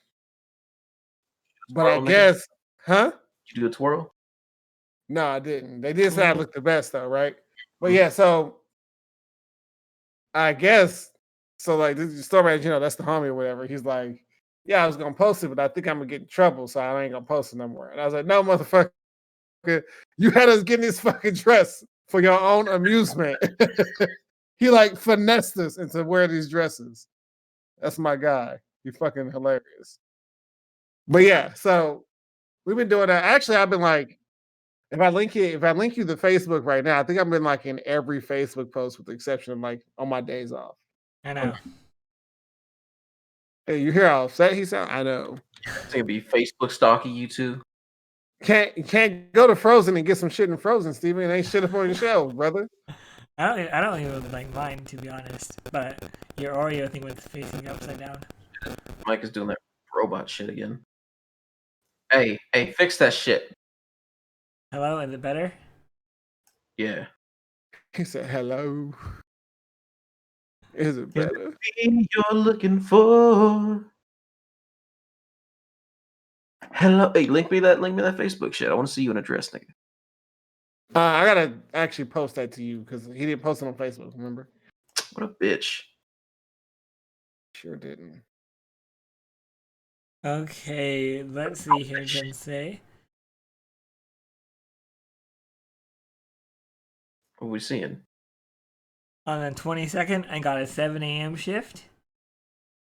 S2: But I
S1: Twirl, nigga?
S2: guess, huh?
S1: Did you do a twirl?
S2: No, I didn't. They did say I looked the best though, right? But yeah, so I guess so. Like this store manager, that's the homie or whatever. He's like, "Yeah, I was gonna post it, but I think I'm gonna get in trouble, so I ain't gonna post it no more." And I was like, "No, motherfucker, you had us getting this fucking dress for your own amusement." He like finessed us into wear these dresses. That's my guy. You fucking hilarious. But yeah, so we've been doing that. Actually, I've been like, if I link you the Facebook right now, I think I've been like in every Facebook post with the exception of like on my days off.
S3: I know.
S2: Hey, you hear how upset he sound? I know.
S1: It's gonna be Facebook stalking you too.
S2: Can't go to Frozen and get some shit in Frozen, Steven. It ain't shit up on your shelves, brother.
S3: I don't even really like mine, to be honest. But your Oreo thing was facing upside down.
S1: Mike is doing that robot shit again. Hey, fix that shit.
S3: Hello, is it better?
S1: Yeah.
S2: He said, "Hello." Is it better?
S1: You're looking for. Hello. Hey, link me that Facebook shit. I want to see you in a dress, nigga.
S2: I gotta actually post that to you because he didn't post it on Facebook. Remember?
S1: What a bitch.
S2: Sure didn't.
S3: Okay, let's see here, Jinsei.
S1: What are we seeing?
S3: On the 22nd, I got a 7 a.m. shift.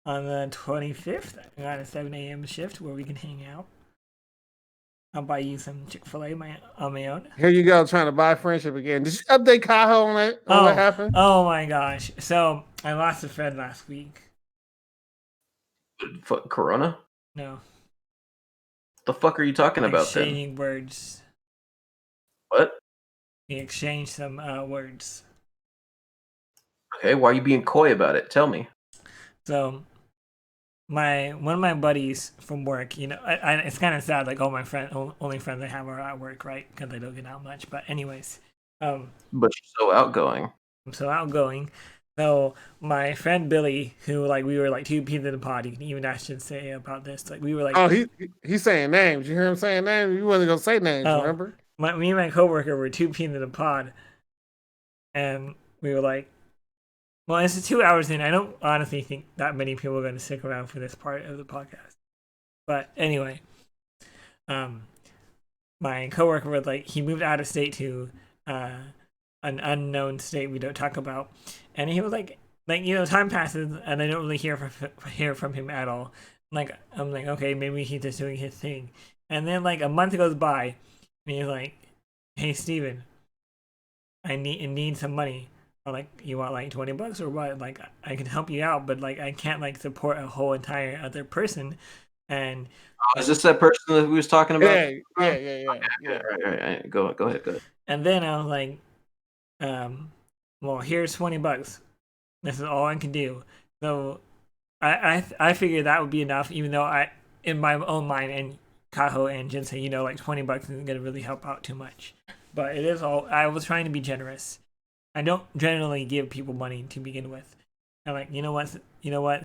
S3: On the 25th, I got a 7 a.m. shift where we can hang out. I'll buy you some Chick-fil-A on my own.
S2: Here you go, trying to buy friendship again. Did you update Kaho on that? On what happened?
S3: Oh my gosh. So, I lost a friend last week.
S1: Fuck, Corona?
S3: No.
S1: The fuck are you talking about then?
S3: Exchanging words.
S1: What?
S3: We exchanged some words.
S1: Okay, why are you being coy about it? Tell me.
S3: So, one of my buddies from work, it's kind of sad. Like all my only friends I have are at work, right? Because I don't get out much. But anyways,
S1: but you're so outgoing.
S3: I'm so outgoing. So my friend Billy, who like we were like two peas in the pod. You can even ask Jinsei about this. Like we were like,
S2: oh, he's saying names. You hear him saying names? You wasn't gonna say names, remember?
S3: Me and my coworker were two peas in the pod, and we were like, well, it's 2 hours in. I don't honestly think that many people are going to stick around for this part of the podcast. But anyway, my coworker was like, he moved out of state to an unknown state we don't talk about, and he was like time passes and I don't really hear from him at all. Like I'm like, okay, maybe he's just doing his thing, and then like a month goes by, and he's like, hey Steven, I need some money. I'm like, you want like $20 or what? Like I can help you out, but like I can't like support a whole entire other person. And
S1: is this that person that we was talking about?
S2: Yeah.
S1: Right. Go ahead.
S3: And then I was like, well, here's $20. This is all I can do. So I figured that would be enough, even though in my own mind and Kaho and Jinsei, like $20 isn't gonna really help out too much. But it is all. I was trying to be generous. I don't generally give people money to begin with. I'm like, you know what?